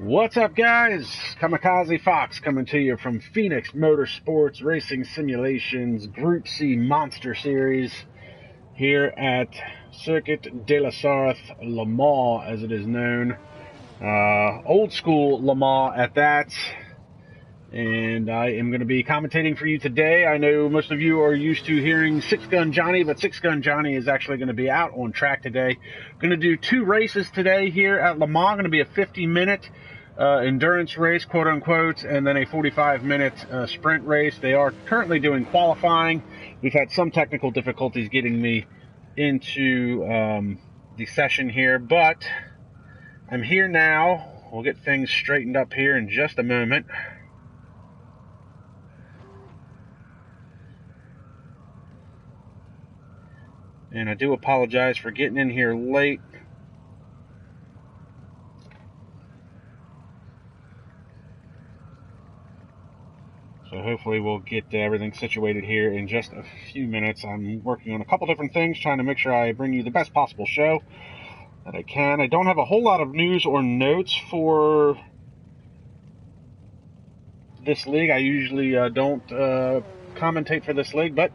What's up, guys? KAMIKAZE-FOX coming to you from Phoenix Motorsports Racing Simulations Group C Monster Series here at Circuit de la Sarthe, LeMans as it is known. Old school LeMans at that. And I am going to be commentating for you today. I know most of you are used to hearing Six Gun Johnny, but Six Gun Johnny is actually going to be out on track today. Going to do two races today here at Le Mans. Going to be a 50-minute endurance race, quote unquote, and then a 45-minute sprint race. They are currently doing qualifying. We've had some technical difficulties getting me into the session here, but I'm here now. We'll get things straightened up here in just a moment. And I do apologize for getting in here late. So hopefully we'll get everything situated here in just a few minutes. I'm working on a couple different things, trying to make sure I bring you the best possible show that I can. I don't have a whole lot of news or notes for this league. I usually don't commentate for this league, but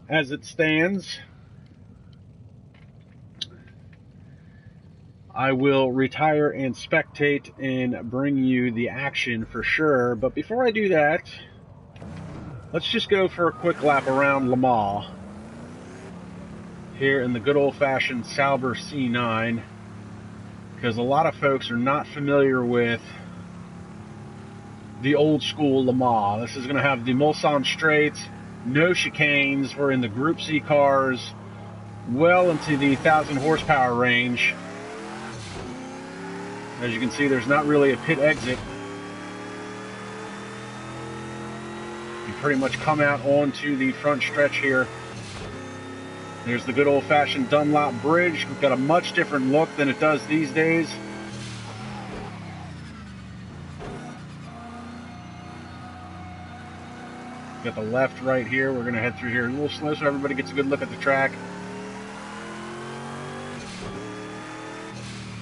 as it stands, I will retire and spectate and bring you the action for sure. But before I do that, let's just go for a quick lap around Le Mans here in the good old-fashioned Sauber C9, because a lot of folks are not familiar with the old school Le Mans. This is going to have the Mulsanne straights, no chicanes. We're in the Group C cars, well into the 1,000 horsepower range. As you can see, there's not really a pit exit. You pretty much come out onto the front stretch here. There's the good old-fashioned Dunlop bridge. We've got a much different look than it does these days. Got the left right here. We're going to head through here a little slow so everybody gets a good look at the track.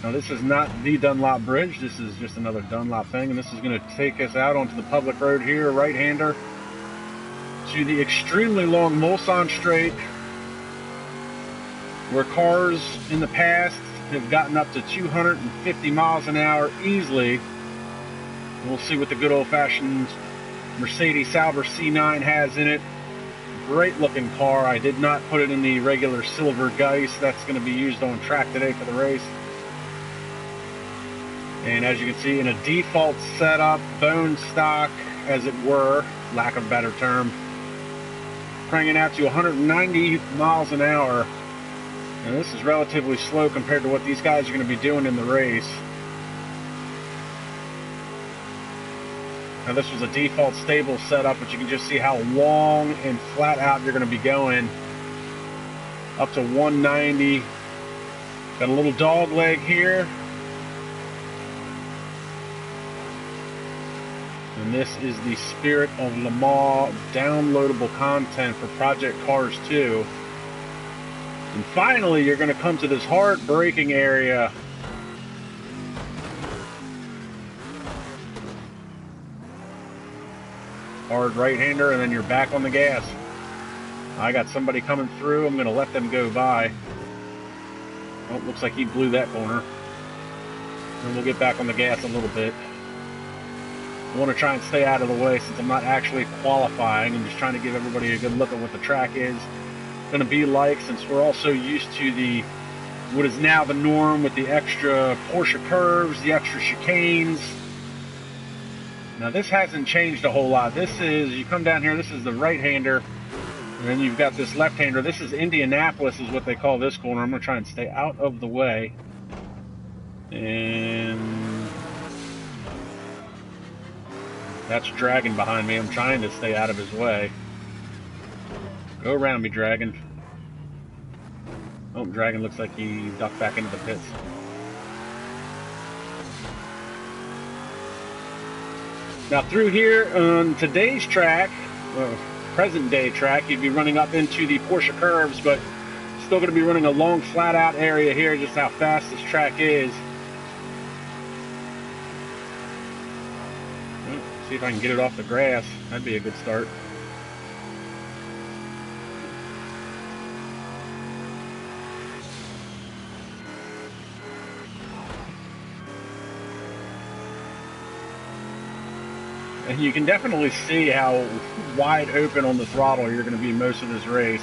Now this is not the Dunlop Bridge. This is just another Dunlop thing. And this is going to take us out onto the public road here, right-hander, to the extremely long Mulsanne straight, where cars in the past have gotten up to 250 miles an hour easily. We'll see what the good old-fashioned Mercedes Sauber C9 has in it. Great looking car. I did not put it in the regular silver Geist that's going to be used on track today for the race. And as you can see, in a default setup, bone stock as it were, lack of a better term, cranking out to 190 miles an hour. And this is relatively slow compared to what these guys are going to be doing in the race. Now this was a default stable setup, but you can just see how long and flat out you're going to be going. Up to 190. Got a little dog leg here. And this is the Spirit of Le Mans downloadable content for Project Cars 2. And finally, you're going to come to this hard braking area. Hard right-hander, and then you're back on the gas. I got somebody coming through. I'm going to let them go by. Oh, looks like he blew that corner. And we'll get back on the gas a little bit. I want to try and stay out of the way since I'm not actually qualifying. I'm just trying to give everybody a good look at what the track is going to be like, since we're also used to the what is now the norm with the extra Porsche curves, the extra chicanes. Now this hasn't changed a whole lot. This is, you come down here, this is the right-hander, and then you've got this left-hander. This is Indianapolis is what they call this corner. I'm going to try and stay out of the way. And that's Dragon behind me. I'm trying to stay out of his way. Go around me, Dragon. Oh, Dragon looks like he ducked back into the pits. Now through here on today's track, present day track, you'd be running up into the Porsche curves, but still going to be running a long flat out area here, just how fast this track is. See if I can get it off the grass. That'd be a good start. And you can definitely see how wide open on the throttle you're going to be most of this race.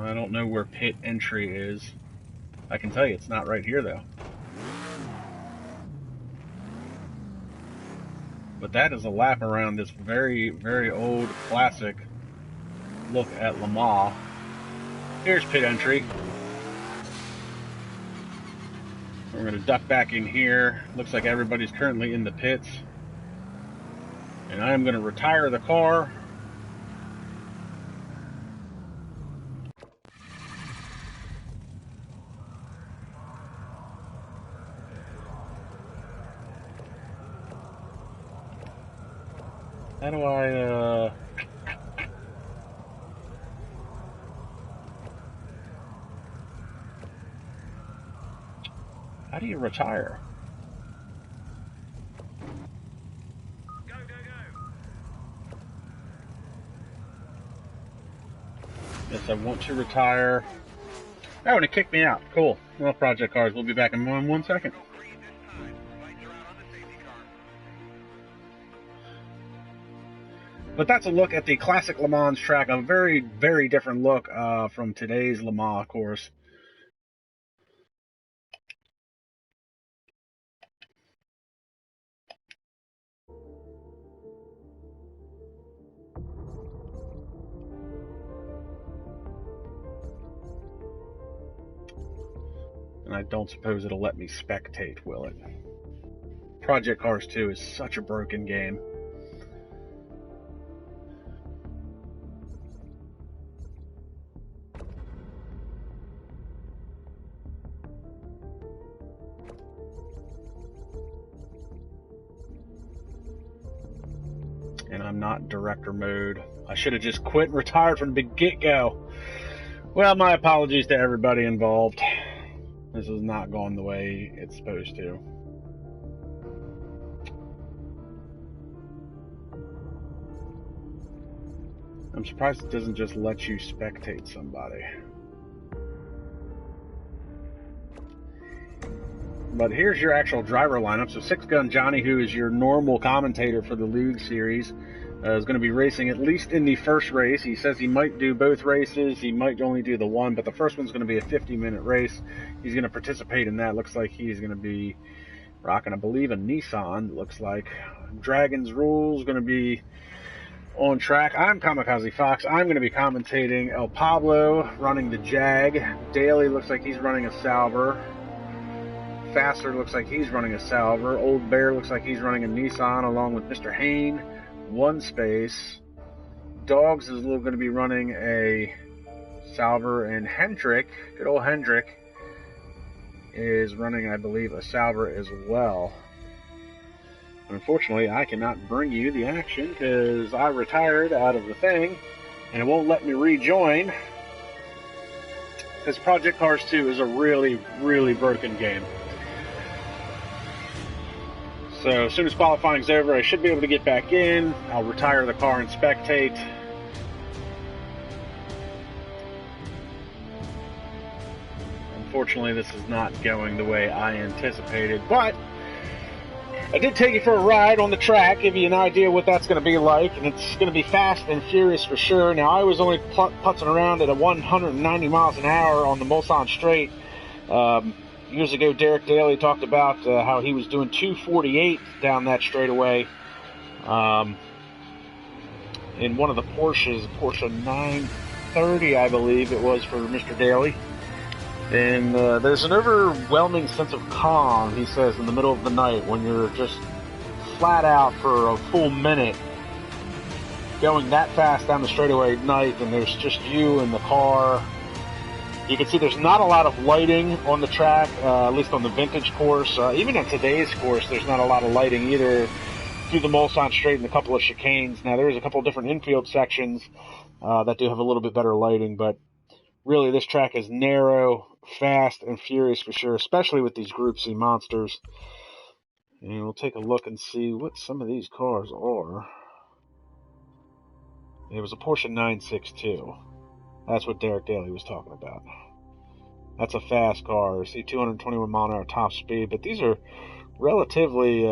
I don't know where pit entry is. I can tell you it's not right here though. But that is a lap around this very, very old classic look at LeMans. Here's pit entry. We're going to duck back in here. Looks like everybody's currently in the pits. And I am going to retire the car. How do I, how do you retire? Go, go, go. Yes, I want to retire. Oh, and it kicked me out. Cool. Well, Project Cars, we'll be back in 1 second. But that's a look at the classic Le Mans track, a very, very different look from today's Le Mans, of course. And I don't suppose it'll let me spectate, will it? Project Cars 2 is such a broken game. And I'm not director mode. I should have just quit and retired from the get-go. Well, my apologies to everybody involved. This is not going the way it's supposed to. I'm surprised it doesn't just let you spectate somebody. But here's your actual driver lineup. So Six Gun Johnny, who is your normal commentator for the Luge series, is going to be racing at least in the first race. He says he might do both races. He might only do the one, but the first one's going to be a 50-minute race. He's going to participate in that. Looks like he's going to be rocking, I believe, a Nissan. Looks like Dragon's Rules going to be on track. I'm KAMIKAZE-FOX. I'm going to be commentating. El Pablo running the Jag. Daly looks like he's running a Salver. Faster looks like he's running a Salver. Old Bear looks like he's running a Nissan along with Mr. Hain. One Space. Dogs is going to be running a Salver, and Hendrick, good old Hendrick, is running, I believe, a Salver as well. Unfortunately, I cannot bring you the action because I retired out of the thing and it won't let me rejoin because Project Cars 2 is a really, really broken game. So as soon as qualifying's over, I should be able to get back in. I'll retire the car and spectate. Unfortunately, this is not going the way I anticipated, but I did take you for a ride on the track, give you an idea what that's going to be like, and it's going to be fast and furious for sure. Now, I was only putzing around at a 190 miles an hour on the Mulsanne Straight. Years ago, Derek Daly talked about how he was doing 248 down that straightaway in one of the Porsches, Porsche 930, I believe it was, for Mr. Daly. And there's an overwhelming sense of calm, he says, in the middle of the night when you're just flat out for a full minute going that fast down the straightaway at night, and there's just you in the car. You can see there's not a lot of lighting on the track, at least on the vintage course. Even on today's course, there's not a lot of lighting either through the Mulsanne Straight and a couple of chicanes. Now, there's a couple of different infield sections that do have a little bit better lighting, but really this track is narrow, fast and furious for sure, especially with these Group C monsters. And we'll take a look and see what some of these cars are. It was a Porsche 962. That's what Derek Daly was talking about. That's a fast car. See 221 mile an hour top speed, but these are relatively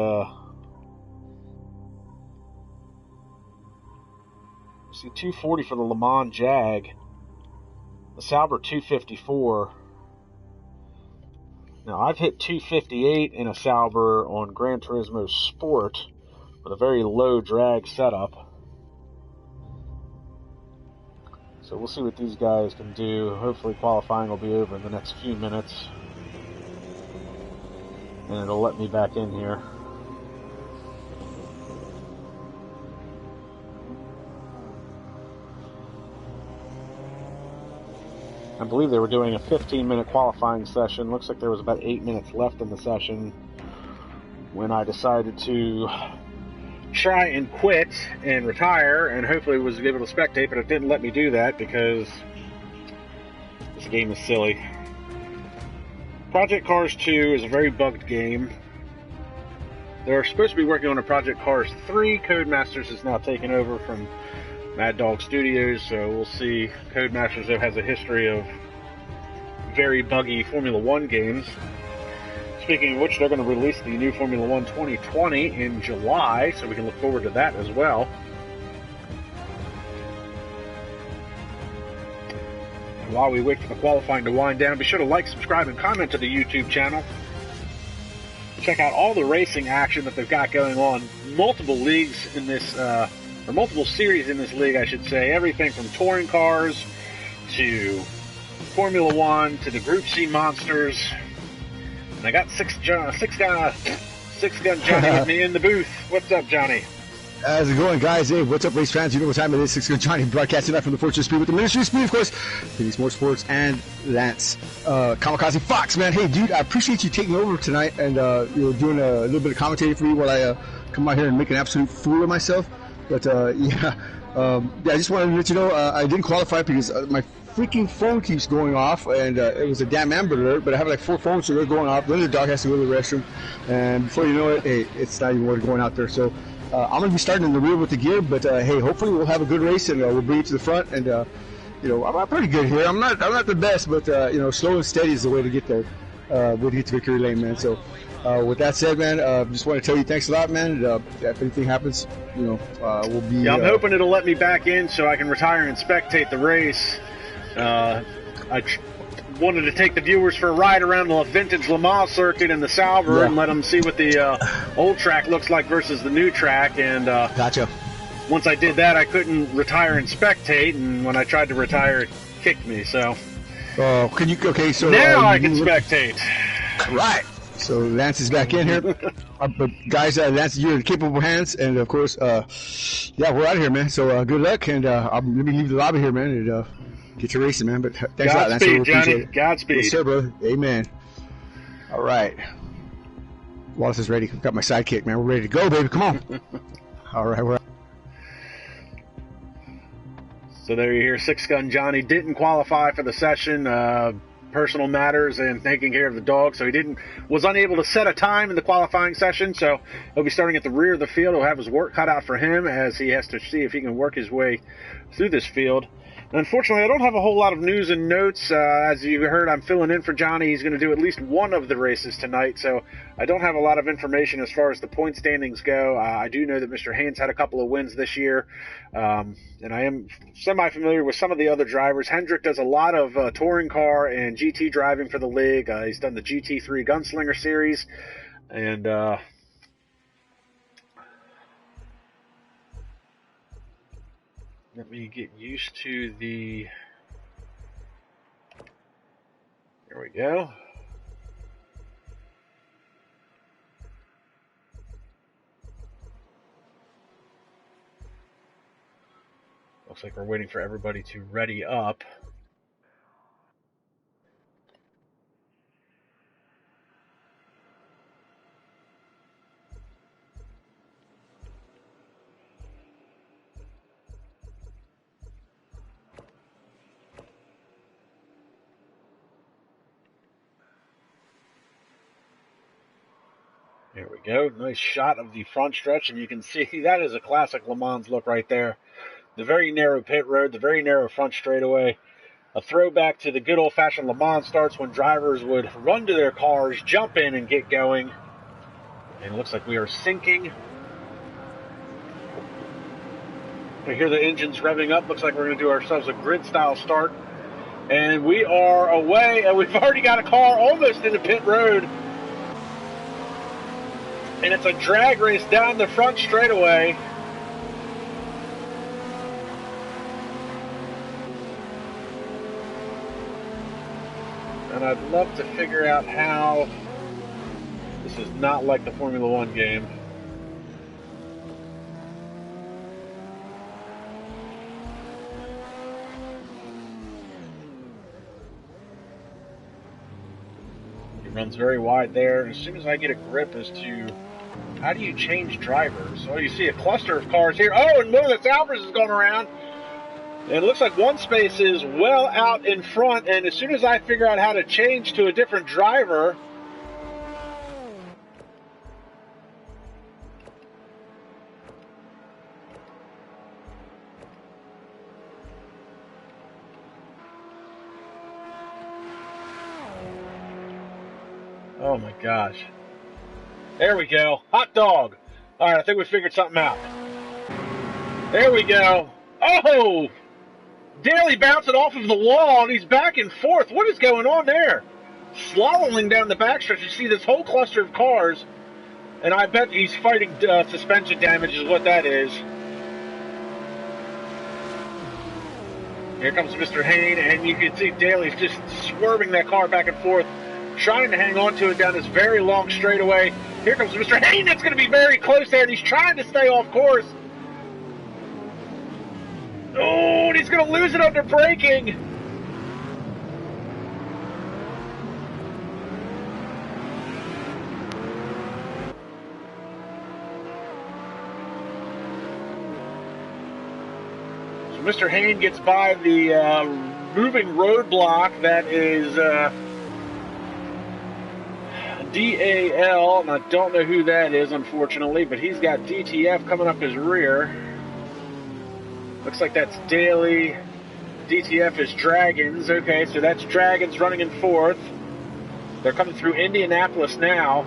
see 240 for the LeMans Jag. The Sauber 254. Now I've hit 258 in a Sauber on Gran Turismo Sport with a very low drag setup. So we'll see what these guys can do. Hopefully qualifying will be over in the next few minutes. And it'll let me back in here. I believe they were doing a 15-minute qualifying session. Looks like there was about 8 minutes left in the session when I decided to try and quit and retire, and hopefully was able to spectate, but it didn't let me do that because this game is silly. Project Cars 2 is a very bugged game. They're supposed to be working on a Project Cars 3. Codemasters is now taken over from Mad Dog Studios, so we'll see. Codemasters, though, has a history of very buggy Formula One games. Speaking of which, they're going to release the new Formula One 2020 in July, so we can look forward to that as well. And while we wait for the qualifying to wind down, be sure to like, subscribe, and comment to the YouTube channel. Check out all the racing action that they've got going on. Multiple leagues in this, or multiple series in this league, I should say. Everything from touring cars to Formula One to the Group C monsters. And I got Six Gun Johnny with me in the booth. What's up, Johnny? How's it going, guys? Hey, what's up, race fans? You know what time it is. 6 Gun Johnny broadcasting live from the Fortune Speed with the Ministry of Speed, of course. Phoenix Motorsports and Lance KAMIKAZE-FOX, man. Hey, dude, I appreciate you taking over tonight and you're doing a little bit of commentating for me while I come out here and make an absolute fool of myself. But yeah, I just wanted to let you know I didn't qualify because my freaking phone keeps going off, and it was a damn Amber Alert, but I have like 4 phones, so they're going off. Then the dog has to go to the restroom, and before you know it, hey, it's not even worth going out there. So I'm going to be starting in the rear with the gear, but hey, hopefully we'll have a good race, and we'll bring it to the front, and you know, I'm pretty good here. I'm not the best, but you know, slow and steady is the way to get there. Way to get to victory lane, man. So with that said, man, just want to tell you thanks a lot, man. If anything happens, you know, we'll be... Yeah, I'm hoping it'll let me back in so I can retire and spectate the race. I wanted to take the viewers for a ride around the vintage LeMans circuit in the Sauber and let them see what the old track looks like versus the new track. And gotcha. Once I did that, I couldn't retire and spectate, and when I tried to retire, it kicked me. So can you? Okay, so now I can spectate. Right. So Lance is back in here. But guys, Lance, you're in capable hands, and of course, yeah, we're out of here, man. So good luck, and let me leave the lobby here, man, and get your racing, man. But thanks a lot, Lance. Godspeed, Johnny. Godspeed. Yes, sir, brother. Amen. All right. Wallace is ready. Got my sidekick, man. We're ready to go, baby. Come on. All right, we're out. So there you hear 6 Gun Johnny didn't qualify for the session. Personal matters and taking care of the dog, so he was unable to set a time in the qualifying session. So he'll be starting at the rear of the field. He'll have his work cut out for him as he has to see if he can work his way through this field. And unfortunately, I don't have a whole lot of news and notes. As you heard, I'm filling in for Johnny. He's going to do at least one of the races tonight, so I don't have a lot of information as far as the point standings go. I do know that Mr. Haynes had a couple of wins this year, and I am semi-familiar with some of the other drivers. Hendrick does a lot of touring car and GT driving for the league. He's done the GT3 Gunslinger Series, and let me get used to the... There we go. Looks like we're waiting for everybody to ready up. There we go. Nice shot of the front stretch, and you can see that is a classic Le Mans look right there. The very narrow pit road, the very narrow front straightaway. A throwback to the good old-fashioned Le Mans starts when drivers would run to their cars, jump in, and get going. And it looks like we are sinking. I hear the engines revving up. Looks like we're going to do ourselves a grid-style start. And we are away, and we've already got a car almost into pit road. And it's a drag race down the front straightaway. And I'd love to figure out how this is not like the Formula One game. He runs very wide there. As soon as I get a grip as to how do you change drivers? Oh, you see a cluster of cars here. Oh, and one of the Salvers is going around. And it looks like one space is well out in front. And as soon as I figure out how to change to a different driver, oh my gosh. There we go. Hot dog. All right, I think we figured something out. There we go. Oh! Daly bouncing off of the wall, and he's back and forth. What is going on there? Slaloming down the backstretch. You see this whole cluster of cars, and I bet he's fighting suspension damage is what that is. Here comes Mr. Hayne, and you can see Daly's just swerving that car back and forth, trying to hang on to it down this very long straightaway. Here comes Mr. Hayne. That's going to be very close there, and he's trying to stay off course. Oh, and he's going to lose it under braking. So Mr. Hayne gets by the moving roadblock that is DAL, and I don't know who that is, unfortunately, but he's got DTF coming up his rear. Looks like that's Daly. DTF is Dragons. Okay, so that's Dragons running in fourth. They're coming through Indianapolis now.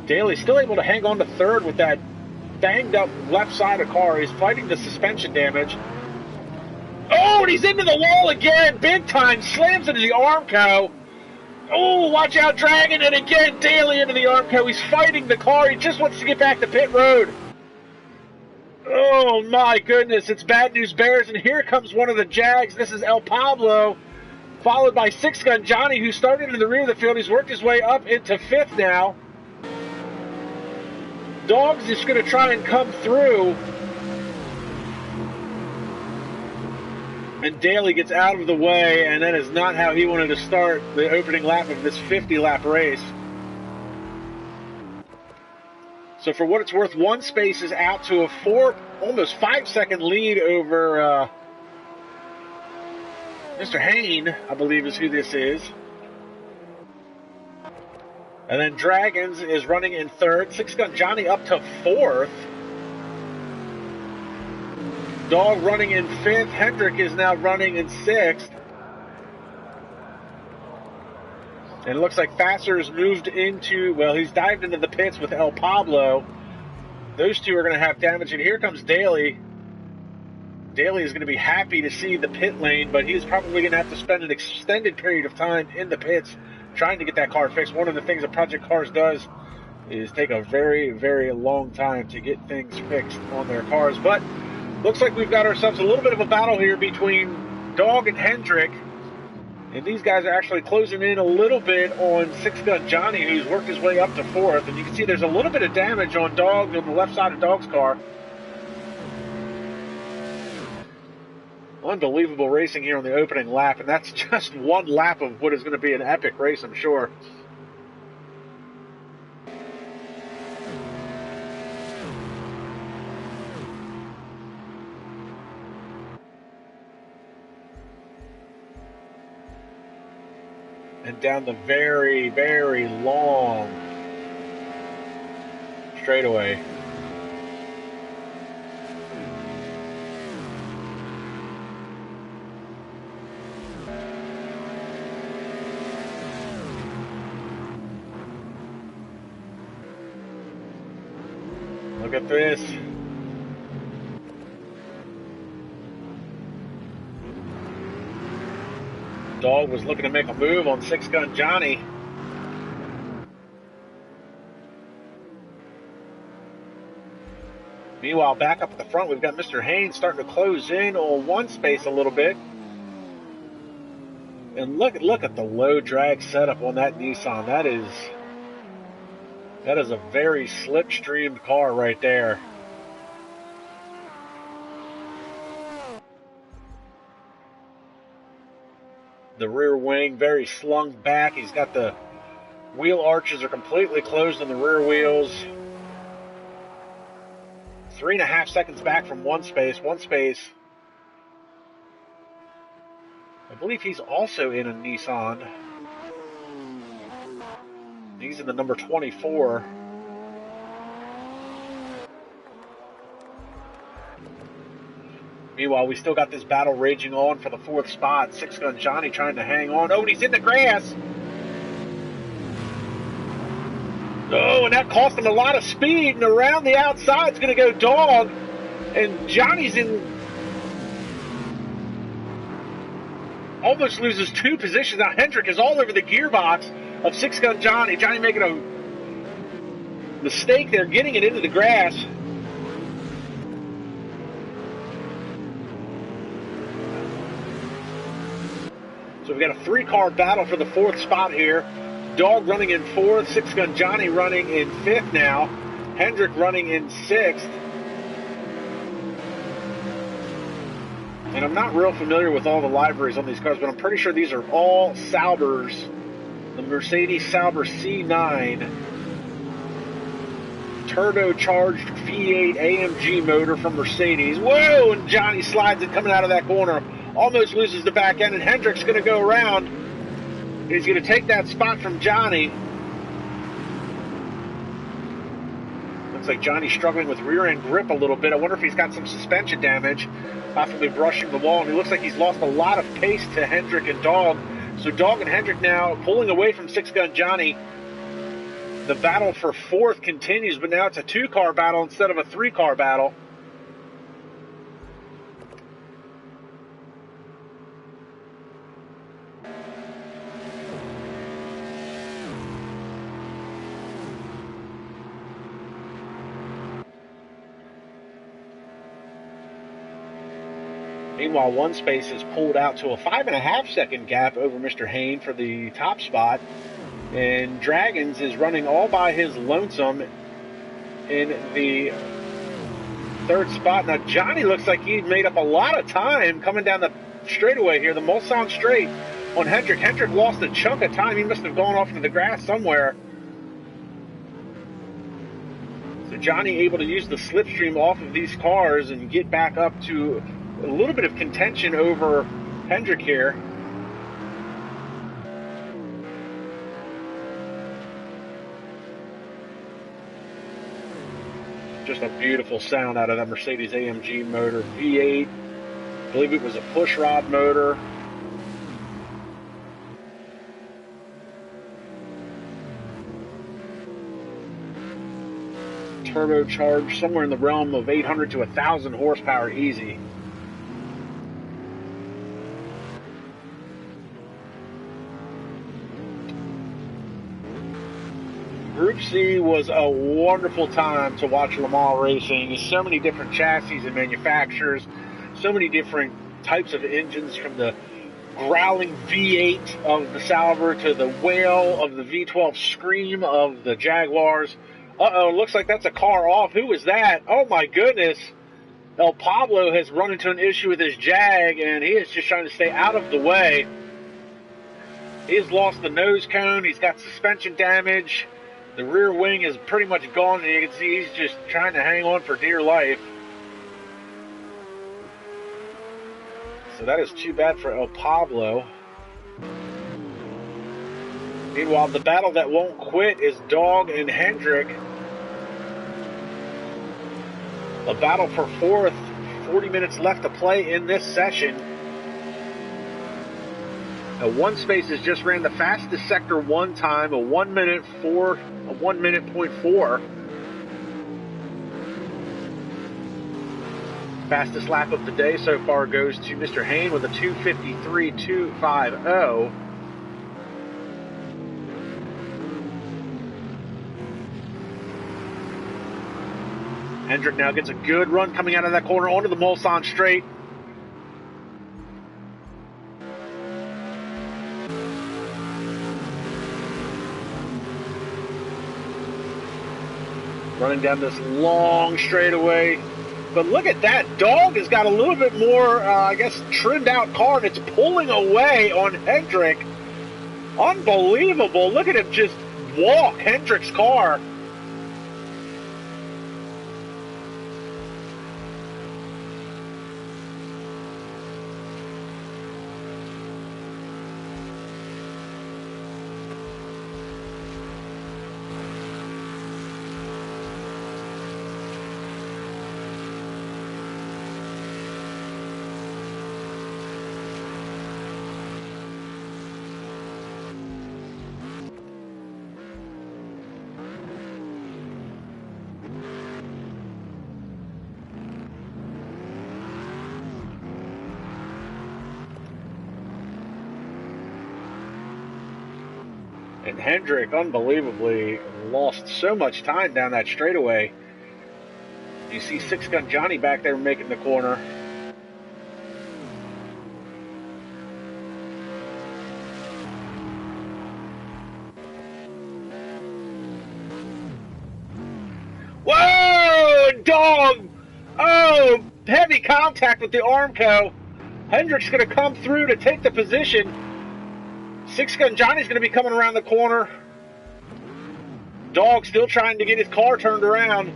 Daly's still able to hang on to third with that banged up left side of the car. He's fighting the suspension damage. Oh, and he's into the wall again. Big time. Slams into the Armco. Oh, watch out, Dragon. And again, Daly into the Armco. He's fighting the car. He just wants to get back to pit road. Oh, my goodness. It's Bad News Bears. And here comes one of the Jags. This is El Pablo, followed by Six Gun Johnny, who started in the rear of the field. He's worked his way up into fifth now. Dogs is going to try and come through. And Daly gets out of the way, and that is not how he wanted to start the opening lap of this 50-lap race. So for what it's worth, one space is out to a almost 5-second lead over Mr. Hayne, I believe is who this is. And then Dragons is running in third. Six Gun Johnny up to fourth. Dog running in fifth. Hendrick is now running in sixth. And it looks like Fasser's moved into, well, he's dived into the pits with El Pablo. Those two are going to have damage. And here comes Daly. Daly is going to be happy to see the pit lane, but he's probably going to have to spend an extended period of time in the pits trying to get that car fixed. One of the things that Project Cars does is take a very, very long time to get things fixed on their cars. But looks like we've got ourselves a little bit of a battle here between Dog and Hendrick. And these guys are actually closing in a little bit on Six Gun Johnny, who's worked his way up to fourth. And you can see there's a little bit of damage on Dog on the left side of Dog's car. Unbelievable racing here on the opening lap, and that's just one lap of what is going to be an epic race, I'm sure. And down the very, very long straightaway. Look at this. Dog was looking to make a move on 6-Gun Johnny. Meanwhile, back up at the front, we've got Mr. Haynes starting to close in on one space a little bit. And look at the low drag setup on that Nissan. That is a very slipstreamed car right there. The rear wing very slung back. He's got the wheel arches are completely closed on the rear wheels. 3.5 seconds back from one space. I believe he's also in a Nissan. He's in the number 24. Meanwhile, we still got this battle raging on for the 4th spot. 6-Gun Johnny trying to hang on. Oh, and he's in the grass. Oh, and that cost him a lot of speed. And around the outside is going to go Dog. And Johnny's in... almost loses 2 positions. Now Hendrick is all over the gearbox of 6-Gun Johnny. Johnny making a mistake there, getting it into the grass. So we've got a 3-car battle for the 4th spot here. Dog running in 4th, 6-Gun Johnny running in 5th now. Hendrick running in 6th. And I'm not real familiar with all the liveries on these cars, but I'm pretty sure these are all Saubers. The Mercedes Sauber C9. Turbocharged V8 AMG motor from Mercedes. Whoa! And Johnny slides it coming out of that corner. Almost loses the back end, and Hendrick's going to go around. He's going to take that spot from Johnny. Looks like Johnny's struggling with rear end grip a little bit. I wonder if he's got some suspension damage, possibly brushing the wall. And he looks like he's lost a lot of pace to Hendrick and Dog. So Dog and Hendrick now pulling away from 6-Gun Johnny. The battle for 4th continues, but now it's a 2-car battle instead of a 3-car battle. Meanwhile, one space is pulled out to a 5.5 second gap over Mr. Hayne for the top spot. And Dragons is running all by his lonesome in the 3rd spot. Now, Johnny looks like he made up a lot of time coming down the straightaway here, the Mulsanne straight on Hendrick. Hendrick lost a chunk of time. He must have gone off into the grass somewhere. So Johnny able to use the slipstream off of these cars and get back up to a little bit of contention over Hendrick here. Just a beautiful sound out of that Mercedes AMG motor. V8. I believe it was a push rod motor. Turbocharged, somewhere in the realm of 800 to 1,000 horsepower easy. Group C was a wonderful time to watch Le Mans racing. So many different chassis and manufacturers, so many different types of engines, from the growling V8 of the Sauber to the wail of the V12 scream of the Jaguars. Uh-oh, looks like that's a car off. Who was that? Oh my goodness. El Pablo has run into an issue with his Jag, and he is just trying to stay out of the way. He has lost the nose cone. He's got suspension damage. The rear wing is pretty much gone, and you can see he's just trying to hang on for dear life. So that is too bad for El Pablo. Meanwhile, the battle that won't quit is Dog and Hendrick. The battle for fourth, 40 minutes left to play in this session. One Space has just ran the fastest sector 1 time, a 1 minute 0.4. Fastest lap of the day so far goes to Mr. Hayne with a 2:53.250. Hendrick now gets a good run coming out of that corner onto the Mulsanne straight. Running down this long straightaway. But look at that. Dog has got a little bit more, I guess, trimmed out car, and it's pulling away on Hendrick. Unbelievable. Look at him just walk Hendrick's car. And Hendrick, unbelievably, lost so much time down that straightaway. You see Six Gun Johnny back there making the corner. Whoa! Dog! Oh! Heavy contact with the Armco. Hendrick's going to come through to take the position. Six Gun Johnny's going to be coming around the corner. Dog still trying to get his car turned around.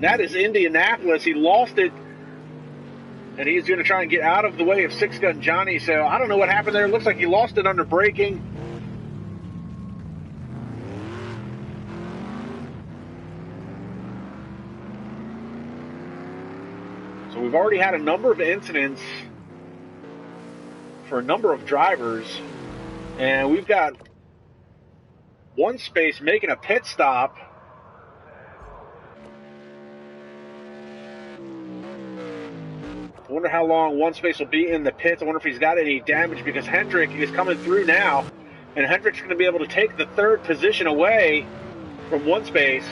That is Indianapolis. He lost it. And he's going to try and get out of the way of Six Gun Johnny. So I don't know what happened there. It looks like he lost it under braking. So we've already had a number of incidents for a number of drivers, and we've got One Space making a pit stop. I wonder how long One Space will be in the pits. I wonder if he's got any damage, because Hendrick is coming through now, and Hendrick's going to be able to take the third position away from One Space.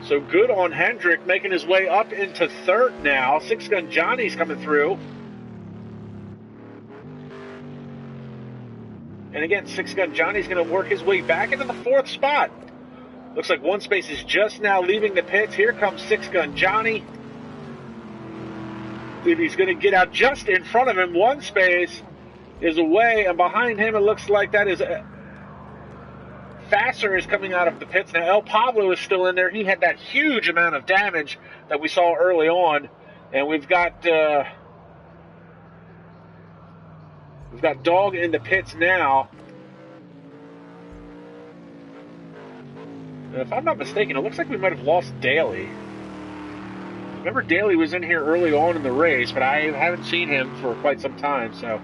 So good on Hendrick, making his way up into third now. Six Gun Johnny's coming through. And again, Six Gun Johnny's going to work his way back into the fourth spot. Looks like One Space is just now leaving the pits. Here comes Six Gun Johnny. If he's going to get out just in front of him, One Space is away, and behind him it looks like that is... Fasser is coming out of the pits. Now, El Pablo is still in there. He had that huge amount of damage that we saw early on. And we've got Dog in the pits now. And if I'm not mistaken, it looks like we might have lost Daly. Remember, Daly was in here early on in the race, but I haven't seen him for quite some time, so...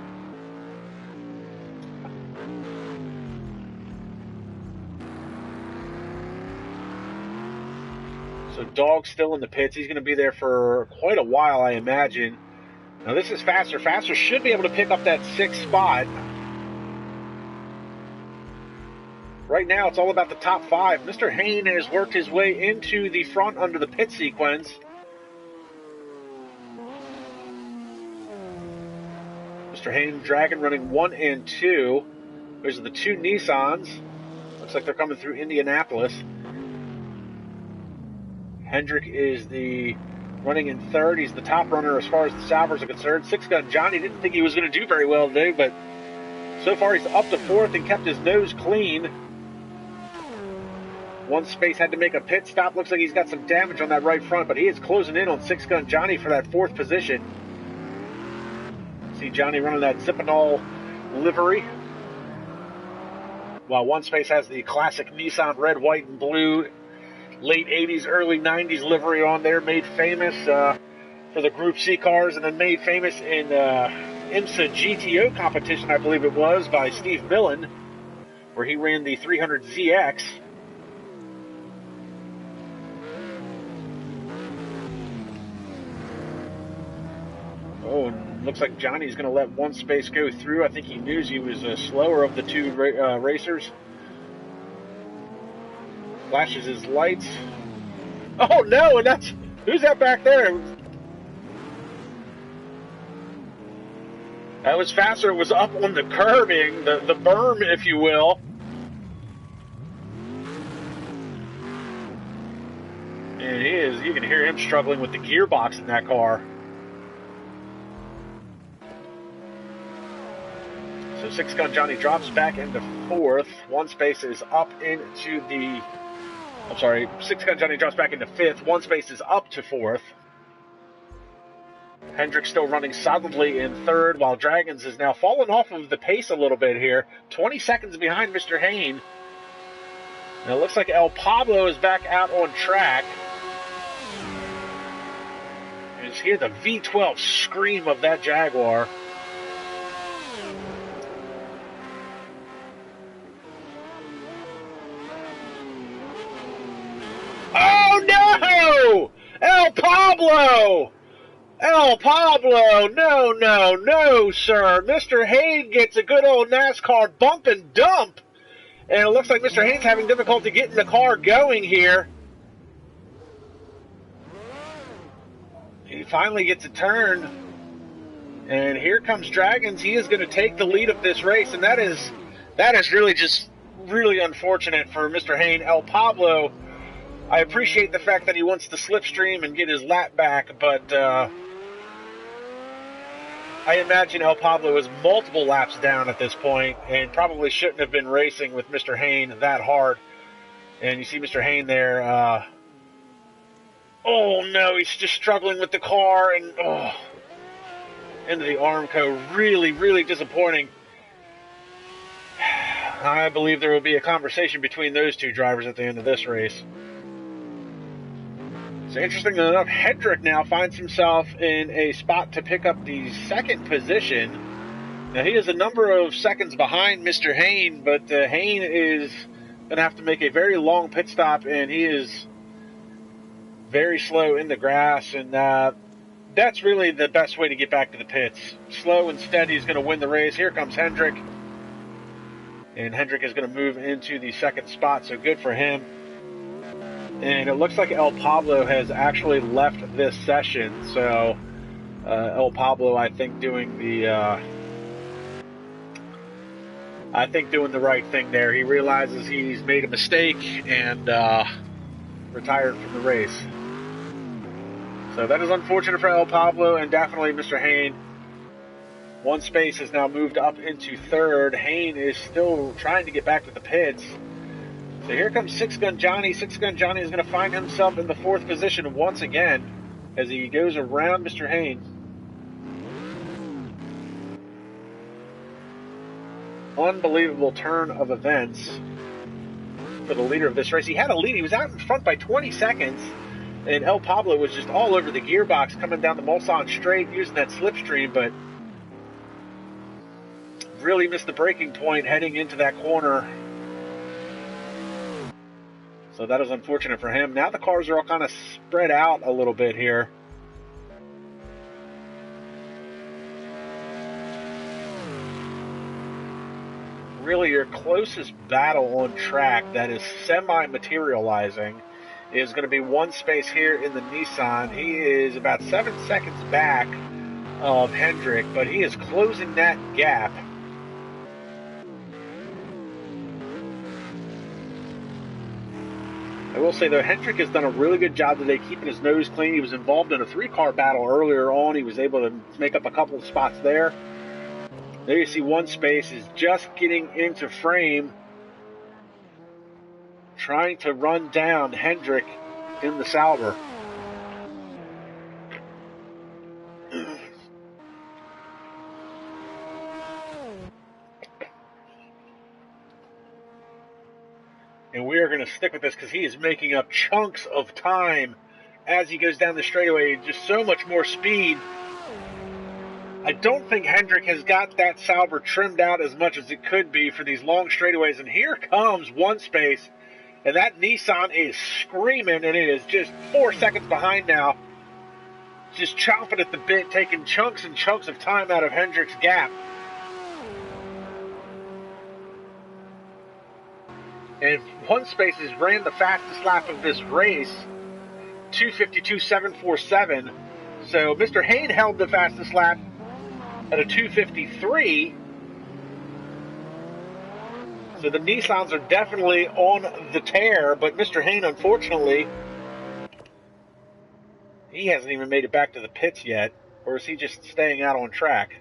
So Dog's still in the pits. He's going to be there for quite a while, I imagine. Now this is Fasser. Fasser should be able to pick up that sixth spot. Right now it's all about the top five. Mr. Hayne has worked his way into the front under the pit sequence. Mr. Hayne Dragon running 1 and 2. Those are the two Nissans. Looks like they're coming through Indianapolis. Hendrick is running in third. He's the top runner as far as the Saubers are concerned. Six Gun Johnny didn't think he was going to do very well today, but so far he's up to fourth and kept his nose clean. One Space had to make a pit stop. Looks like he's got some damage on that right front, but he is closing in on Six Gun Johnny for that fourth position. See Johnny running that Zipinol livery. while one space has the classic Nissan red, white, and blue late 80s, early 90s livery on there, made famous for the Group C cars, and then made famous in IMSA GTO competition, I believe it was, by Steve Millen, where he ran the 300ZX. Oh, and looks like Johnny's going to let one space go through. I think he knew he was slower of the two racers. Flashes his lights. Oh no, and that's, who's that back there? That was faster. It was up on the curbing, the berm, if you will. And you can hear him struggling with the gearbox in that car. So 6-gun Johnny drops back into 4th. One space is up into the... I'm sorry, 6-gun Johnny drops back into 5th. One space is up to 4th. Hendrick still running solidly in 3rd, while Dragons is now fallen off of the pace a little bit here. 20 seconds behind Mr. Hain. And it looks like El Pablo is back out on track. You just hear the V12 scream of that Jaguar. Oh no! El Pablo! El Pablo! No, no, no, sir. Mr. Hain gets a good old NASCAR bump and dump. And it looks like Mr. Hain's having difficulty getting the car going here. He finally gets a turn. And here comes Dragons. He is going to take the lead of this race. And that is really just really unfortunate for Mr. Hain. El Pablo, I appreciate the fact that he wants to slipstream and get his lap back, but I imagine El Pablo is multiple laps down at this point and probably shouldn't have been racing with Mr. Hain that hard. And you see Mr. Hain there. Oh no, he's just struggling with the car and into the Armco. Really, really disappointing. I believe there will be a conversation between those two drivers at the end of this race. So interesting enough, Hendrick now finds himself in a spot to pick up the 2nd position. Now he is a number of seconds behind Mr. Hain, but Hain is going to have to make a very long pit stop, and he is very slow in the grass, and that's really the best way to get back to the pits. Slow and steady is going to win the race. Here comes Hendrick, and Hendrick is going to move into the 2nd spot, so good for him. And it looks like El Pablo has actually left this session. So El Pablo, I think, doing the right thing there. He realizes he's made a mistake and retired from the race. So that is unfortunate for El Pablo and definitely Mr. Hain. One space has now moved up into 3rd. Hain is still trying to get back to the pits. So here comes 6-gun Johnny. 6-gun Johnny is going to find himself in the 4th position once again as he goes around Mr. Hain. Unbelievable turn of events for the leader of this race. He had a lead. He was out in front by 20 seconds, and El Pablo was just all over the gearbox coming down the Mulsanne straight using that slipstream, but really missed the braking point heading into that corner. So that is unfortunate for him. Now the cars are all kind of spread out a little bit here. Really, your closest battle on track that is semi-materializing is going to be one space here in the Nissan. He is about 7 seconds back of Hendrick, but he is closing that gap. I will say, though, Hendrick has done a really good job today keeping his nose clean. He was involved in a 3-car battle earlier on. He was able to make up a couple of spots there. There you see one space is just getting into frame, trying to run down Hendrick in the Sauber. And we are going to stick with this because he is making up chunks of time as he goes down the straightaway. Just so much more speed. I don't think Hendrick has got that Sauber trimmed out as much as it could be for these long straightaways. And here comes one space. And that Nissan is screaming, and it is just 4 seconds behind now. Just chomping at the bit, taking chunks and chunks of time out of Hendrick's gap. And one space has ran the fastest lap of this race, 2:52.747. So Mr. Hayne held the fastest lap at a 2:53. So the Nissans are definitely on the tear, but Mr. Hayne, unfortunately, he hasn't even made it back to the pits yet. Or is he just staying out on track?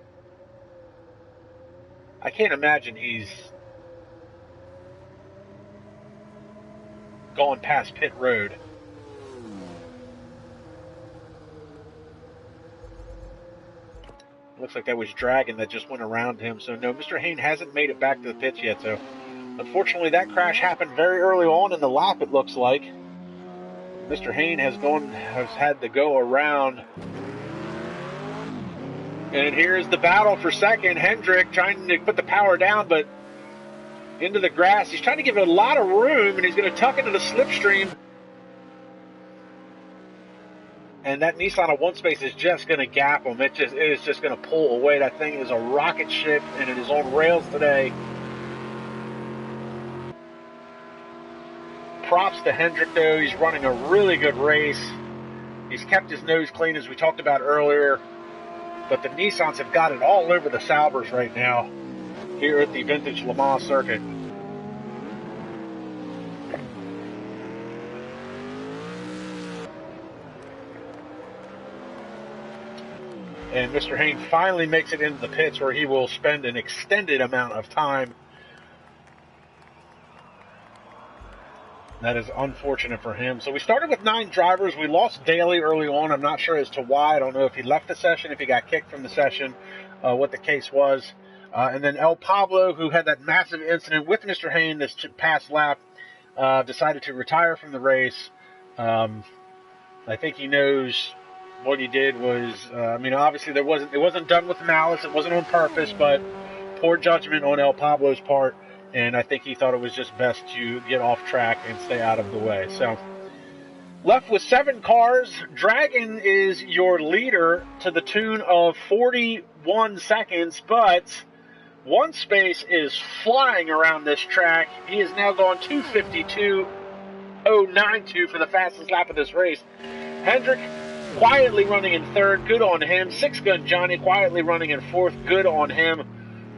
I can't imagine he's gone past pit road. Looks like that was Dragon that just went around him. So no, Mr. Hayne hasn't made it back to the pits yet. So unfortunately that crash happened very early on in the lap, it looks like. Mr. Hayne has had to go around. And here's the battle for second. Hendrick trying to put the power down, but into the grass. He's trying to give it a lot of room, and he's going to tuck into the slipstream. And that Nissan at one space is just going to gap him. It is just going to pull away. That thing is a rocket ship, and it is on rails today. Props to Hendrick, though. He's running a really good race. He's kept his nose clean, as we talked about earlier. But the Nissans have got it all over the Saubers right now here at the Vintage Le Mans circuit. And Mr. Hayne finally makes it into the pits where he will spend an extended amount of time. That is unfortunate for him. So we started with 9 drivers. We lost Daly early on. I'm not sure as to why. I don't know if he left the session, if he got kicked from the session, what the case was. And then El Pablo, who had that massive incident with Mr. Hayne this past lap, decided to retire from the race. I think he knows what he did was, I mean, obviously it wasn't done with malice. It wasn't on purpose, but poor judgment on El Pablo's part. And I think he thought it was just best to get off track and stay out of the way. So, left with 7 cars. Dragon is your leader to the tune of 41 seconds, but one space is flying around this track. He has now gone 2:52.092 for the fastest lap of this race. Hendrick quietly running in 3rd, good on him. 6-Gun Johnny quietly running in 4th, good on him.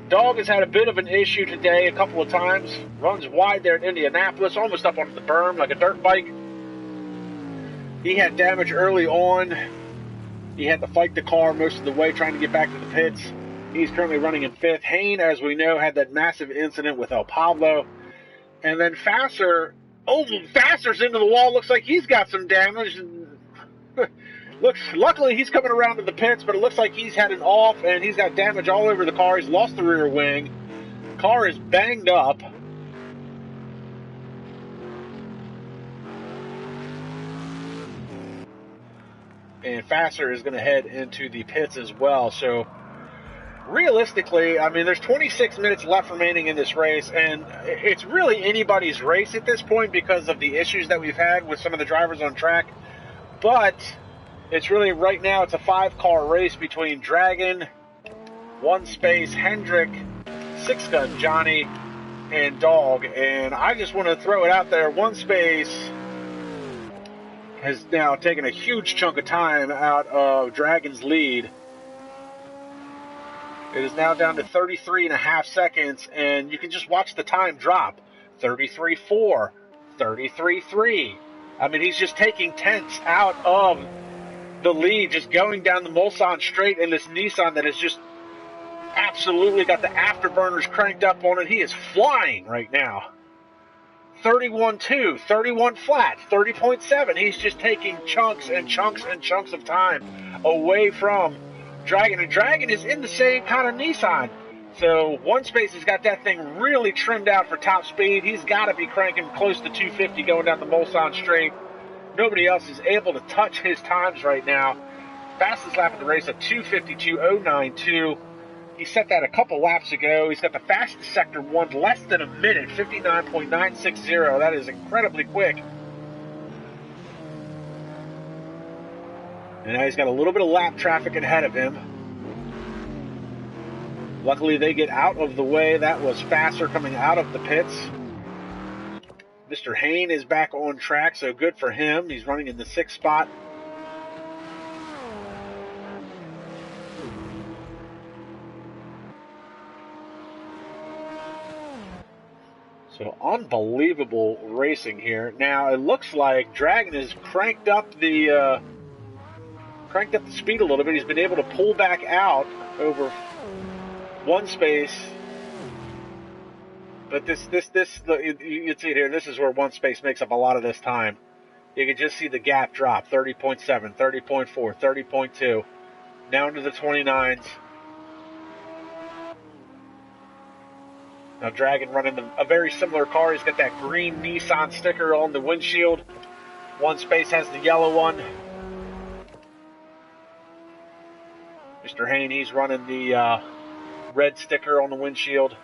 Dog has had a bit of an issue today a couple of times. Runs wide there in Indianapolis, almost up onto the berm like a dirt bike. He had damage early on. He had to fight the car most of the way trying to get back to the pits. He's currently running in 5th. Hayne, as we know, had that massive incident with El Pablo. And then Fasser, Fasser's into the wall. Looks like he's got some damage. Luckily he's coming around to the pits, but it looks like he's had an off and he's got damage all over the car. He's lost the rear wing. Car is banged up. And Fasser is going to head into the pits as well. So realistically, I mean, there's 26 minutes left remaining in this race, and it's really anybody's race at this point because of the issues that we've had with some of the drivers on track. But it's really, right now, it's a 5-car race between Dragon, one space, Hendrick, 6-Gun Johnny, and Dog. And I just want to throw it out there. One space has now taken a huge chunk of time out of Dragon's lead. It is now down to 33.5 seconds, and you can just watch the time drop. 33.4, 33.3. I mean, he's just taking tenths out of the lead, just going down the Mulsanne straight in this Nissan that has just absolutely got the afterburners cranked up on it. He is flying right now. 31.2, 31 flat, 30.7. He's just taking chunks and chunks and chunks of time away from Dragon. And Dragon is in the same kind of Nissan. So one space has got that thing really trimmed out for top speed. He's got to be cranking close to 250 going down the Mulsanne straight. Nobody else is able to touch his times right now. Fastest lap of the race at 2:52.092. He set that a couple laps ago. He's got the fastest sector one, less than a minute, 59.960. That is incredibly quick. And now he's got a little bit of lap traffic ahead of him. Luckily, they get out of the way. That was faster coming out of the pits. Mr. Hain is back on track, so good for him. He's running in the 6th spot. So unbelievable racing here. Now it looks like Dragon has cranked up the speed a little bit. He's been able to pull back out over one space. But you can see it here. This is where one space makes up a lot of this time. You can just see the gap drop: 30.7, 30.4, 30.2, down to the 29s. Now Dragon running a very similar car. He's got that green Nissan sticker on the windshield. One space has the yellow one. Mr. Hain, he's running the red sticker on the windshield.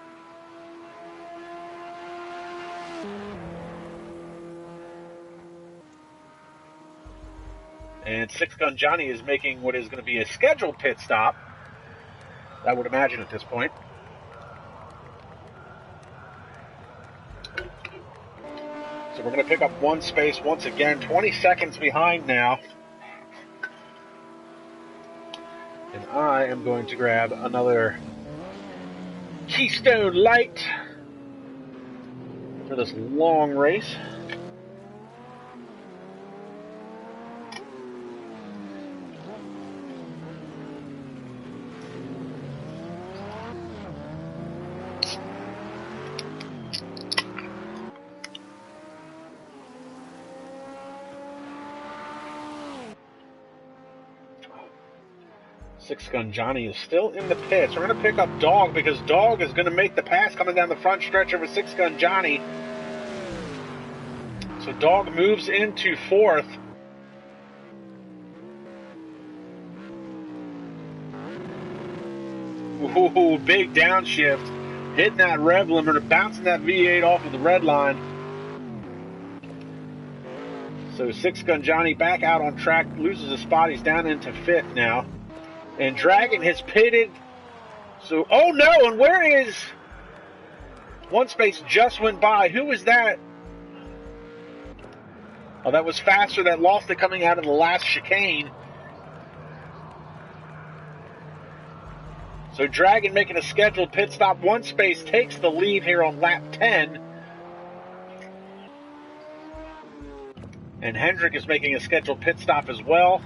And Six Gun Johnny is making what is going to be a scheduled pit stop, I would imagine at this point. So we're going to pick up one space once again, 20 seconds behind now. And I am going to grab another Keystone Light for this long race. Six Gun Johnny is still in the pits. We're going to pick up Dog because Dog is going to make the pass coming down the front stretch over Six Gun Johnny. So Dog moves into 4th. Ooh, big downshift. Hitting that rev limiter, bouncing that V8 off of the red line. So Six Gun Johnny back out on track, loses a spot. He's down into 5th now. And Dragon has pitted. So, oh no, and where is... One space just went by. Who was that? Oh, that was Faster that lost it coming out of the last chicane. So Dragon making a scheduled pit stop. One space takes the lead here on lap 10. And Hendrick is making a scheduled pit stop as well.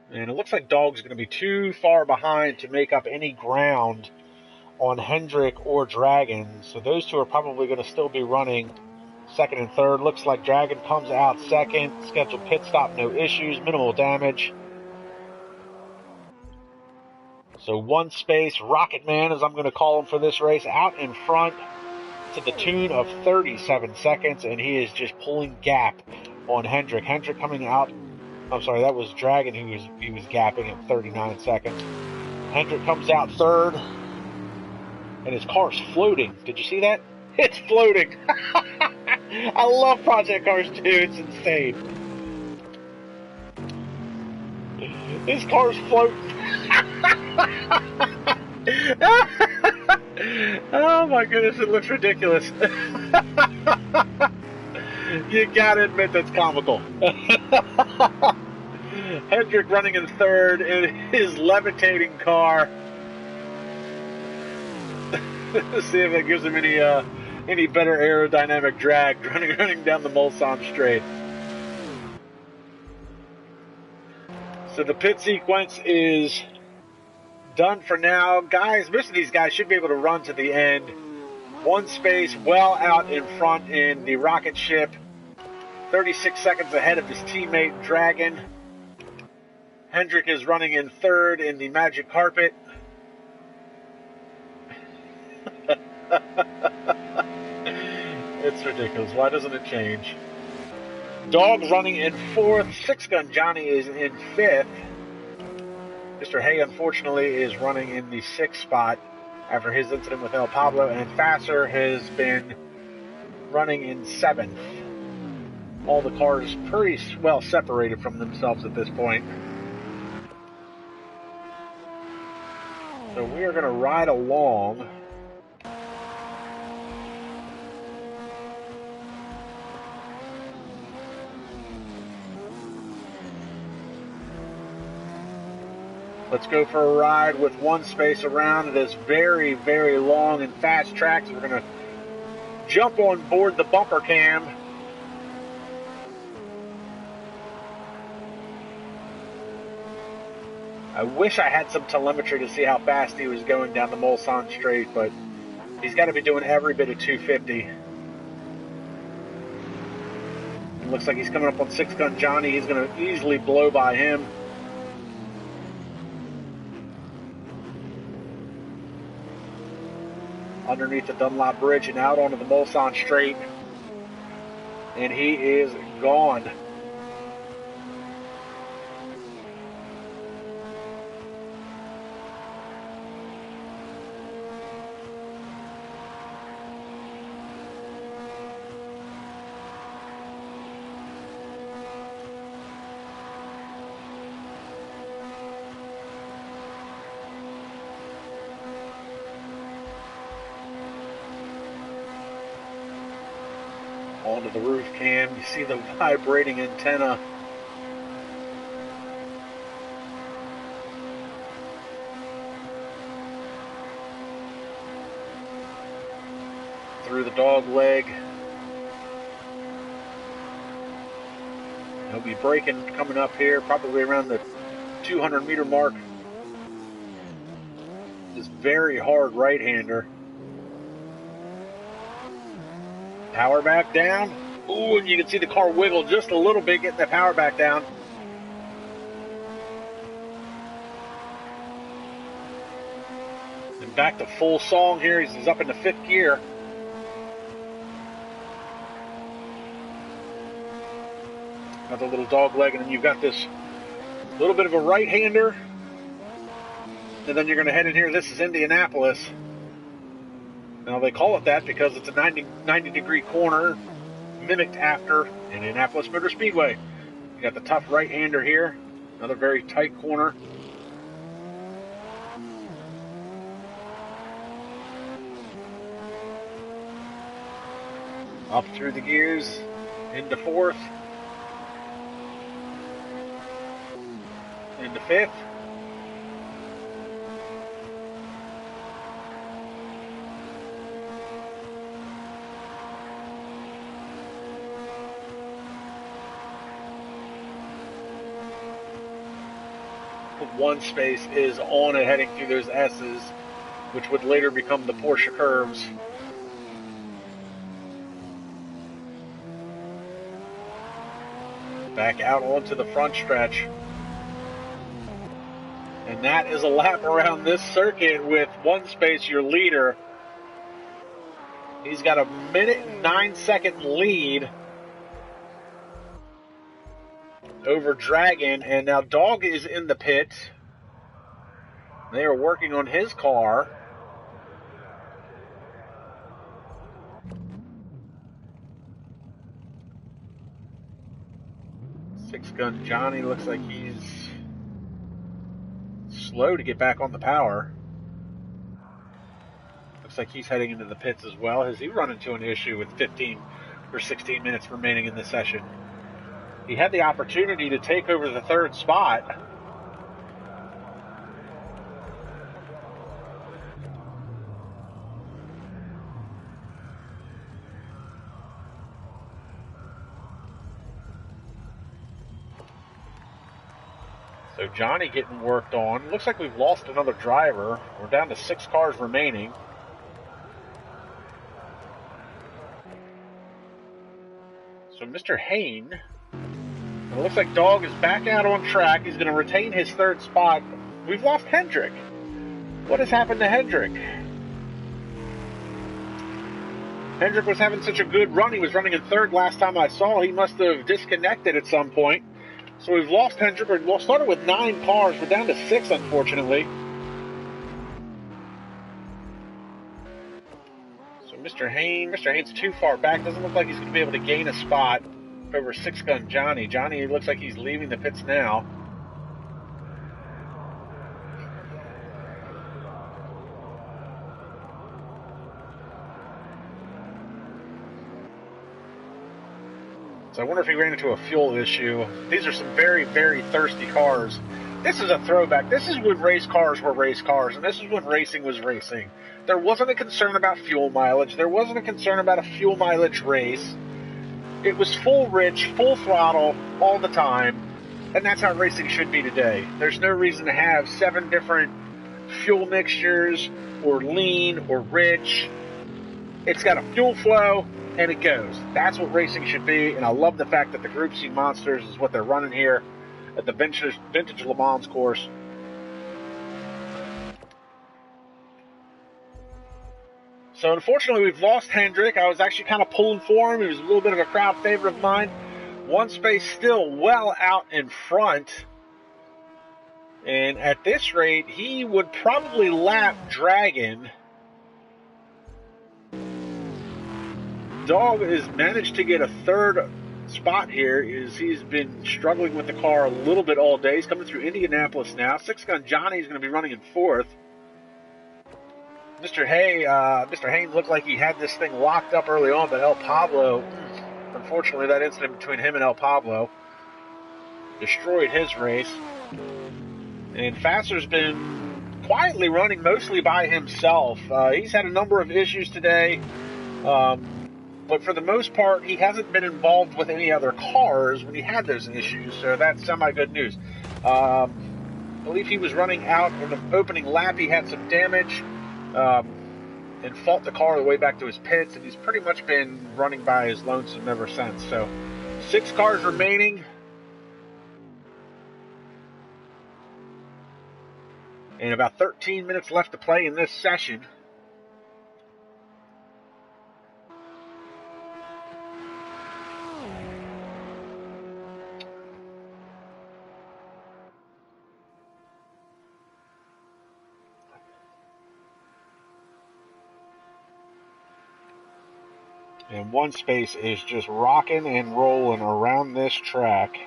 And it looks like Dog's going to be too far behind to make up any ground on Hendrick or Dragon. So those two are probably going to still be running 2nd and 3rd. Looks like Dragon comes out 2nd. Scheduled pit stop, no issues, minimal damage. So one space, Rocket Man, as I'm going to call him for this race, out in front to the tune of 37 seconds. And he is just pulling gap on Hendrick. Hendrick coming out. I'm sorry, that was Dragon who was gapping at 39 seconds. Hendrick comes out 3rd, and his car's floating. Did you see that? It's floating. I love project cars too. It's insane. His car's floating. Oh my goodness, it looks ridiculous. You gotta admit that's comical. Hendrick running in 3rd in his levitating car. See if that gives him any better aerodynamic drag running down the Mulsanne straight. So the pit sequence is done for now. Guys, most of these guys should be able to run to the end. One space well out in front in the rocket ship. 36 seconds ahead of his teammate Dragon. Hendrick is running in third in the Magic Carpet. It's ridiculous. Why doesn't it change? Dog running in fourth. Six Gun Johnny is in fifth. Mr. Hay, unfortunately, is running in the sixth spot after his incident with El Pablo, and Fasser has been running in seventh. All the cars pretty well separated from themselves at this point. So we are going to ride along. Let's go for a ride with one space around. It is very, very long and fast tracks. We're going to jump on board the bumper cam. I wish I had some telemetry to see how fast he was going down the Mulsanne Straight, but he's got to be doing every bit of 250. It looks like he's coming up on Six Gun Johnny. He's going to easily blow by him. Underneath the Dunlop Bridge and out onto the Mulsanne Straight. And he is gone. Onto the roof cam, you see the vibrating antenna. Through the dog leg. He'll be braking coming up here, probably around the 200-meter mark. This very hard right-hander. Power back down. Ooh, and you can see the car wiggle just a little bit, getting the power back down. And back to full song here. He's up in the fifth gear. Another little dog leg, and then you've got this little bit of a right-hander. And then you're going to head in here. This is Indianapolis. Now they call it that because it's a 90-degree corner, mimicked after Indianapolis Motor Speedway. You got the tough right-hander here, another very tight corner. Up through the gears, into fourth, into fifth. One space is on it, heading through those S's, which would later become the Porsche curves. Back out onto the front stretch. And that is a lap around this circuit with one space, your leader. He's got a 1:09 lead over Dragon, and now Dog is in the pit. They are working on his car. Six Gun Johnny looks like he's slow to get back on the power. Looks like he's heading into the pits as well. Has he run into an issue with 15 or 16 minutes remaining in this session? He had the opportunity to take over the third spot. So Johnny getting worked on. Looks like we've lost another driver. We're down to 6 cars remaining. So Mr. Hain, It looks like Dog is back out on track. He's going to retain his third spot. We've lost Hendrick. What has happened to Hendrick? Hendrick was having such a good run. He was running in third last time I saw. He must have disconnected at some point. So we've lost Hendrick. We started with 9 cars. We're down to 6, unfortunately. So Mr. Haynes too far back. Doesn't look like he's going to be able to gain a spot over 6-gun Johnny. Johnny looks like he's leaving the pits now. So I wonder if he ran into a fuel issue. These are some very, very thirsty cars. This is a throwback. This is when race cars were race cars, and this is when racing was racing. There wasn't a concern about fuel mileage. There wasn't a concern about a fuel mileage race. It was full rich, full throttle, all the time, and that's how racing should be today. There's no reason to have 7 different fuel mixtures, or lean, or rich. It's got a fuel flow, and it goes. That's what racing should be, and I love the fact that the Group C Monsters is what they're running here at the vintage Le Mans course. So unfortunately, we've lost Hendrick. I was actually kind of pulling for him. He was a little bit of a crowd favorite of mine. 1 space still well out in front. And at this rate, he would probably lap Dragon. Dog has managed to get a 3rd spot here. He's been struggling with the car a little bit all day. He's coming through Indianapolis now. 6-gun Johnny is going to be running in 4th. Mr. Haynes looked like he had this thing locked up early on, but El Pablo, unfortunately, that incident between him and El Pablo destroyed his race. And Fasser's been quietly running mostly by himself. He's had a number of issues today, but for the most part, he hasn't been involved with any other cars when he had those issues, so that's semi-good news. I believe he was running out in the opening lap. He had some damage. And fought the car all the way back to his pits, and he's pretty much been running by his lonesome ever since. So 6 cars remaining, and about 13 minutes left to play in this session. And 1 space is just rocking and rolling around this track.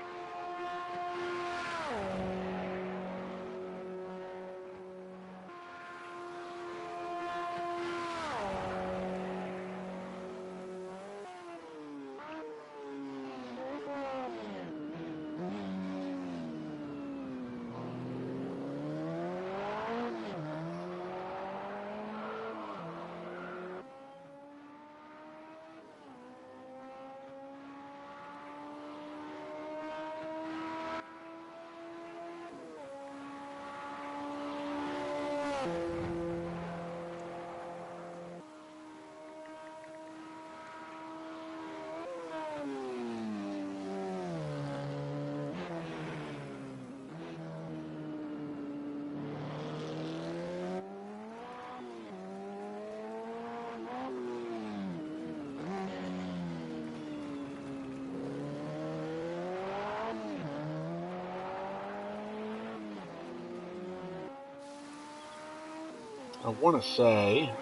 I want to say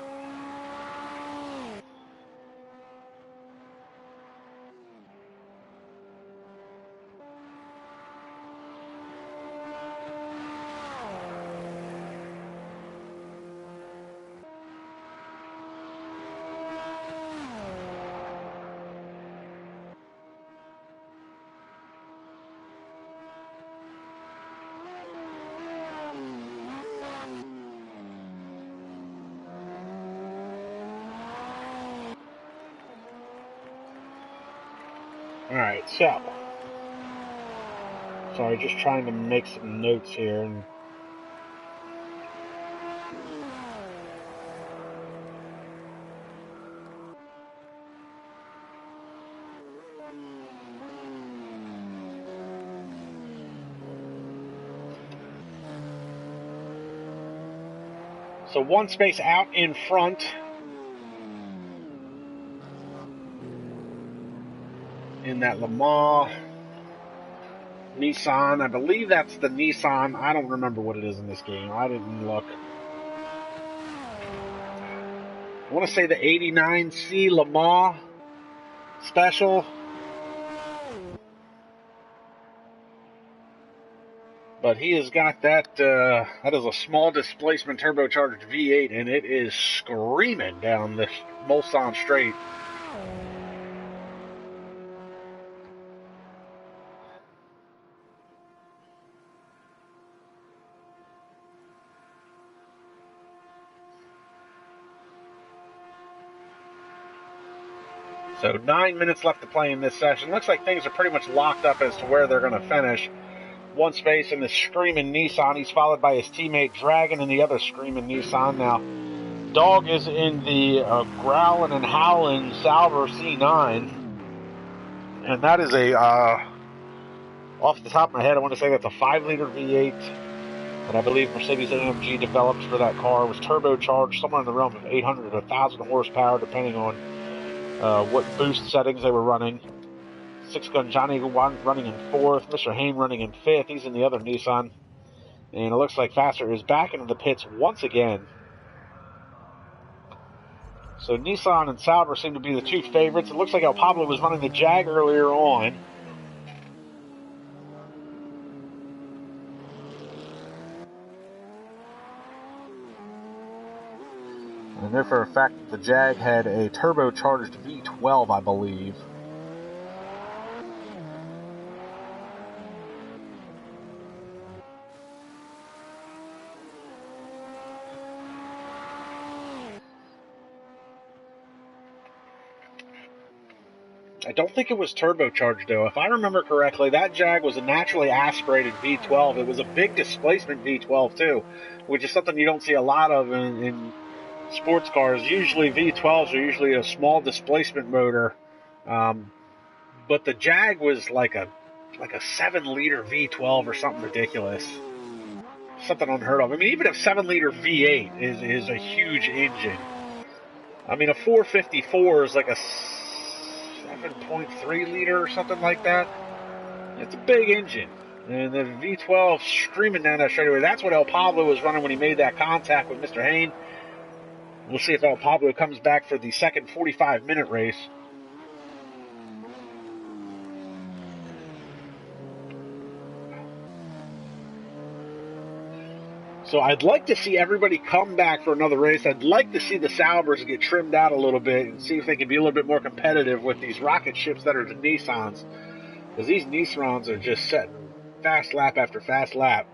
Alright, so sorry, just trying to make some notes here. And So one space out in front. In that LeMans Nissan. I believe that's the Nissan. I don't remember what it is in this game. I didn't look. I want to say the 89C LeMans Special. But he has got that, that is a small displacement turbocharged V8, and it is screaming down the Mulsanne straight. So 9 minutes left to play in this session. Looks like things are pretty much locked up as to where they're going to finish. One space in the screaming Nissan. He's followed by his teammate Dragon in the other screaming Nissan. Now, Dog is in the growling and howling Sauber C9. And that is a, off the top of my head, I want to say that's a 5-liter V8 that I believe Mercedes-AMG developed for that car. It was turbocharged, somewhere in the realm of 800 to 1,000 horsepower, depending on what boost settings they were running. 6-gun Johnny running in 4th, Mr. Hain running in 5th. He's in the other Nissan. And it looks like Faster is back into the pits once again. So Nissan and Sauber seem to be the two favorites. It looks like El Pablo was running the Jag earlier on. And there for a fact that the Jag had a turbocharged V12, I believe. I don't think it was turbocharged, though. If I remember correctly, that Jag was a naturally aspirated V12. It was a big displacement V12, too, which is something you don't see a lot of in sports cars. Usually V12s are usually a small displacement motor, but the Jag was like a 7-liter V12 or something ridiculous. Something unheard of. I mean, even a 7-liter V8 is a huge engine. I mean, a 454 is like a 7.3 liter or something like that. It's a big engine. And the V12 screaming down that straightaway. That's what El Pablo was running when he made that contact with Mr. Hain. We'll see if El Pablo comes back for the second 45-minute race. So I'd like to see everybody come back for another race. I'd like to see the Saubers get trimmed out a little bit and see if they can be a little bit more competitive with these rocket ships that are the Nissans. Because these Nissans are just setting fast lap after fast lap.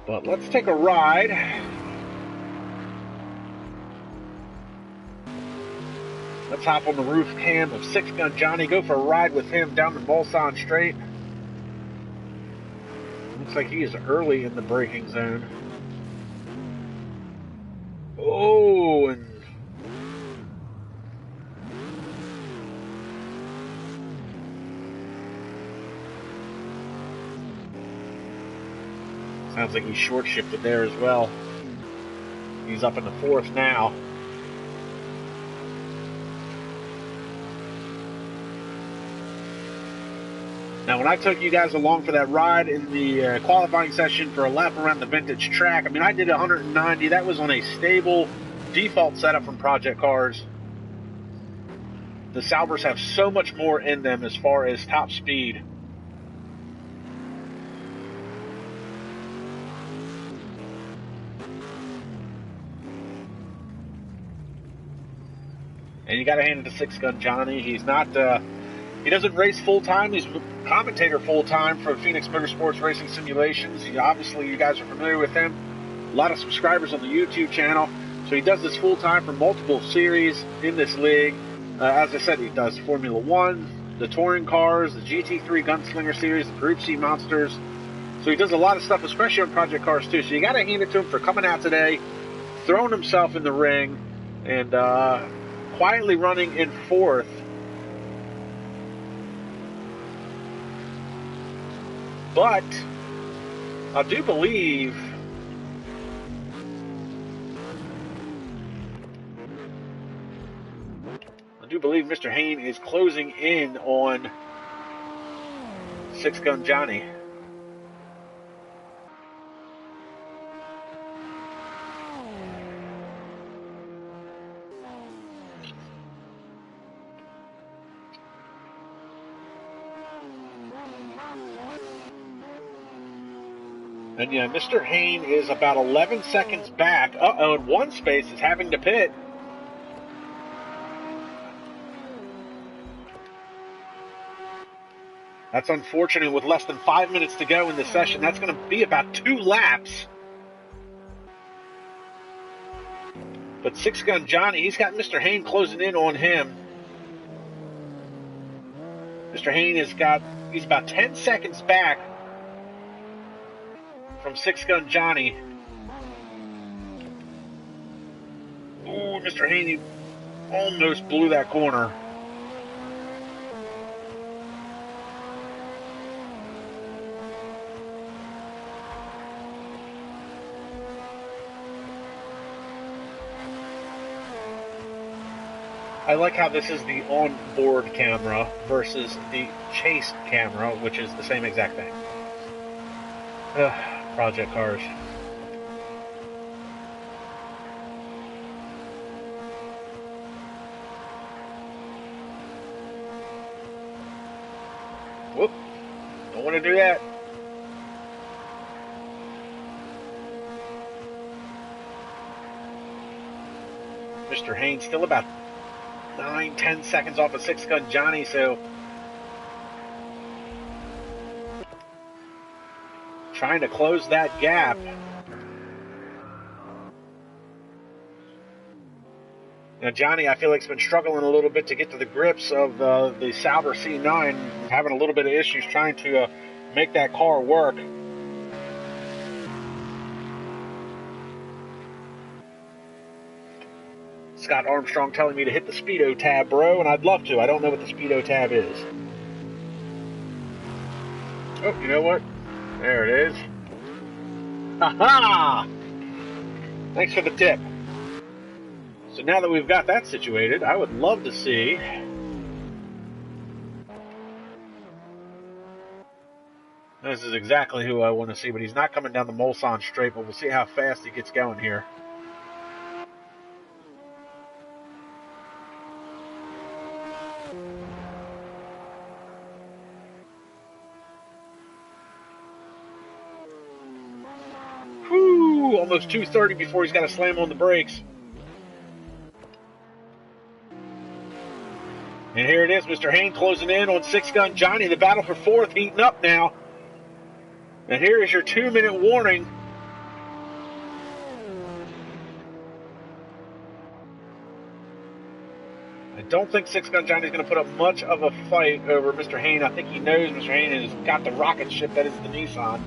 But let's take a ride. Let's hop on the roof cam of 6-gun Johnny, go for a ride with him down the Mulsanne straight. Looks like he is early in the braking zone. Oh, and sounds like he short shifted there as well. He's up in the 4th now. Now, when I took you guys along for that ride in the qualifying session for a lap around the vintage track, I mean, I did 190. That was on a stable default setup from Project Cars. The Saubers have so much more in them as far as top speed. And you got to hand it to 6-gun Johnny. He's not... he doesn't race full-time. He's a commentator full-time for Phoenix Motorsports Racing Simulations. Obviously, you guys are familiar with him. A lot of subscribers on the YouTube channel. So he does this full-time for multiple series in this league. As I said, he does Formula 1, the touring cars, the GT3 Gunslinger Series, the Group C Monsters. So he does a lot of stuff, especially on Project Cars, too. So you got to hand it to him for coming out today, throwing himself in the ring, and quietly running in 4th. but I do believe Mr. Hayne is closing in on Six Gun Johnny. And yeah, Mr. Hayne is about 11 seconds back. Uh-oh, in one space is having to pit. That's unfortunate with less than 5 minutes to go in the session. That's going to be about 2 laps. But Six Gun Johnny, he's got Mr. Hayne closing in on him. Mr. Hayne he's about 10 seconds back from Six Gun Johnny. Ooh, Mr. Hayne, he almost blew that corner. I like how this is the onboard camera versus the chase camera, which is the same exact thing. Project cars. Whoop. Don't want to do that. Mr. Hayne still about 9-10 seconds off of Six Gun Johnny, so trying to close that gap. Now Johnny, I feel like, has been struggling a little bit to get to the grips of the Sauber C9, having a little bit of issues trying to make that car work. Scott Armstrong telling me to hit the Speedo tab, bro, and I'd love to. I don't know what the Speedo tab is. Oh, you know what? There it is. Ha-ha! Thanks for the tip. So now that we've got that situated, I would love to see this is exactly who I want to see, but he's not coming down the Mulsanne straight, but we'll see how fast he gets going here. Whew, almost 230 before he's got to slam on the brakes. And here it is, Mr. Hayne closing in on Six Gun Johnny. The battle for fourth heating up now. And here is your 2-minute warning. I don't think Six Gun Johnny is going to put up much of a fight over Mr. Hayne. I think he knows Mr. Hayne has got the rocket ship that is the Nissan.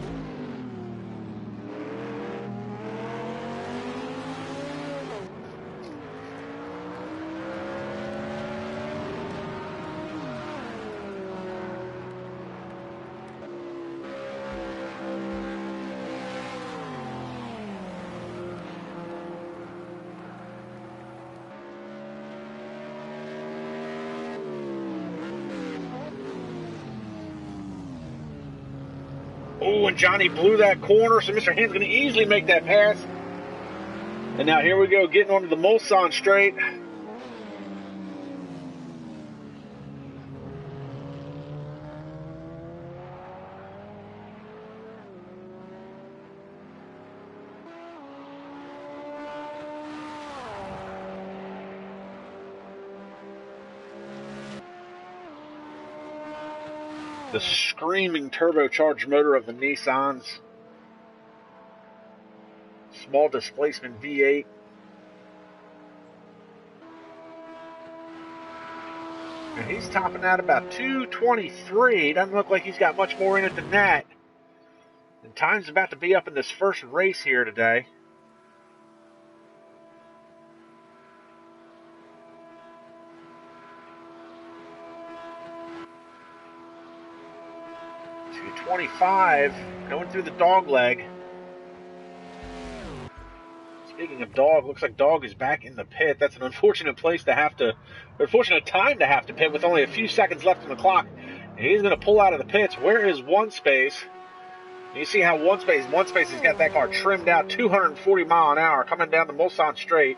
Oh, and Johnny blew that corner, so Mr. Hayne's going to easily make that pass. And now here we go, getting onto the Mulsanne straight. The screaming turbocharged motor of the Nissans. Small displacement V8. And he's topping out about 223. Doesn't look like he's got much more in it than that. And time's about to be up in this first race here today. 25 going through the dog leg. Speaking of dog, looks like dog is back in the pit. That's an unfortunate unfortunate time to have to pit with only a few seconds left on the clock. And he's going to pull out of the pits. Where is One Space? You see how One Space has got that car trimmed out 240 mile an hour coming down the Mulsanne straight.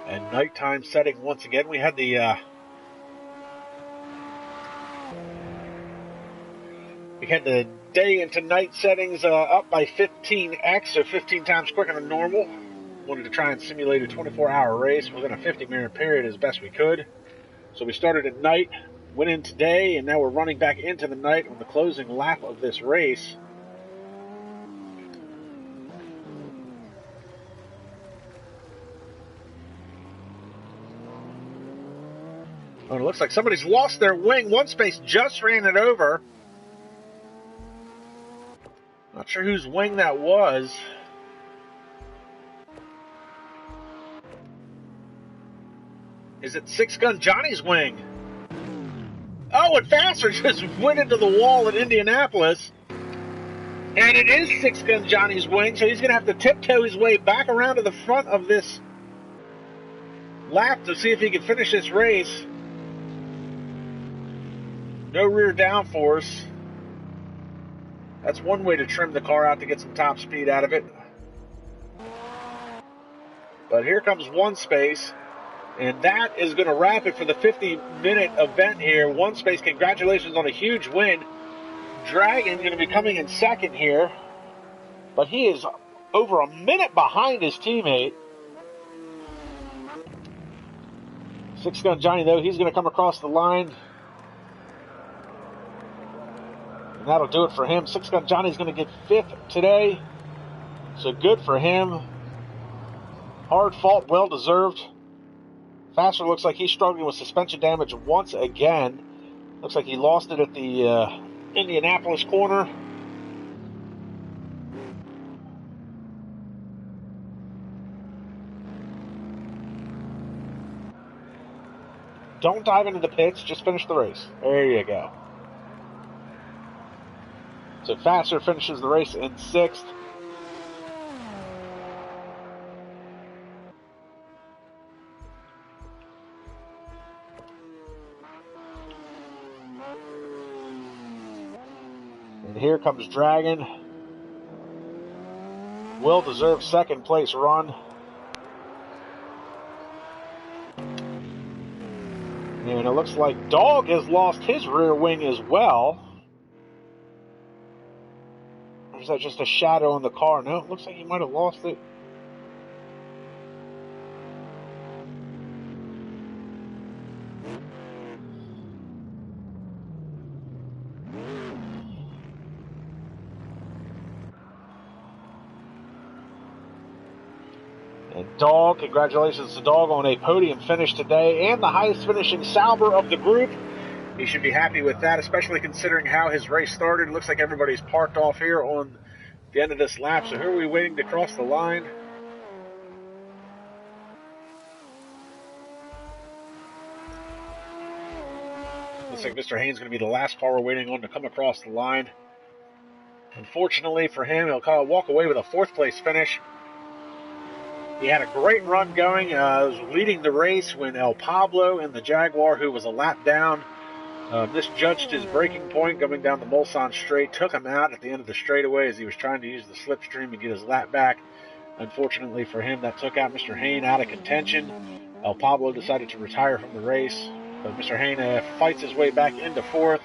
And nighttime setting once again. We had the day into night settings up by 15x, so 15 times quicker than normal. Wanted to try and simulate a 24-hour race within a 50-minute period as best we could. So we started at night, went in today, and now we're running back into the night on the closing lap of this race. Oh, it looks like somebody's lost their wing. One Space just ran it over. Not sure whose wing that was. Is it Six Gun Johnny's wing? Oh, and Faster just went into the wall at Indianapolis. And it is Six Gun Johnny's wing, so he's going to have to tiptoe his way back around to the front of this lap to see if he can finish this race. No rear downforce. That's one way to trim the car out to get some top speed out of it. But here comes One Space, and that is going to wrap it for the 50-minute event here. One Space, congratulations on a huge win. Dragon going to be coming in second here, but he is over a minute behind his teammate. Six Gun Johnny, though, he's going to come across the line. And that'll do it for him. Six Gun Johnny's going to get fifth today. So good for him. Hard fought, well deserved. Faster looks like he's struggling with suspension damage once again. Looks like he lost it at the Indianapolis corner. Don't dive into the pits, just finish the race. There you go. So Faster finishes the race in sixth. And here comes Dragon. Well-deserved second place run. And it looks like Dog has lost his rear wing as well. Or is that just a shadow in the car? No, it looks like he might have lost it. And Dog, congratulations to Dog on a podium finish today and the highest finishing Sauber of the group. He should be happy with that, especially considering how his race started. It looks like everybody's parked off here on the end of this lap. So who are we waiting to cross the line? Looks like Mr. Haynes is going to be the last car we're waiting on to come across the line. Unfortunately for him, he'll walk away with a fourth place finish. He had a great run going. Was leading the race when El Pablo in the Jaguar, who was a lap down, misjudged his braking point going down the Mulsanne straight, took him out at the end of the straightaway as he was trying to use the slipstream and get his lap back. Unfortunately for him, that took out Mr. Hayne out of contention. El Pablo decided to retire from the race, but Mr. Hayne fights his way back into fourth.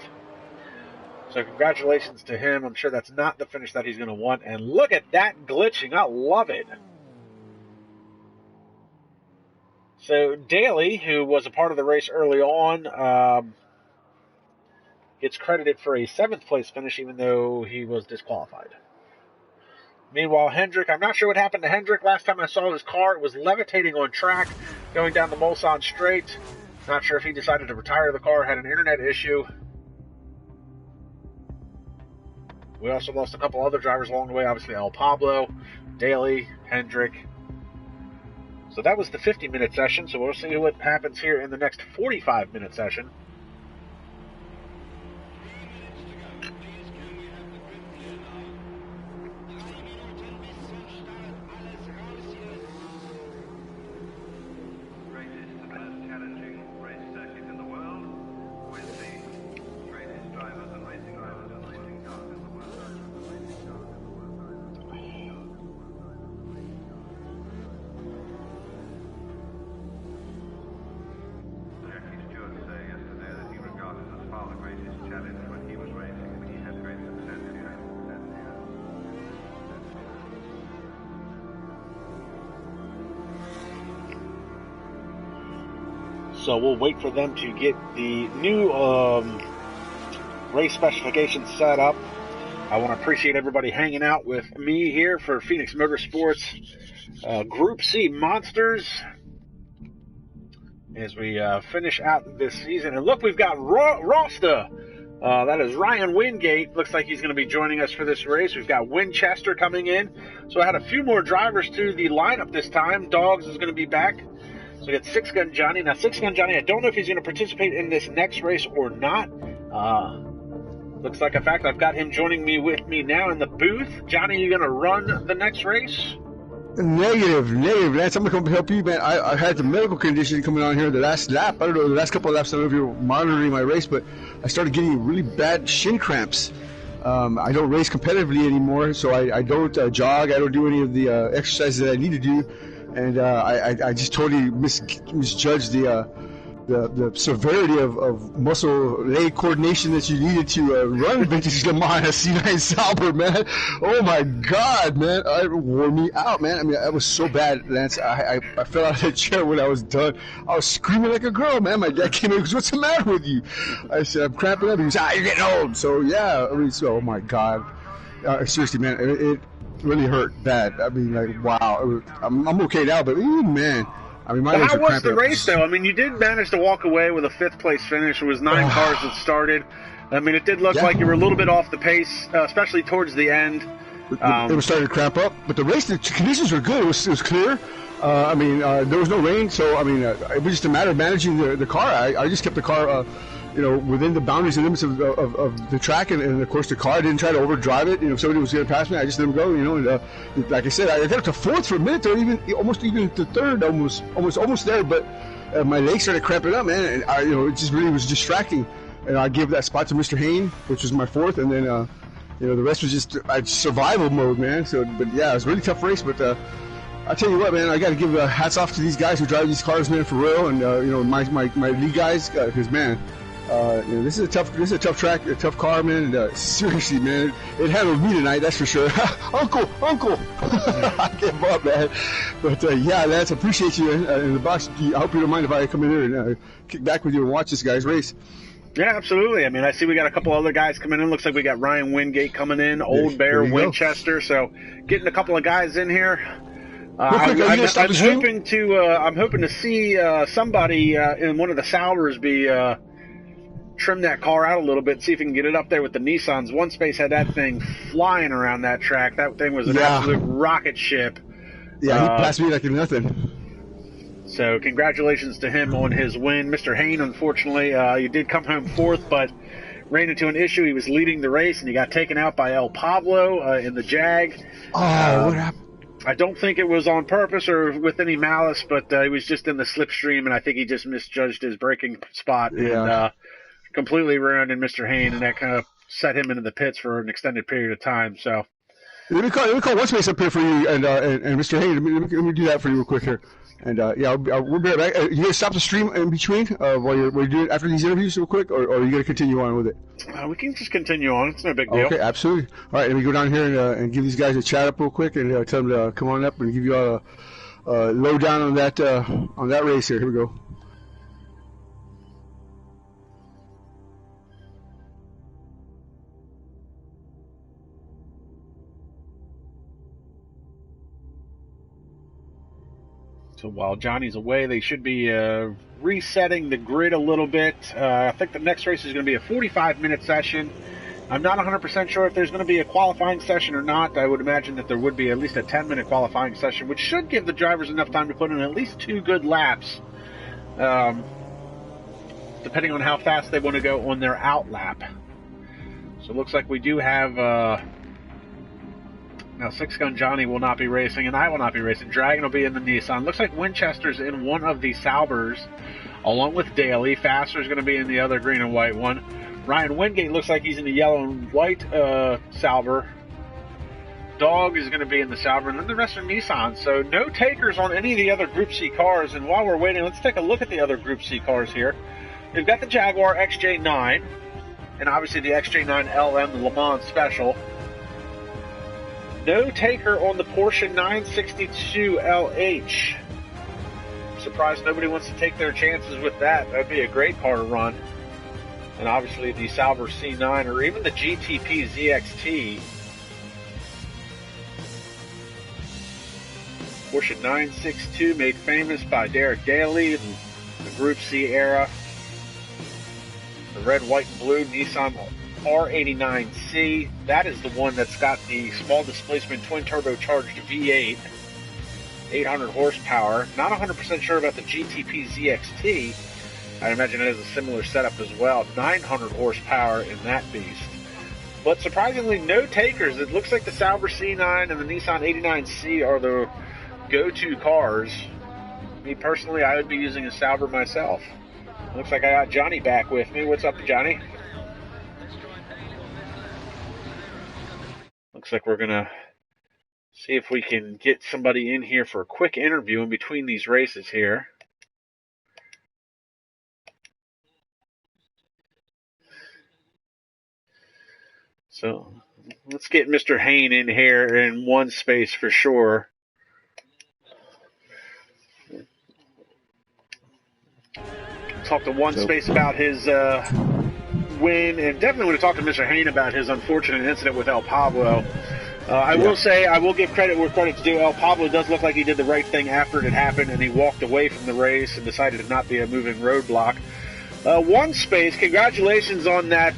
So congratulations to him. I'm sure that's not the finish that he's going to want. And look at that glitching. I love it. So Daly, who was a part of the race early on, gets credited for a 7th place finish, even though he was disqualified. Meanwhile, Hendrick, I'm not sure what happened to Hendrick. Last time I saw his car, it was levitating on track going down the Mulsanne Straight. Not sure if he decided to retire the car, had an internet issue. We also lost a couple other drivers along the way, obviously El Pablo, Daly, Hendrick. So that was the 50-minute session, so we'll see what happens here in the next 45-minute session. So we'll wait for them to get the new race specifications set up. I want to appreciate everybody hanging out with me here for Phoenix Motorsports Group C Monsters as we finish out this season. And look, we've got Rosta. That is Ryan Wingate. Looks like he's going to be joining us for this race. We've got Winchester coming in. So I had a few more drivers to the lineup this time. Dogs is going to be back. So we got Six Gun Johnny. Now, Six Gun Johnny, I don't know if he's going to participate in this next race or not. Looks like a fact. I've got him joining me with me now in the booth. Johnny, you going to run the next race? Negative, Lance. I'm going to come help you, man. I had the medical condition coming on here the last lap. I don't know, the last couple of laps. I don't know if you're monitoring my race, but I started getting really bad shin cramps. I don't race competitively anymore, so I don't jog. I don't do any of the exercises that I need to do. And I just totally misjudged the severity of muscle leg coordination that you needed to run vintage LeMans C9 Sauber, man. Oh my God, man, it wore me out, man. I mean, that was so bad, Lance. I fell out of the chair when I was done. I was screaming like a girl, man. My dad came in and goes, "What's the matter with you?" I said, "I'm cramping up." He goes, "You're getting old." So yeah, I mean, oh my God, seriously, man, it really hurt bad. I mean, like, wow. I'm okay now, but man, I mean, my legs how are was cramping the race, though? I mean, you did manage to walk away with a 5th place finish. It was 9 cars that started. I mean, it did look like you were a little bit off the pace, especially towards the end. It was starting to cramp up, but the conditions were good. It was clear. I mean, there was no rain, so I mean, it was just a matter of managing the car. I just kept the car, within the boundaries and limits of the track, and of course the car. I didn't try to overdrive it. If somebody was going to pass me, I just let them go. And like I said, I got up to 4th for a minute, or even almost to 3rd, almost there. But my legs started cramping up, man, and it just really was distracting. And I gave that spot to Mr. Hain, which was my 4th, and then the rest was just survival mode, man. So, but yeah, it was a really tough race, but. I tell you what, man, I got to give hats off to these guys who drive these cars, man, for real, and my lead guys, because man, this is a tough track, a tough car, man. And, seriously, man, it handled me tonight, that's for sure. Uncle, I give up, man. But yeah, Lance, appreciate you in the box. I hope you don't mind if I come in here and kick back with you and watch this guy's race. Yeah, absolutely. I mean, I see we got a couple other guys coming in. Looks like we got Ryan Wingate coming in, Old Bear, Winchester. So getting a couple of guys in here. I'm hoping to see somebody in one of the Saubers trim that car out a little bit, see if we can get it up there with the Nissans. One Space had that thing flying around that track. That thing was an absolute rocket ship. Yeah, he passed me like nothing. So congratulations to him on his win. Mr. Hain, unfortunately, he did come home 4th, but ran into an issue. He was leading the race, and he got taken out by El Pablo in the Jag. Oh, what happened? I don't think it was on purpose or with any malice, but he was just in the slipstream, and I think he just misjudged his braking spot and completely ruined Mr. Hain, and that kind of set him into the pits for an extended period of time. So let me call one space up here for you and Mr. Hain. Let me do that for you real quick here. And we'll be right back. You gonna stop the stream in between while you're doing after these interviews real quick, or are you gonna continue on with it? We can just continue on. It's no big deal. Okay, absolutely. All right, let me go down here and give these guys a chat up real quick and tell them to come on up and give you all a lowdown on that race here. Here we go. So while Johnny's away, they should be resetting the grid a little bit. I think the next race is going to be a 45-minute session. I'm not 100% sure if there's going to be a qualifying session or not. I would imagine that there would be at least a 10-minute qualifying session, which should give the drivers enough time to put in at least 2 good laps, depending on how fast they want to go on their out lap. So it looks like we do have... now, 6-Gun Johnny will not be racing, and I will not be racing. Dragon will be in the Nissan. Looks like Winchester's in one of the Saubers, along with Daly. Faster's going to be in the other green and white one. Ryan Wingate looks like he's in the yellow and white Sauber. Dog is going to be in the Sauber, and then the rest are Nissan. So no takers on any of the other Group C cars. And while we're waiting, let's take a look at the other Group C cars here. We've got the Jaguar XJ9, and obviously the XJ9 LM, the Le Mans Special. No taker on the Porsche 962 LH. I'm surprised nobody wants to take their chances with that. That'd be a great car to run. And obviously the Sauber C9 or even the GTP ZXT. Porsche 962 made famous by Derek Daly in the Group C era. The red, white, and blue Nissan R89C. That is the one that's got the small displacement twin turbocharged V8, 800 horsepower. Not 100% sure about the GTP ZXT. I imagine it has a similar setup as well. 900 horsepower in that beast. But surprisingly, no takers. It looks like the Sauber C9 and the Nissan 89C are the go-to cars. Me personally, I would be using a Sauber myself. Looks like I got Johnny back with me. What's up, Johnny? Looks like we're going to see if we can get somebody in here for a quick interview in between these races here. So let's get Mr. Hain in here in one space for sure. Talk to one space about his win, and definitely want to talk to Mr. Hain about his unfortunate incident with El Pablo. I will say, I will give credit where credit's due. El Pablo does look like he did the right thing after it had happened, and he walked away from the race and decided to not be a moving roadblock. One space, congratulations on that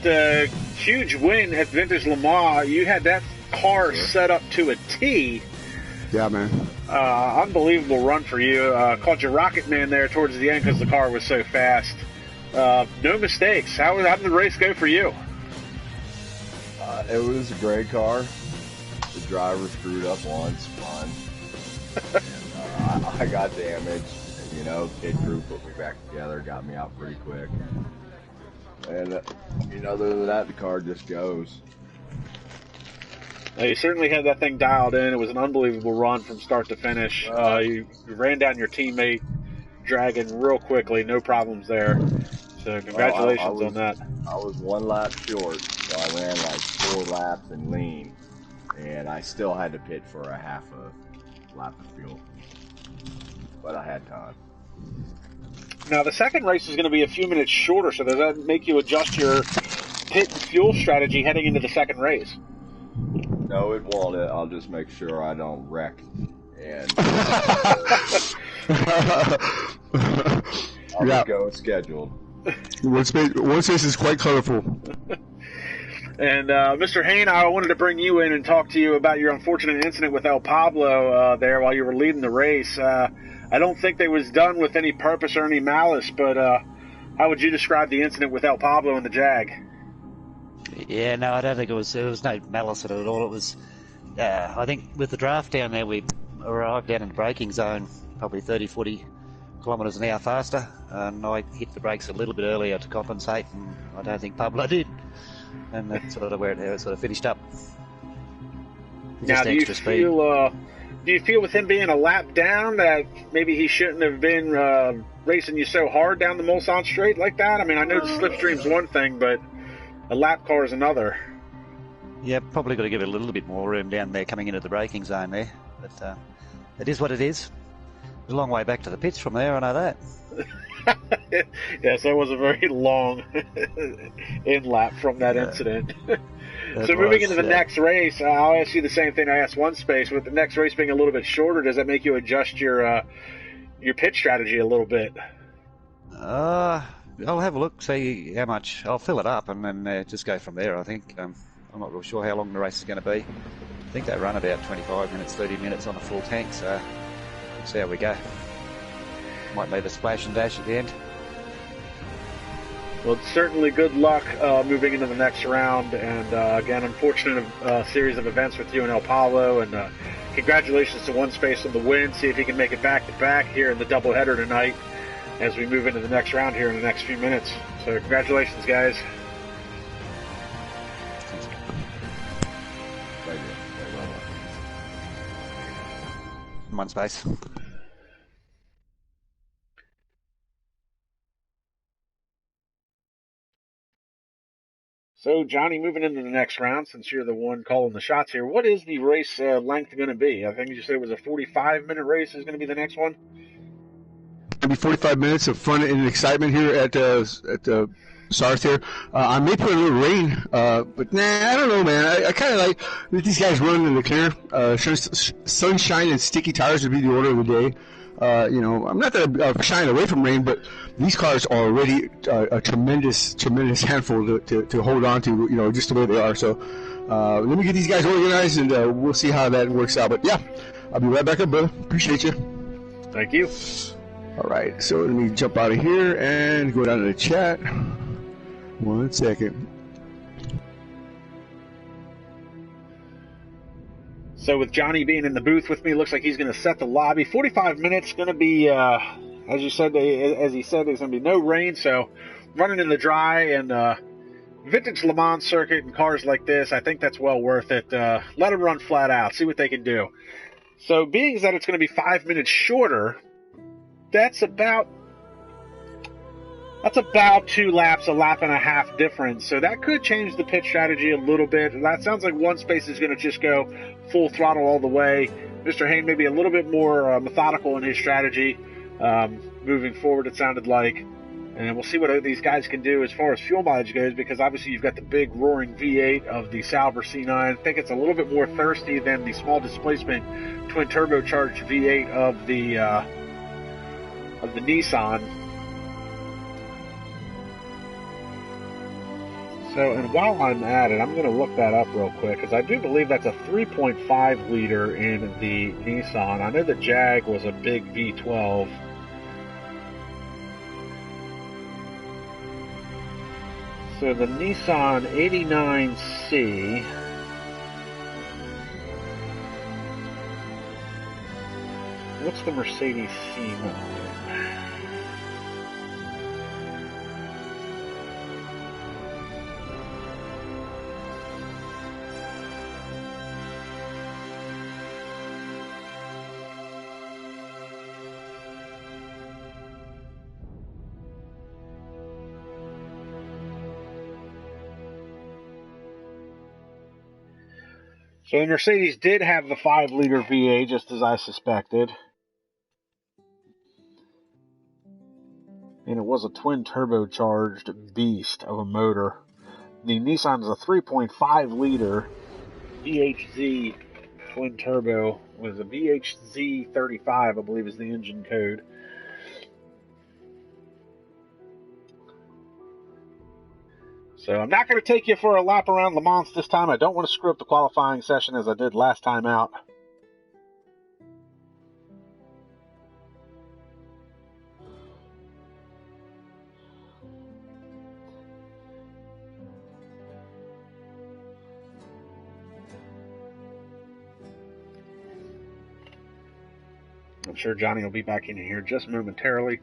huge win at Vintage Le Mans. You had that car set up to a T. Yeah, man. Unbelievable run for you. Called you Rocket Man there towards the end because the car was so fast. No mistakes. How did the race go for you? It was a great car. The driver screwed up once, fun. And, I got damaged. And, you know, kid crew put me back together, got me out pretty quick. And, other than that, the car just goes. You certainly had that thing dialed in. It was an unbelievable run from start to finish. You ran down your teammate, Dragon, real quickly. No problems there. So congratulations on that. I was 1 lap short, so I ran like 4 laps and lean. And I still had to pit for a half a lap of fuel. But I had time. Now, the second race is going to be a few minutes shorter, so does that make you adjust your pit and fuel strategy heading into the second race? No, it won't. I'll just make sure I don't wreck. And I'll just go scheduled. One space is quite colorful. And Mr. Hain, I wanted to bring you in and talk to you about your unfortunate incident with El Pablo there while you were leading the race. I don't think they was done with any purpose or any malice, but how would you describe the incident with El Pablo and the Jag? Yeah, no, I don't think it was no malice at all. It was, I think with the draft down there, we arrived down in the braking zone, probably 30, 40 kilometres an hour faster, and I hit the brakes a little bit earlier to compensate, and I don't think Pablo did. And that's sort of where it sort of finished up. Now, do you feel with him being a lap down that maybe he shouldn't have been racing you so hard down the Mulsanne straight like that? I mean, I know the slipstream's one thing, but a lap car is another. Yeah, probably got to give it a little bit more room down there coming into the braking zone there. But it is what it is. There's a long way back to the pits from there, I know that. Yes, that was a very long in-lap from that incident. So moving into the next race, I'll ask you the same thing I asked one space. With the next race being a little bit shorter, does that make you adjust your your pit strategy a little bit. I'll have a look, see how much. I'll fill it up and then just go from there. I think I'm not real sure how long the race is going to be. I think they run about 25 minutes, 30 minutes on a full tank, so we'll see how we go. Might leave a splash and dash at the end. Well, certainly good luck moving into the next round, and again, unfortunate series of events with you and El Pablo, and congratulations to One Space on the win. See if he can make it back-to-back here in the doubleheader tonight as we move into the next round here in the next few minutes. So congratulations, guys. One Space. So, Johnny, moving into the next round, since you're the one calling the shots here, what is the race length going to be? I think you said it was a 45-minute race is going to be the next one? It'll be 45 minutes of fun and excitement here at Sarth here. I may put a little rain, but nah, I don't know, man. I kind of like these guys running in the clear. Sunshine and sticky tires would be the order of the day. I'm not that I'm shying away from rain, but these cars are already a tremendous handful to hold on to, just the way they are. So let me get these guys organized, and we'll see how that works out. But yeah, I'll be right back up, brother. Appreciate you. Thank you. All right, so let me jump out of here and go down to the chat. 1 second. So with Johnny being in the booth with me, looks like he's going to set the lobby. 45 minutes, going to be, as he said, there's going to be no rain, so running in the dry and vintage Le Mans circuit and cars like this, I think that's well worth it. Let them run flat out, see what they can do. So being that it's going to be 5 minutes shorter, that's about 2 laps, a lap and a half difference. So that could change the pit strategy a little bit. That sounds like One Space is going to just go full throttle all the way. Mr. Hayne maybe a little bit more methodical in his strategy moving forward, it sounded like. And we'll see what these guys can do as far as fuel mileage goes, because obviously you've got the big roaring V8 of the Sauber C9. I think it's a little bit more thirsty than the small displacement twin turbocharged V8 of the Nissan. So, and while I'm at it, I'm going to look that up real quick, because I do believe that's a 3.5 liter in the Nissan. I know the Jag was a big V12. So the Nissan 89C. What's the Mercedes C9? So the Mercedes did have the 5-liter V8, just as I suspected. And it was a twin turbocharged beast of a motor. The Nissan is a 3.5-liter VHZ twin turbo with a VHZ 35, I believe is the engine code. So I'm not going to take you for a lap around Le Mans this time. I don't want to screw up the qualifying session as I did last time out. I'm sure Johnny will be back in here just momentarily.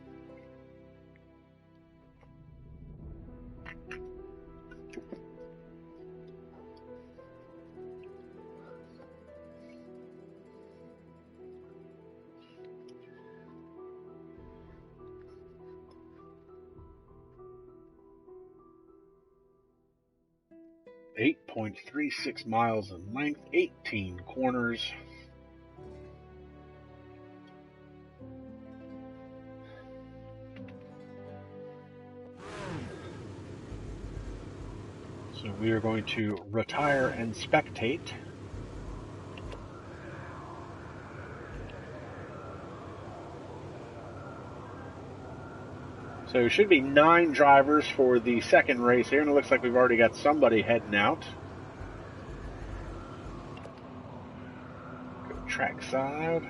.36 miles in length, 18 corners. So we are going to retire and spectate. So it should be 9 drivers for the second race here, and it looks like we've already got somebody heading out. Go track side.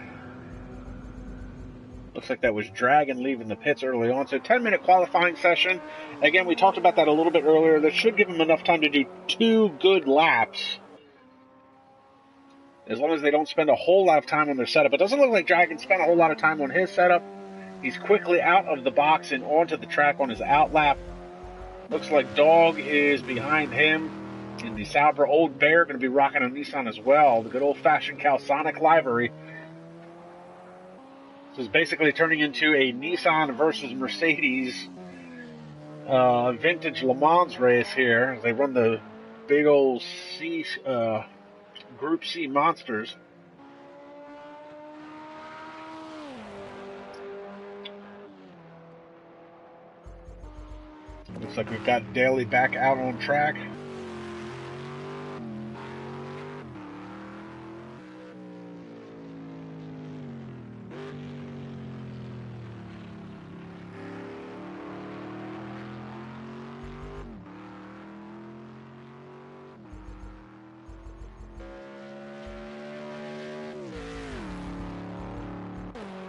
Looks like that was Dragon leaving the pits early on. So 10-minute qualifying session. Again, we talked about that a little bit earlier. That should give them enough time to do 2 good laps. As long as they don't spend a whole lot of time on their setup. It doesn't look like Dragon spent a whole lot of time on his setup. He's quickly out of the box and onto the track on his out lap. Looks like Dog is behind him in the Sauber. Old Bear going to be rocking a Nissan as well. The good old-fashioned Calsonic livery. This is basically turning into a Nissan versus Mercedes vintage Le Mans race here as they run the big old Group C monsters. Looks like we've got Daly back out on track.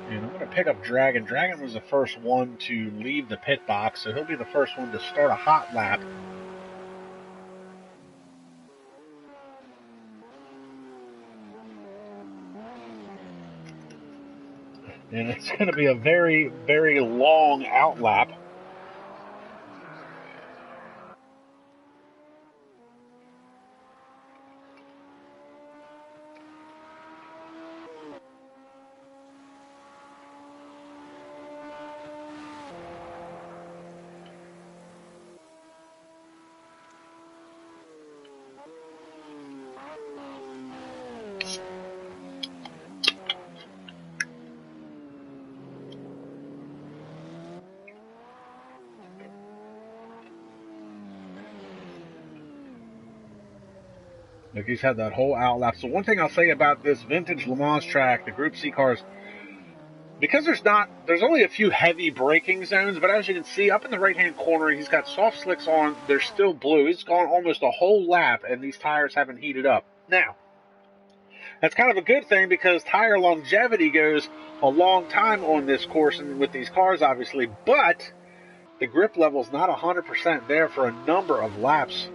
And I'm going to pick up Dragon. Dragon was the first one to leave the pit box, so he'll be the first one to start a hot lap. And it's going to be a very, very long out lap. Look, he's had that whole out lap. So one thing I'll say about this vintage Le Mans track, the Group C cars, because there's only a few heavy braking zones, but as you can see, up in the right-hand corner, he's got soft slicks on. They're still blue. He's gone almost a whole lap, and these tires haven't heated up. Now, that's kind of a good thing because tire longevity goes a long time on this course and with these cars, obviously, but the grip level is not 100% there for a number of laps,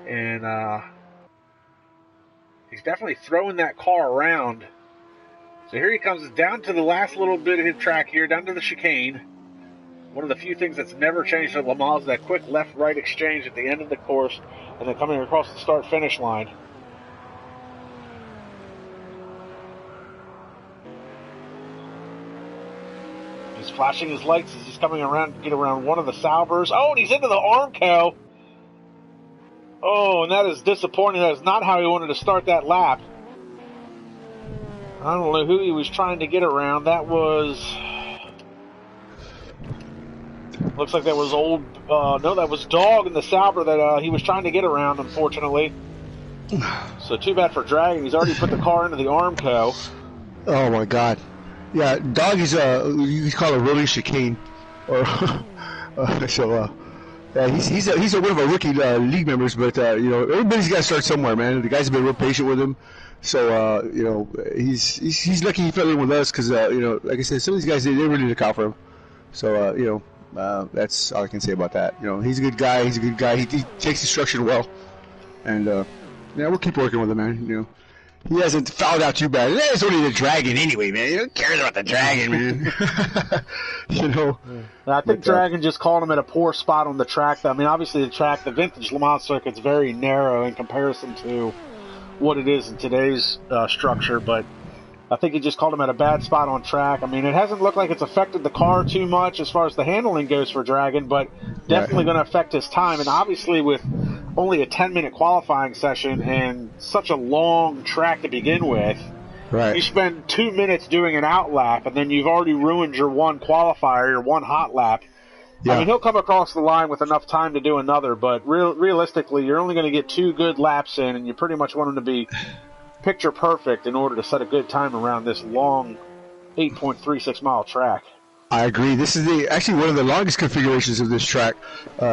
and he's definitely throwing that car around. So here he comes down to the last little bit of his track here, down to the chicane. One of the few things that's never changed at Le Mans is that quick left-right exchange at the end of the course, and then coming across the start-finish line. He's flashing his lights as he's coming around to get around one of the Saubers. Oh, and he's into the Armco. Oh, and that is disappointing. That is not how he wanted to start that lap. I don't know who he was trying to get around. That was... looks like that was old... no, that was Dog in the Sauber that he was trying to get around, unfortunately. So too bad for Dragon. He's already put the car into the Armco. Oh, my God. Yeah, Dog is you call a rolling chicane. Or, yeah, he's one of our rookie league members, but everybody's got to start somewhere, man. The guys have been real patient with him, so he's lucky he fell in with us because like I said, some of these guys they really look out for him. So that's all I can say about that. He's a good guy. He takes instruction well, and we'll keep working with him, man. He hasn't fouled out too bad. It's only the Dragon anyway, man. Who cares about the Dragon, man? I think Dragon just called him at a poor spot on the track. I mean, obviously the vintage Le Mans circuit's very narrow in comparison to what it is in today's structure, but I think he just called him at a bad spot on track. I mean, it hasn't looked like it's affected the car too much as far as the handling goes for Dragon, but definitely going to affect his time. And obviously with only a 10-minute qualifying session and such a long track to begin with, you spend 2 minutes doing an out lap, and then you've already ruined your one qualifier, your one hot lap. I mean, he'll come across the line with enough time to do another, but realistically, you're only going to get 2 good laps in, and you pretty much want him to be picture perfect in order to set a good time around this long 8.36 mile track. I agree. This is actually one of the longest configurations of this track.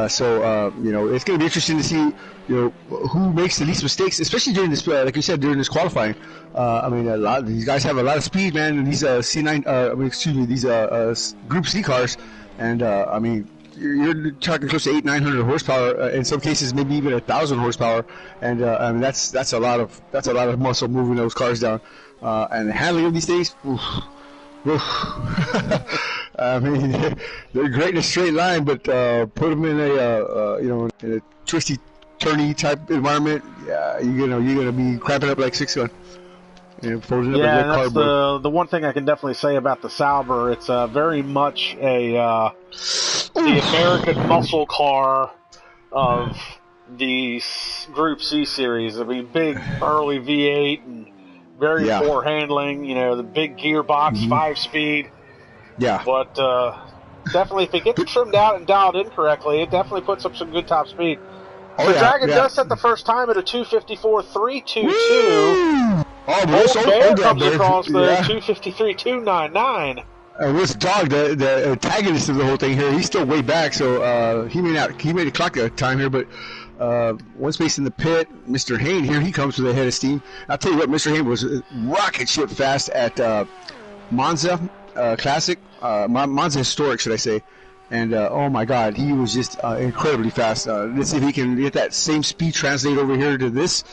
So you know, it's going to be interesting to see, you know, who makes the least mistakes, especially during this, like you said, during this qualifying. I mean, a lot of these guys have a lot of speed, man. And these C9, I mean, excuse me, these Group C cars, and I mean, you're talking close to 800-900 horsepower. In some cases, maybe even 1,000 horsepower. And I mean, that's a lot of muscle moving those cars down. And the handling of these things. Oof. I mean, they're great in a straight line, but put them in a you know, in a twisty, turny type environment. Yeah, you're gonna be cramping up like 6-gun. And folding up Yeah, like that's the one thing I can definitely say about the Sauber. It's very much the American muscle car of the Group C series. I mean, big early V8 and very poor handling. You know, the big gearbox, 5-speed. Yeah. But definitely, if it gets trimmed out and dialed in correctly, it definitely puts up some good top speed. The Dragon does set the first time at a 254.322. Old Bear comes across the 253.299. What's Dog, the antagonist of the whole thing here? He's still way back, so he may clock a time here, but one space in the pit. Mr. Hayne here, he comes with a head of steam. I'll tell you what, Mr. Hayne was rocket ship fast at Monza Classic, Monza Historic, should I say? And oh my God, he was just incredibly fast. Let's see if he can get that same speed translate over here to this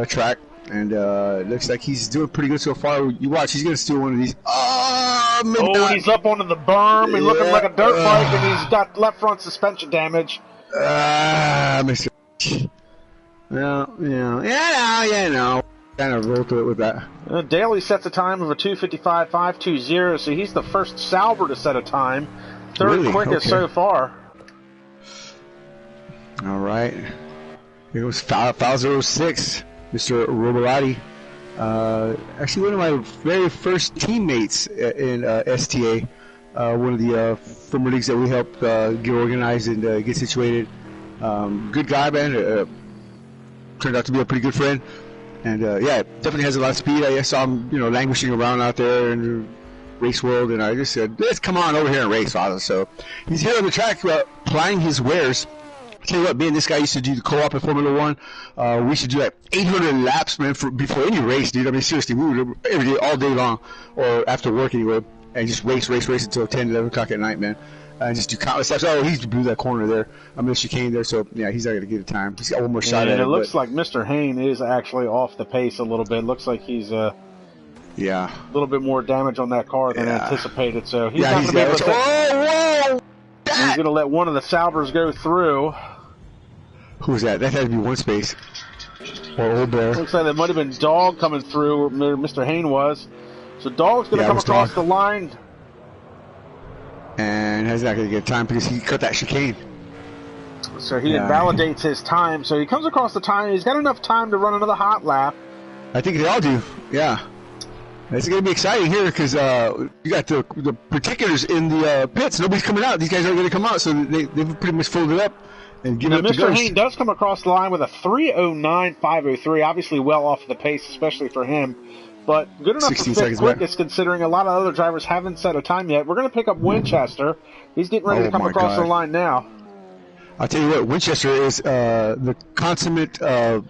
track. And it looks like he's doing pretty good so far. You watch, he's going to steal one of these. He's up onto the berm. He's looking like a dirt bike, and he's got left front suspension damage. Mr. No. Kind of roll through it with that. Daly sets a time of a 255.520, so he's the first Sauber to set a time. Third quickest so far. All right. Here goes Fausto 06. Mr. Robolati, actually one of my very first teammates in STA, one of the former leagues that we helped get organized and get situated. Good guy, man. Turned out to be a pretty good friend, and yeah, definitely has a lot of speed. I saw him, you know, languishing around out there in the race world, and I just said, "Let's come on over here and race, Father." So he's here on the track plying his wares. I tell you what, me and this guy used to do the co-op at Formula One. We used to do like 800 laps, man, before any race, dude. I mean, seriously, we would every day, all day long, or after work anyway, and just race until 10, 11 o'clock at night, man. And just do countless laps. Oh, he blew that corner there. I mean, the chicane there, so yeah, he's not going to get a time. He's got one more shot at it. And it looks like Mr. Hayne is actually off the pace a little bit. It looks like he's a little bit more damage on that car than anticipated. So he's not going to be able to. He's going to let one of the Saubers go through. Who's that? That had to be one space. Or Old Bear. Looks like there might have been Dog coming through where Mr. Hayne was. So Dog's going to come across the line. And he's not going to get time because he cut that chicane. So he invalidates his time. So he comes across the time. He's got enough time to run another hot lap. I think they all do. Yeah. It's going to be exciting here because you got the particulars in the pits. Nobody's coming out. These guys aren't going to come out. So they've pretty much folded up. And Mr. Hayne does come across the line with a 3:09.503, obviously well off the pace, especially for him, but good enough for fifth quickest considering a lot of other drivers haven't set a time yet. We're going to pick up Winchester. He's getting ready to come across the line now. I'll tell you what, Winchester is the consummate... and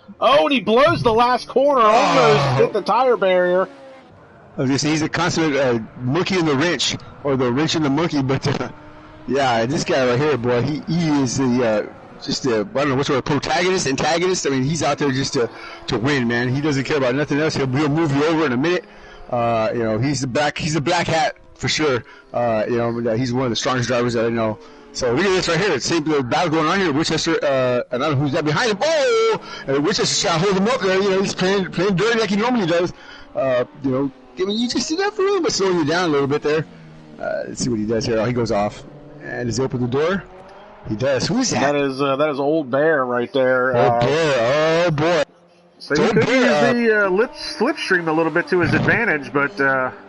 he blows the last corner, almost hit the tire barrier. I was going to say, he's a consummate monkey in the wrench, or the wrench in the monkey, but yeah, this guy right here, boy, he is the... just I don't know what's the word, protagonist, antagonist. I mean, he's out there just to win, man. He doesn't care about nothing else. He'll move you over in a minute. You know, he's the black hat for sure. You know, he's one of the strongest drivers that I know. So look at this right here. Same battle going on here. Winchester, I don't know who's that behind him. Oh, and Winchester trying to hold him up there. You know, he's playing dirty like he normally does. You know, I mean, you just do that for him, but slowing you down a little bit there. Let's see what he does here. Oh, he goes off, and does he open the door? He does. Who's that? That is Old Bear right there. Old Bear. Oh boy. So he could use the slipstream a little bit to his advantage, but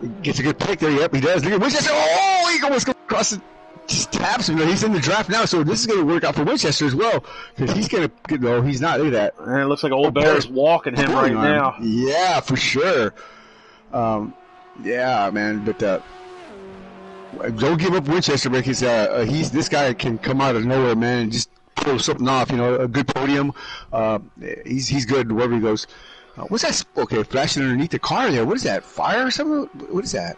he gets a good pick there. Yep, he does. Look at Winchester. Oh, he almost goes across the just taps him. He's in the draft now, so this is going to work out for Winchester as well because he's going to. No, he's not. Look at that. And it looks like Old Bear is walking him right now. Yeah, for sure. Yeah, man, but. Don't give up Winchester because this guy can come out of nowhere, man, and just pull something off. You know, a good podium. He's good wherever he goes. What's that? Okay, flashing underneath the car there. What is that? Fire or something? What is that?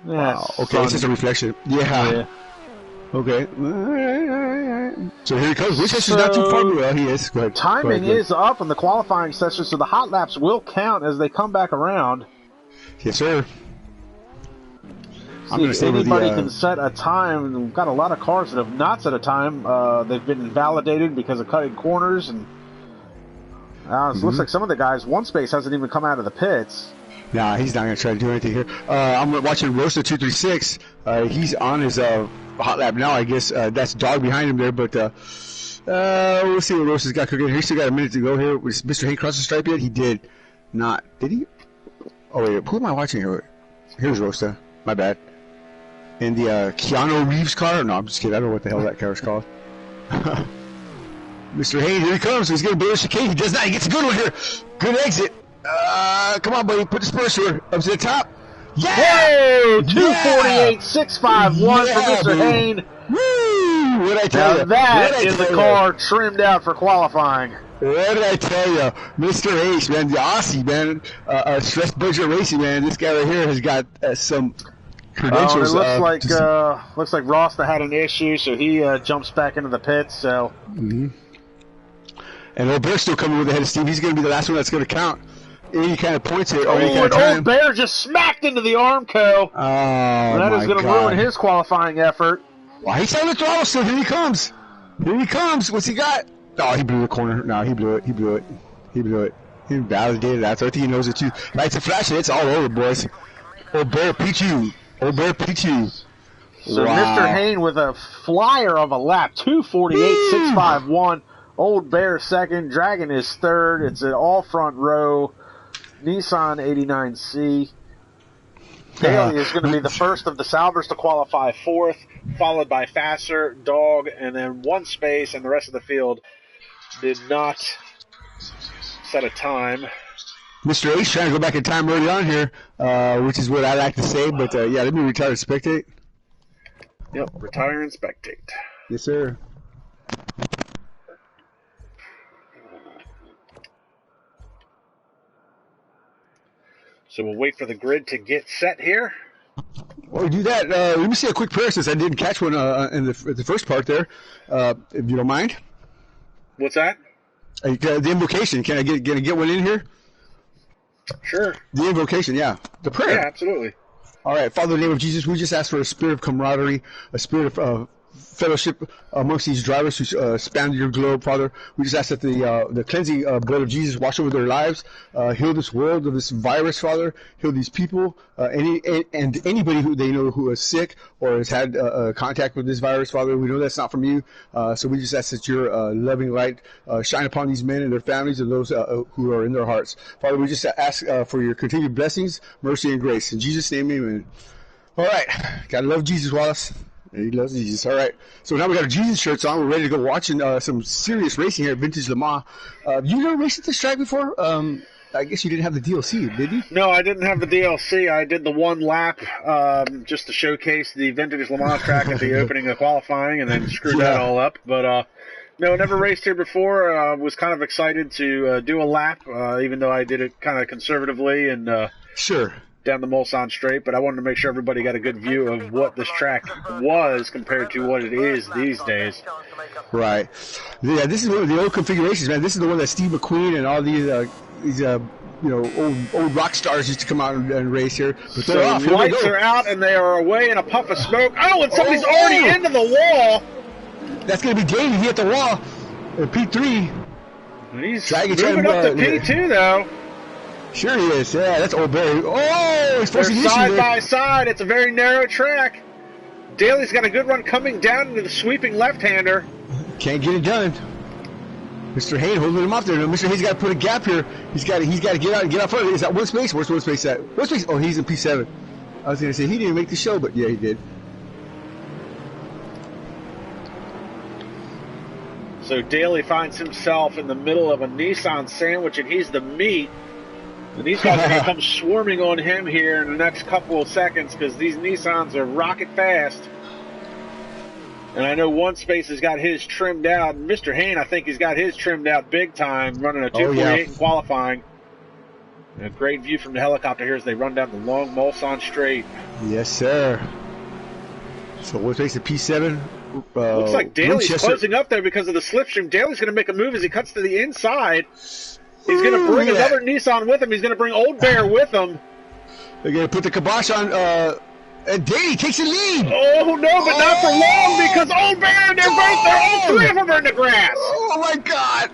Wow. Okay, it's just a reflection. Yeah. Okay. So here he comes. Winchester's not too far. Well, he is. Go ahead. Timing is up in the qualifying session, so the hot laps will count as they come back around. Yes, sir. See, anybody can set a time. We've got a lot of cars that have not set a time. They've been invalidated because of cutting corners, and it looks like some of the guys, one space hasn't even come out of the pits. Nah, he's not going to try to do anything here. I'm watching Rosa 236. He's on his hot lap now, I guess. That's Dog behind him there, but we'll see what Rosa's got cooking. He's still got a minute to go here. Was Mr. Hank cross the stripe yet? He did not. Did he? Oh, wait. Who am I watching here? Here's Rosa. My bad. In the Keanu Reeves car? No, I'm just kidding. I don't know what the hell that car is called. Mr. Hayne, here he comes. He's going to blow a chicane. He does not. He gets a good one here. Good exit. Come on, buddy. Put the spurs here. Up to the top. Yeah! Whoa! 248.651 for Mr. Hayne. Woo! What did I tell you? That is a car trimmed out for qualifying. What did I tell you? Mr. Ace, man. The Aussie, man. Stress Budget Racing, man. This guy right here has got some credentials. It looks like Rosta had an issue, so he jumps back into the pits. So. Mm-hmm. And Old Bear's still coming with the head of steam. He's going to be the last one that's going to count any kind of points here. Old Bear just smacked into the Armco. Oh, that is going to ruin his qualifying effort. Well, he's on the throttle still. Here he comes. Here he comes. What's he got? Oh, he blew the corner. No, he blew it. He validated that. So I think he knows it too. Lights are flashing. It's all over, boys. Old Bear beat you. So wow. Mr. Hayne with a flyer of a lap. 248.651. Old Bear second, Dragon is third. It's an all front row Nissan 89C. Daly is going to be the first of the Salvers to qualify fourth, followed by Faster, Dog, and then one space, and the rest of the field did not set a time. Mr. Ace trying to go back in time early on here, which is what I like to say, but yeah, let me retire and spectate. Yep, retire and spectate. Yes, sir. So we'll wait for the grid to get set here. While we do that, let me see a quick prayer since I didn't catch one in the first part there, if you don't mind. What's that? The invocation. Can I get one in here? Sure. The invocation, yeah. The prayer. Yeah, absolutely. All right, Father, in the name of Jesus, we just ask for a spirit of camaraderie, a spirit of fellowship amongst these drivers who span your globe, Father. We just ask that the cleansing blood of Jesus wash over their lives, heal this world of this virus, Father. Heal these people, and anybody who they know who is sick or has had contact with this virus, Father. We know that's not from you, so we just ask that your loving light shine upon these men and their families and those who are in their hearts. Father, we just ask for your continued blessings, mercy, and grace. In Jesus' name, amen. All right. Gotta love Jesus, Wallace. He loves Jesus. All right. So now we got our Jesus shirts on. We're ready to go watching some serious racing here at Vintage LeMans. You never raced at this track before? I guess you didn't have the DLC, did you? No, I didn't have the DLC. I did the one lap just to showcase the Vintage LeMans track at the opening of qualifying and then screwed that all up. But no, never raced here before. Was kind of excited to do a lap, even though I did it kind of conservatively and sure. Down the Mulsanne Straight, but I wanted to make sure everybody got a good view of what this track was compared to what it is these days. Right. Yeah, this is one of the old configurations, man. This is the one that Steve McQueen and all these old rock stars used to come out and race here. But so the lights are out and they are away in a puff of smoke. Oh, and somebody's already into the wall. That's going to be Davey. He hit the wall. P3. He's moving up to P2, though. Sure he is. Yeah, that's Old Barry. Oh, he's forcing They're side by side. It's a very narrow track. Daly's got a good run coming down into the sweeping left-hander. Can't get it done. Mr. Hayne holding him up there. No, Mr. Hayne's got to put a gap here. He's got to get out and get out front. Is that one space? Where's one space at? One space. Oh, he's in P7. I was going to say he didn't make the show, but yeah, he did. So Daly finds himself in the middle of a Nissan sandwich, and he's the meat. And these guys are going to come swarming on him here in the next couple of seconds because these Nissans are rocket fast. And I know One Space has got his trimmed out. Mr. Hain, I think he's got his trimmed out big time, running a 248 in qualifying. And a great view from the helicopter here as they run down the long Mulsanne straight. Yes, sir. So what takes the P7? Looks like Daly's closing up there because of the slipstream. Daly's going to make a move as he cuts to the inside. He's going to bring another Nissan with him. He's going to bring Old Bear with him. They're going to put the kibosh on, and Daly takes the lead. Oh, no, but not for long because Old Bear and they're both there. All three of them are in the grass. Oh, my God.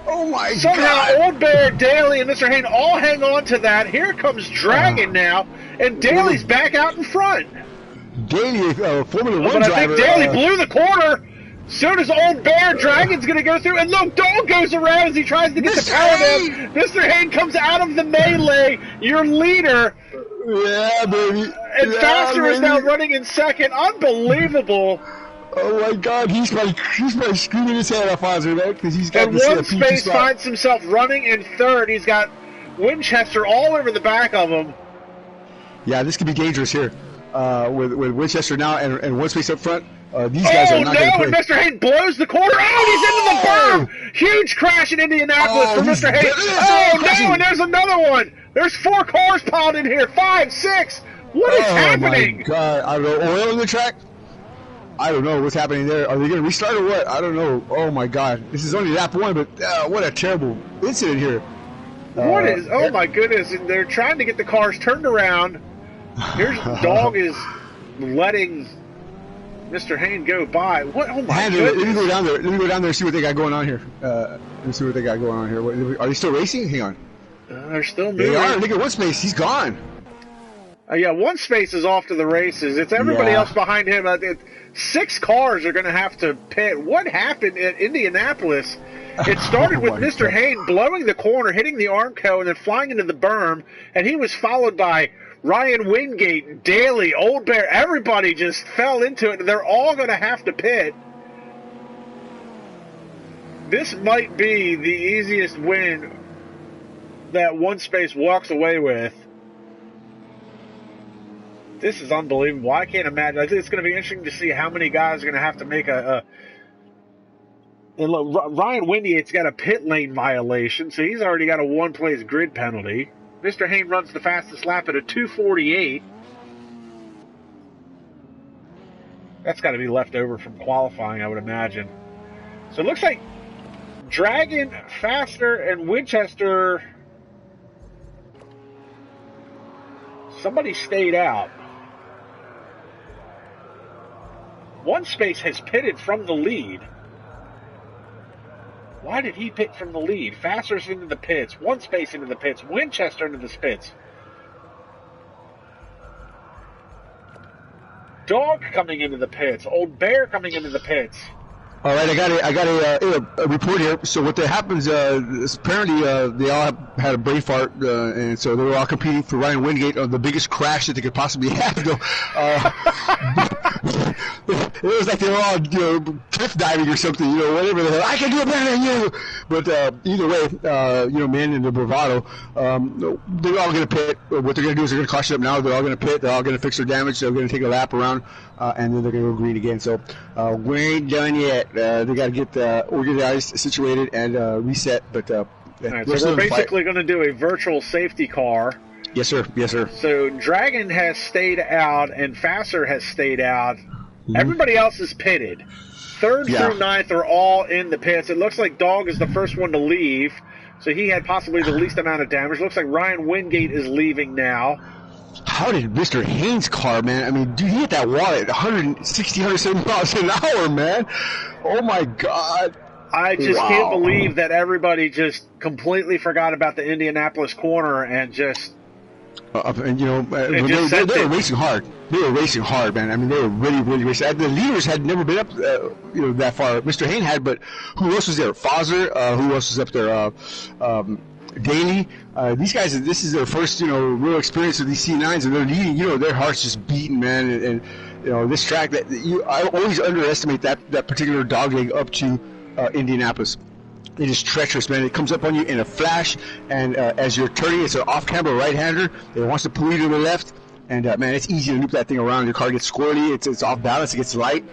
Oh, my God. Somehow Old Bear, Daly, and Mr. Hain all hang on to that. Here comes Dragon now, and Daly's back out in front. Daly, Formula One but driver. I think Daly blew the corner. So does Old Bear. Dragon's going to go through. And look, Dog goes around as he tries to get the power down. Mr. Hain comes out of the melee. Your leader. Yeah, baby. And Faster is now running in second. Unbelievable. Oh, my God. He's probably screaming his head off, Ozzy, right? Because he's got and One Space finds himself running in third. He's got Winchester all over the back of him. Yeah, this could be dangerous here. With Winchester now and One Space up front, these guys are not going to play. And Mr. Hain blows the corner. Oh, he's into the berm! Huge crash in Indianapolis for Mr. Hain. Oh, no, and there's another one. There's 4 cars piled in here. 5, 6. What is happening? Oh, my God. I don't know. Oil in the track? I don't know what's happening there. Are they going to restart or what? I don't know. Oh, my God. This is only lap 1, but what a terrible incident here. What is? Oh, my goodness. And they're trying to get the cars turned around. Here's Dog is letting Mr. Hain go by. What? Oh my goodness! Let me go down there. Let me go down there and see what they got going on here. Let me see what they got going on here. Are they still racing? Hang on. They're still moving. They are. Look at One Space. He's gone. Yeah, One Space is off to the races. It's everybody else behind him. 6 cars are going to have to pit. What happened at Indianapolis? It started with Mr. Hain blowing the corner, hitting the Armco, and then flying into the berm, and he was followed by Ryan Wingate, Daly, Old Bear. Everybody just fell into it. They're all going to have to pit. This might be the easiest win that One Space walks away with. This is unbelievable. I can't imagine. I think it's going to be interesting to see how many guys are going to have to make and look, Ryan Wingate's got a pit lane violation, so he's already got a 1-place grid penalty. Mr. Hain runs the fastest lap at a 2:48. That's got to be left over from qualifying, I would imagine. So it looks like Dragon, Faster, and Winchester, somebody stayed out. One Space has pitted from the lead. Why did he pit from the lead? Faster's into the pits. One Space into the pits. Winchester into the pits. Dog coming into the pits. Old Bear coming into the pits. All right, I got a report here. So what happens is apparently they all had a brain fart, and so they were all competing for Ryan Wingate on the biggest crash that they could possibly have. It was like they were all cliff diving or something, whatever. They're like, I can do it better than you. But either way, man in the bravado, they're all going to pit. What they're going to do is they're going to caution up now. They're all going to pit. They're all going to fix their damage. They're going to take a lap around, and then they're going to go green again. So we ain't done yet. They got to get organized, situated, and reset. But right, so we're basically going to do a virtual safety car. Yes, sir. Yes, sir. So Dragon has stayed out, and Faster has stayed out. Mm-hmm. Everybody else is pitted. 3rd through 9th are all in the pits. It looks like Dog is the first one to leave, so he had possibly the least amount of damage. Looks like Ryan Wingate is leaving now. How did Mr. Hain's car, man? I mean, dude, he hit that wall at 160, 170 miles an hour, man. Oh, my God. I just can't believe that everybody just completely forgot about the Indianapolis corner and just... and they were racing hard. They were racing hard, man. I mean, they were really, really racing. The leaders had never been up, that far. Mr. Hain had, but who else was there? Fozer. Who else was up there? Daly. These guys, this is their first, real experience with these C9s, and they're leading. Their hearts just beating, man. And this track I always underestimate that particular dog leg up to Indianapolis. It is treacherous, man. It comes up on you in a flash, and as you're turning, it's an off-camber right-hander. It wants to pull you to the left, and man, it's easy to loop that thing around. Your car gets squirrely. It's off balance. It gets light,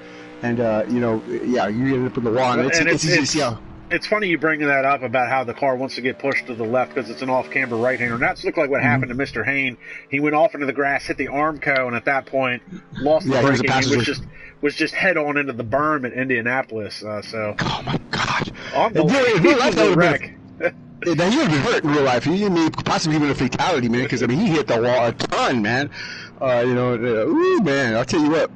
and you know, yeah, you end up in the wall. And it's easy to see how. It's funny you bring that up about how the car wants to get pushed to the left because it's an off-camber right-hander. And that's looked like what happened to Mr. Hain. He went off into the grass, hit the Armco, and at that point lost the braking. He was just head-on into the berm at Indianapolis. So. Oh, my God. Unbelievable wreck. Now, he would have been hurt in real life. He may possibly even a fatality, man, because, I mean, he hit the wall a ton, man. You know, ooh, man, I'll tell you what.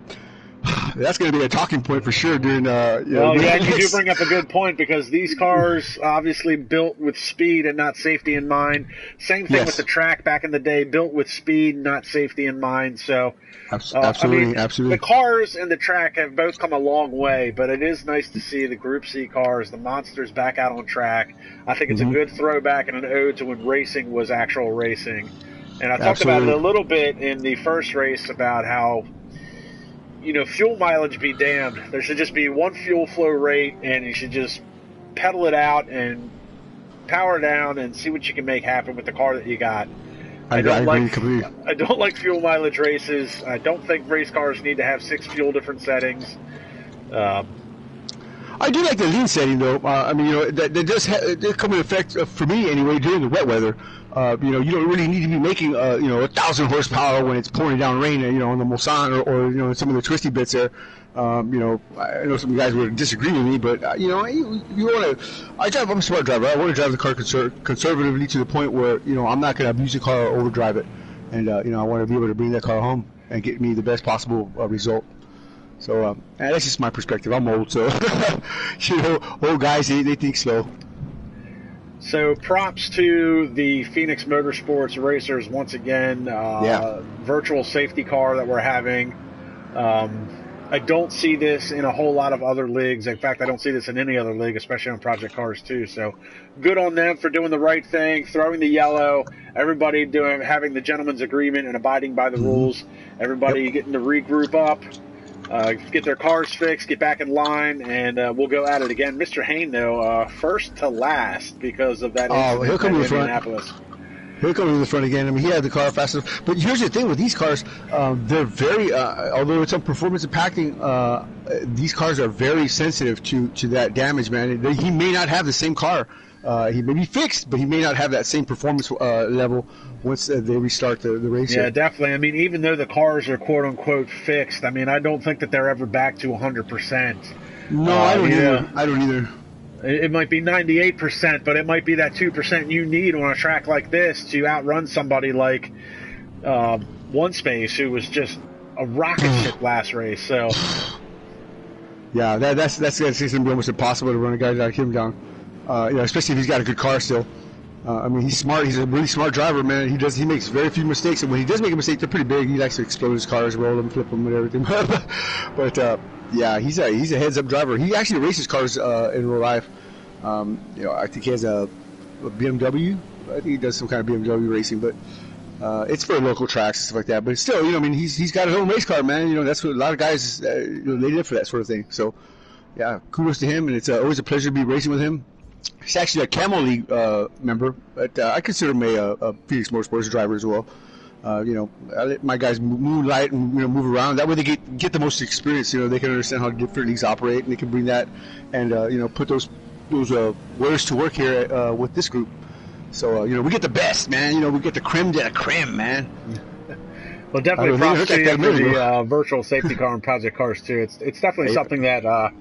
That's going to be a talking point for sure during. Well, yeah, you do bring up a good point because these cars obviously built with speed and not safety in mind. Same thing with the track back in the day, built with speed, not safety in mind. So, absolutely, I mean, absolutely. The cars and the track have both come a long way, but it is nice to see the Group C cars, the Monsters, back out on track. I think it's a good throwback and an ode to when racing was actual racing. And I talked about it a little bit in the first race about how, you know, fuel mileage be damned. There should just be one fuel flow rate, and you should just pedal it out and power down and see what you can make happen with the car that you got. I don't like fuel mileage races. I don't think race cars need to have 6 fuel different settings. I do like the lean setting, though. I mean, you know, that does come in effect for me anyway during the wet weather. You know, you don't really need to be making, you know, 1,000 horsepower when it's pouring down rain, you know, on the Mulsanne or you know, some of the twisty bits there. You know, I know some of you guys would disagree with me, but, you know, you want to, I'm a smart driver. I want to drive the car conservatively to the point where, you know, I'm not going to abuse the car or overdrive it. And, you know, I want to be able to bring that car home and get me the best possible result. So, and that's just my perspective. I'm old, so, you know, old guys, they think slow. So props to the Phoenix Motorsports racers once again. Virtual safety car that we're having. I don't see this in a whole lot of other leagues. In fact, I don't see this in any other league, especially on Project Cars 2. So good on them for doing the right thing, throwing the yellow, everybody having the gentleman's agreement and abiding by the rules, everybody getting to regroup up. Get their cars fixed, get back in line, and we'll go at it again. Mr. Hain, though, first to last because of that incident he'll come in to the Indianapolis. He'll come to the front again. I mean, he had the car fast enough. But here's the thing with these cars. They're very, although it's a performance impacting, these cars are very sensitive to that damage, man. He may not have the same car. He may be fixed, but he may not have that same performance level once they restart the race. Yeah, definitely. I mean, even though the cars are quote-unquote fixed, I mean, I don't think that they're ever back to 100%. No, I don't either. I don't either. It might be 98%, but it might be that 2% you need on a track like this to outrun somebody like One Space, who was just a rocket ship last race. So, yeah, that's going to be almost impossible to run a guy like him down. You know, especially if he's got a good car still. I mean, he's smart. He's a really smart driver, man. He makes very few mistakes, and when he does make a mistake, they're pretty big. He likes to explode his cars, roll them, flip them, and everything. But yeah, he's a heads-up driver. He actually races cars in real life. You know, I think he has a BMW. I think he does some kind of BMW racing, but it's for local tracks and stuff like that. But still, you know, I mean, he's got his own race car, man. You know, that's what a lot of guys you know, they live for that sort of thing. So, yeah, kudos to him, and it's always a pleasure to be racing with him. He's actually a Camel League member, but I consider him a Phoenix Motorsports driver as well. You know, I let my guys moonlight and, you know, move around. That way they get the most experience. You know, they can understand how different leagues operate, and they can bring that and you know, put those wares to work here with this group. So you know, we get the best, man. You know, we get the creme de la creme, man. Well, definitely props to you for the virtual safety car on Project Cars 2. It's definitely something that.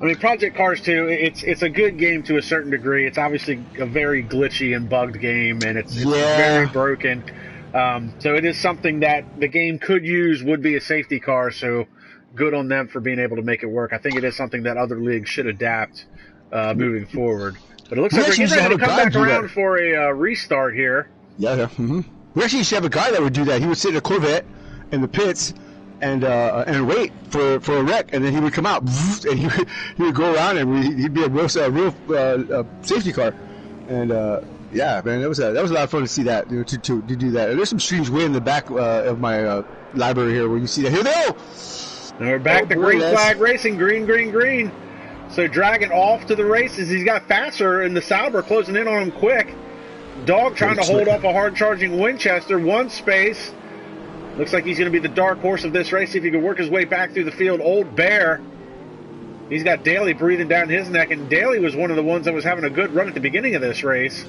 I mean, Project Cars 2, it's a good game to a certain degree. It's obviously a very glitchy and bugged game, and it's very broken. So it is something that the game could use, would be a safety car, so good on them for being able to make it work. I think it is something that other leagues should adapt moving forward. But it looks like we're getting ready to come back around for a restart here. Yeah. Mm-hmm. We actually used to have a guy that would do that. He would sit in a Corvette in the pits and wait for a wreck, and then he would come out, and he would go around, and he'd be a real safety car. And yeah, man, that was a lot of fun to see that, you know, to do that. And there's some streams way in the back of my library here where you see that. Here they go. And we're back to Green Flag Racing, green. So Dragon off to the races. He's got Faster and the Sauber closing in on him quick. Dog trying to hold off a hard-charging Winchester. One space. Looks like he's going to be the dark horse of this race. See if he can work his way back through the field. Old Bear. He's got Daly breathing down his neck, and Daly was one of the ones that was having a good run at the beginning of this race.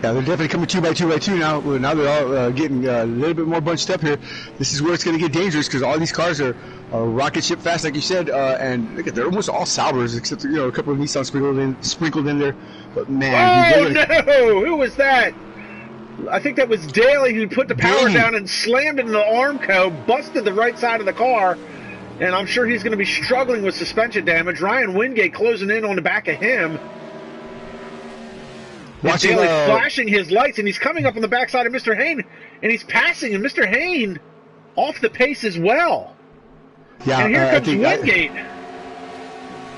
Yeah, they're definitely coming 2 by 2 by 2 now. Now they're all getting a little bit more bunched up here. This is where it's going to get dangerous because all these cars are rocket ship fast, like you said. And look at, they're almost all Saubers, except a couple of Nissan sprinkled in there. But man, oh no! Who was that? I think that was Daly who put the power down and slammed into the Armco, busted the right side of the car, and I'm sure he's going to be struggling with suspension damage. Ryan Wingate closing in on the back of him. Daly flashing his lights, and he's coming up on the backside of Mr. Hayne, and he's passing, and Mr. Hayne off the pace as well. Yeah, and here comes Wingate.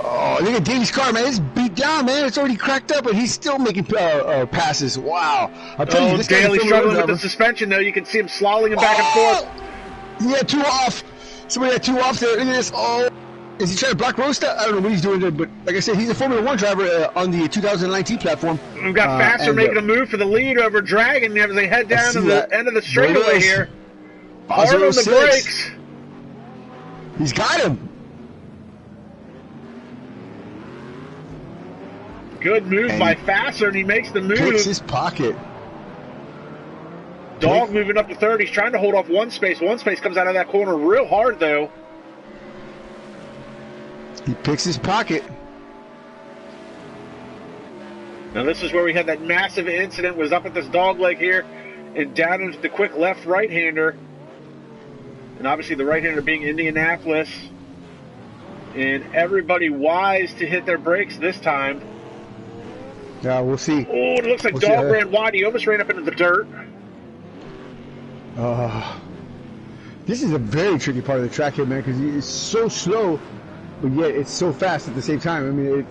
Oh, look at Daly's car, man. It's beat down, man. It's already cracked up, and he's still making passes. Wow. I'll tell you, this Daly struggling with the suspension, though. You can see him slogging back and forth. He had 2 off. Somebody had 2 off there. Look at this. Oh. Is he trying to block road stuff? I don't know what he's doing there, but like I said, he's a Formula 1 driver on the 2019 platform. We've got Faster making a move for the lead over Dragon as they head down to the end of the straightaway here. Hard on the brakes. He's got him. Good move by Faster, and he makes the move. Picks his pocket. Dog moving up to third. He's trying to hold off one space. One space comes out of that corner real hard, though. He picks his pocket. Now this is where we had that massive incident, was up at this dog leg here and down into the quick left right-hander. And obviously the right-hander being Indianapolis. And everybody wise to hit their brakes this time. Yeah, we'll see. Oh, it looks like Dog ran wide. He almost ran up into the dirt. This is a very tricky part of the track here, man, because it's so slow, but yet it's so fast at the same time. I mean,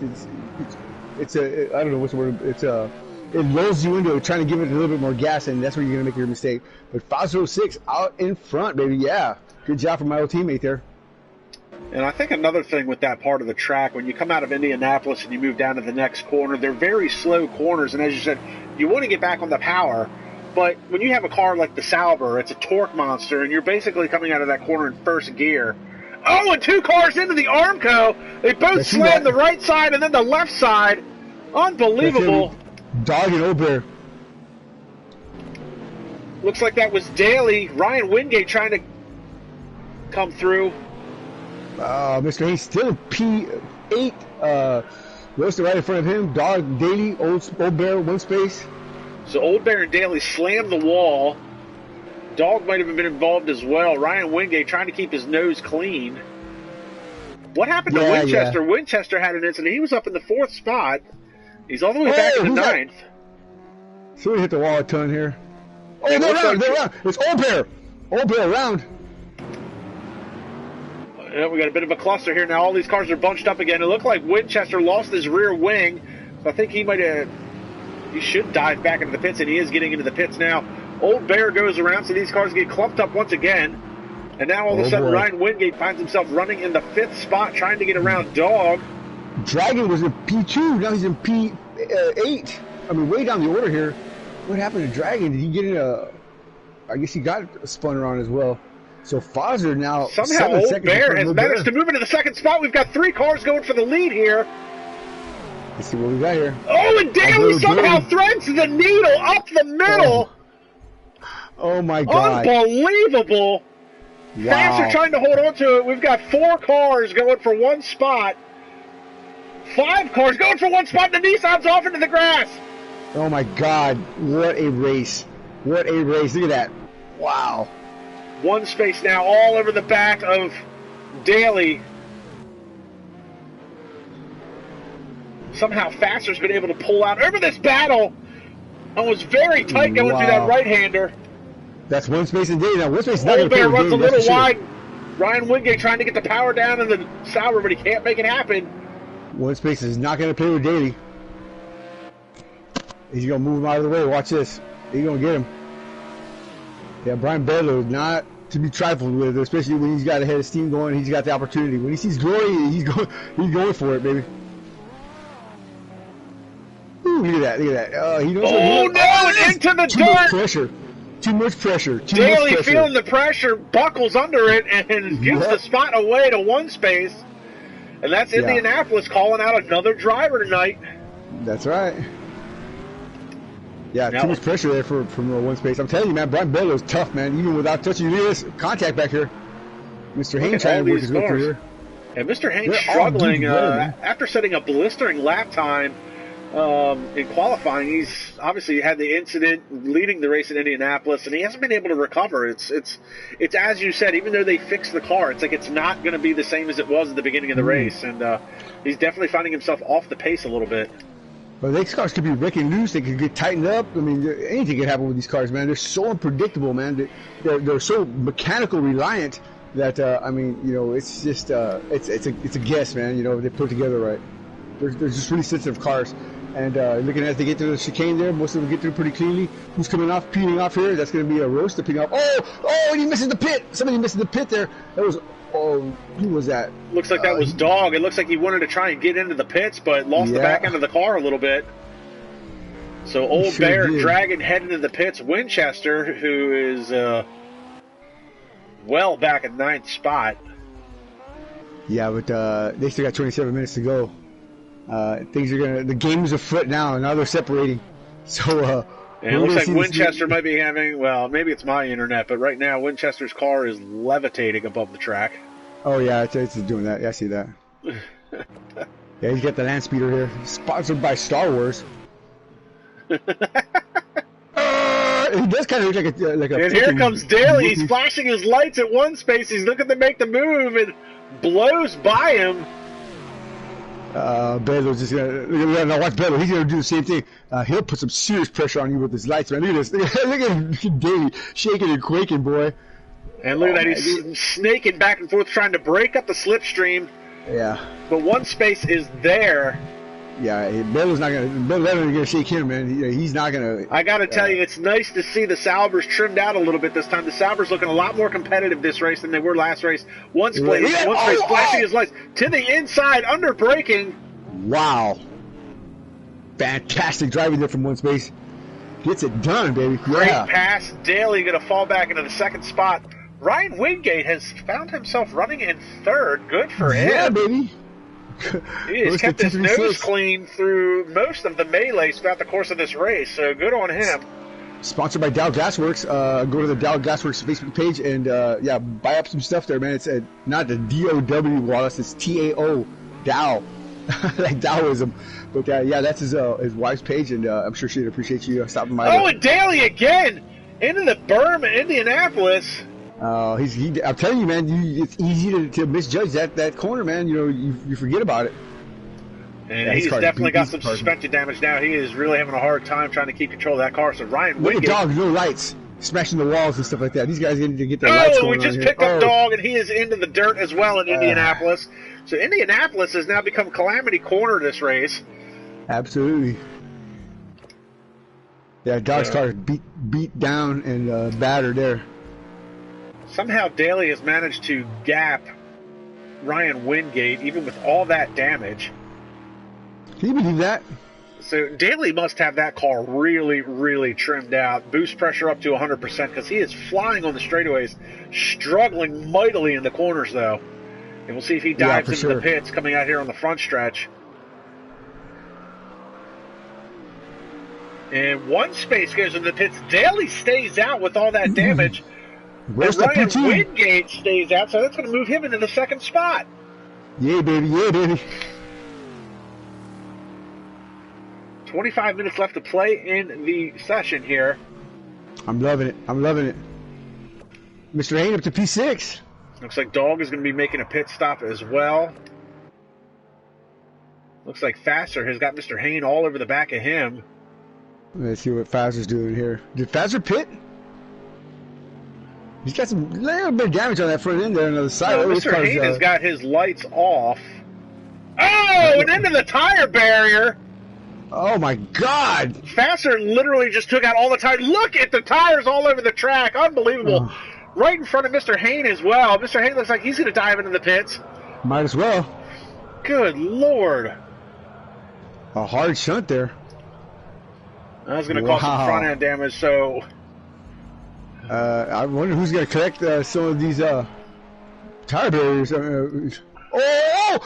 it's a, I don't know what's the word, it lulls you into trying to give it a little bit more gas, and that's where you're going to make your mistake. But 506 out in front, baby, yeah. Good job from my old teammate there. And I think another thing with that part of the track, when you come out of Indianapolis and you move down to the next corner, they're very slow corners, and as you said, you want to get back on the power, but when you have a car like the Sauber, it's a torque monster, and you're basically coming out of that corner in first gear. Oh, and 2 cars into the Armco. They both slammed the right side and then the left side. Unbelievable. Dog and Old Bear. Looks like that was Daly. Ryan Wingate trying to come through. Mr. Hayes still in P8. Roasted right in front of him. Dog, Daly, Old Bear, one space. So Old Bear and Daly slammed the wall. Dog might have been involved as well. Ryan Wingate trying to keep his nose clean. What happened to Winchester? Yeah. Winchester had an incident. He was up in the 4th spot. He's all the way back in the 9th. Somebody hit the wall a ton here. Oh, they're around. It's Old Bear. Old Bear around. Yeah, we got a bit of a cluster here now. All these cars are bunched up again. It looked like Winchester lost his rear wing. So I think he might have... He should dive back into the pits, and he is getting into the pits now. Old Bear goes around, so these cars get clumped up once again. And now all of a sudden, Ryan Wingate finds himself running in the 5th spot, trying to get around Dog. Dragon was in P2, now he's in P8. I mean, way down the order here. What happened to Dragon? Did he get in a... I guess he got a spun around as well. So Foster now... Somehow Old Bear has managed to move into the 2nd spot. We've got 3 cars going for the lead here. Let's see what we got here. Oh, and Daly somehow threads the needle up the middle. Oh my God. Unbelievable. Wow. Faster trying to hold on to it. We've got 4 cars going for one spot. 5 cars going for one spot, and the Nissan's off into the grass. Oh my God. What a race. What a race. Look at that. Wow. One space now all over the back of Daly. Somehow Faster's been able to pull out over this battle. It was very tight going through that right-hander. That's one space in Daly. Now, one space is not Old Bear runs a little wide. Ryan Wingate trying to get the power down in the Sauber, but he can't make it happen. One space is not going to play with Daly. He's going to move him out of the way. Watch this. He's going to get him. Yeah, Brian Bedlow not to be trifled with, especially when he's got a head of steam going. He's got the opportunity. When he sees glory, he's going for it, baby. Ooh, look at that! Look at that! He knows Oh no! And into the too much dirt. pressure. Too much pressure. Too Daly much pressure. feeling the pressure, buckles under it, and gives Yep. the spot away to one space. And that's Indianapolis calling out another driver tonight. That's right. Yeah, too much pressure there from one space. I'm telling you, man, Brian Bellow's tough, man. Even without touching this contact back here. Mr. Haynes trying to work his way through here. And Mr. Haynes They're all struggling doing better, man. after setting a blistering lap time in qualifying. He's obviously had the incident leading the race in Indianapolis, and he hasn't been able to recover. It's as you said, even though they fixed the car, it's like it's not going to be the same as it was at the beginning of the race, and he's definitely finding himself off the pace a little bit. Well, these cars could be breaking loose. They could get tightened up. I mean, anything can happen with these cars, man. They're so unpredictable, man. They're so mechanical reliant that I mean, you know, it's just it's a guess, man. You know, they put it together right. They're just really sensitive cars. And looking as they get through the chicane there, most of them get through pretty cleanly. Who's coming off, peeling off here? That's going to be a roast to peel off. Oh, and he misses the pit. Somebody misses the pit there. That was, who was that? Looks like that was Dog. It looks like he wanted to try and get into the pits, but lost the back end of the car a little bit. So Old Bear dragging head into the pits. Winchester, who is well back in 9th spot. Yeah, but they still got 27 minutes to go. The game is afoot now, and now they're separating. So, and it looks like Winchester might be having, well, maybe it's my internet, but right now Winchester's car is levitating above the track. Oh, yeah, it's doing that. Yeah, I see that. Yeah, he's got the land speeder here. Sponsored by Star Wars. He does kind of look like a. And here comes Daly. He's flashing his lights at one space. He's looking to make the move and blows by him. Belo's just gonna now watch Belo. He's gonna do the same thing. He'll put some serious pressure on you with his lights, man. Look at this. Look at Davey shaking and quaking, boy. And look at that. He's snaking back and forth, trying to break up the slipstream. Yeah. But one space is there. Yeah, Belo's not gonna shake him, man. He's not gonna. I gotta tell you, it's nice to see the Saubers trimmed out a little bit this time. The Saubers looking a lot more competitive this race than they were last race. One space flashing his lights to the inside, under braking. Wow. Fantastic driving there from one space. Gets it done, baby. Great pass. Daly gonna fall back into the second spot. Ryan Wingate has found himself running in third. Good for him. Yeah, baby. He has kept his nose clean through most of the melees throughout the course of this race, so good on him. Sponsored by Dow Gasworks. Go to the Dow Gasworks Facebook page and buy up some stuff there, man. It's not the D-O-W, Wallace. It's T-A-O, Dow, like Taoism. But that's his wife's page, and I'm sure she'd appreciate you stopping by. Oh, and Daly again into the berm at Indianapolis. I'm telling you, man, it's easy to misjudge that corner, man. You know, you forget about it. And he's definitely got some suspension damage now. He is really having a hard time trying to keep control of that car. So Ryan Wingate. Look at Dog, no lights, smashing the walls and stuff like that. These guys need to get their lights going. We just picked up Dog, and he is into the dirt as well in Indianapolis. So Indianapolis has now become Calamity Corner this race. Absolutely. Yeah, Dog's car is beat down and battered there. Somehow Daly has managed to gap Ryan Wingate, even with all that damage. Can you believe that? So Daly must have that car really, really trimmed out. Boost pressure up to 100% because he is flying on the straightaways, struggling mightily in the corners, though. And we'll see if he dives into the pits coming out here on the front stretch. And one space goes into the pits. Daly stays out with all that damage. Where's and Ryan Wingate stays out, so that's going to move him into the second spot. Yeah, baby. Yeah, baby. 25 minutes left to play in the session here. I'm loving it. Mr. Hayne up to P6. Looks like Dog is going to be making a pit stop as well. Looks like Faster has got Mr. Hayne all over the back of him. Let's see what Faster's doing here. Did Faster pit? He's got some little bit of damage on that front end there on the other side. No, Mr. Hayne has got his lights off. Oh, and into the tire barrier. Oh, my God. Faster literally just took out all the tires. Look at the tires all over the track. Unbelievable. right in front of Mr. Hain as well. Mr. Hain looks like he's going to dive into the pits. Might as well. Good Lord. A hard shunt there. That's going to cause some front end damage, so... I wonder who's going to correct some of these tire barriers. Oh,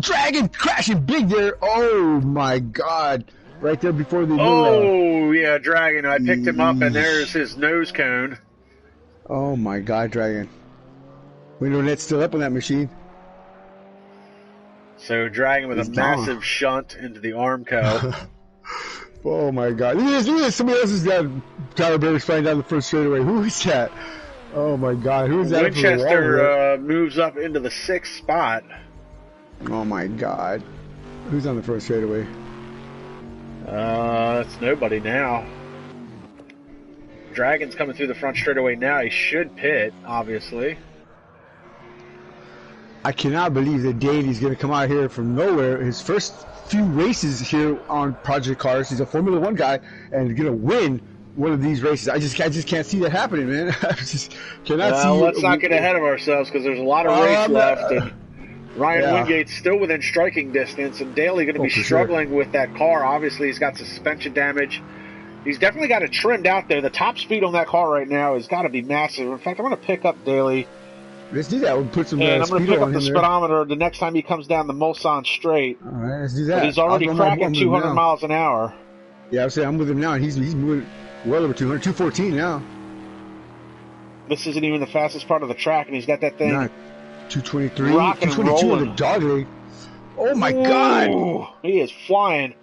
Dragon crashing big there. Oh, my God. Right there before the... Oh, yeah, Dragon. I picked him up, and there's his nose cone. Oh, my God, Dragon. Window net's still up on that machine. So Dragon with a massive shunt into the Armco. Oh my God! Look at this! Somebody else has got tire barriers flying down the front straightaway. Who is that? Oh my God! Who is that? Winchester moves up into the 6th spot. Oh my God! Who's on the front straightaway? It's nobody now. Dragon's coming through the front straightaway now. He should pit, obviously. I cannot believe that Daly's going to come out here from nowhere. His first few races here on Project Cars. He's a Formula One guy and going to win one of these races. I just can't see that happening, man. I just cannot see. Let's not get ahead of ourselves because there's a lot of race left. And Ryan Wingate's still within striking distance, and Daly going to be struggling with that car. Obviously, he's got suspension damage. He's definitely got it trimmed out there. The top speed on that car right now has got to be massive. In fact, I'm going to pick up Daly. Let's do that. We'll put some and I'm going to pick up the there. speedometer the next time he comes down the Mulsanne Straight. All right, let's do that. But he's already cracking 200 miles an hour. Yeah, I was saying I'm with him now, and he's moving well over 200, 214 now. This isn't even the fastest part of the track, and he's got that thing. 223, rocking 222 on the dog leg. Oh my God! He is flying.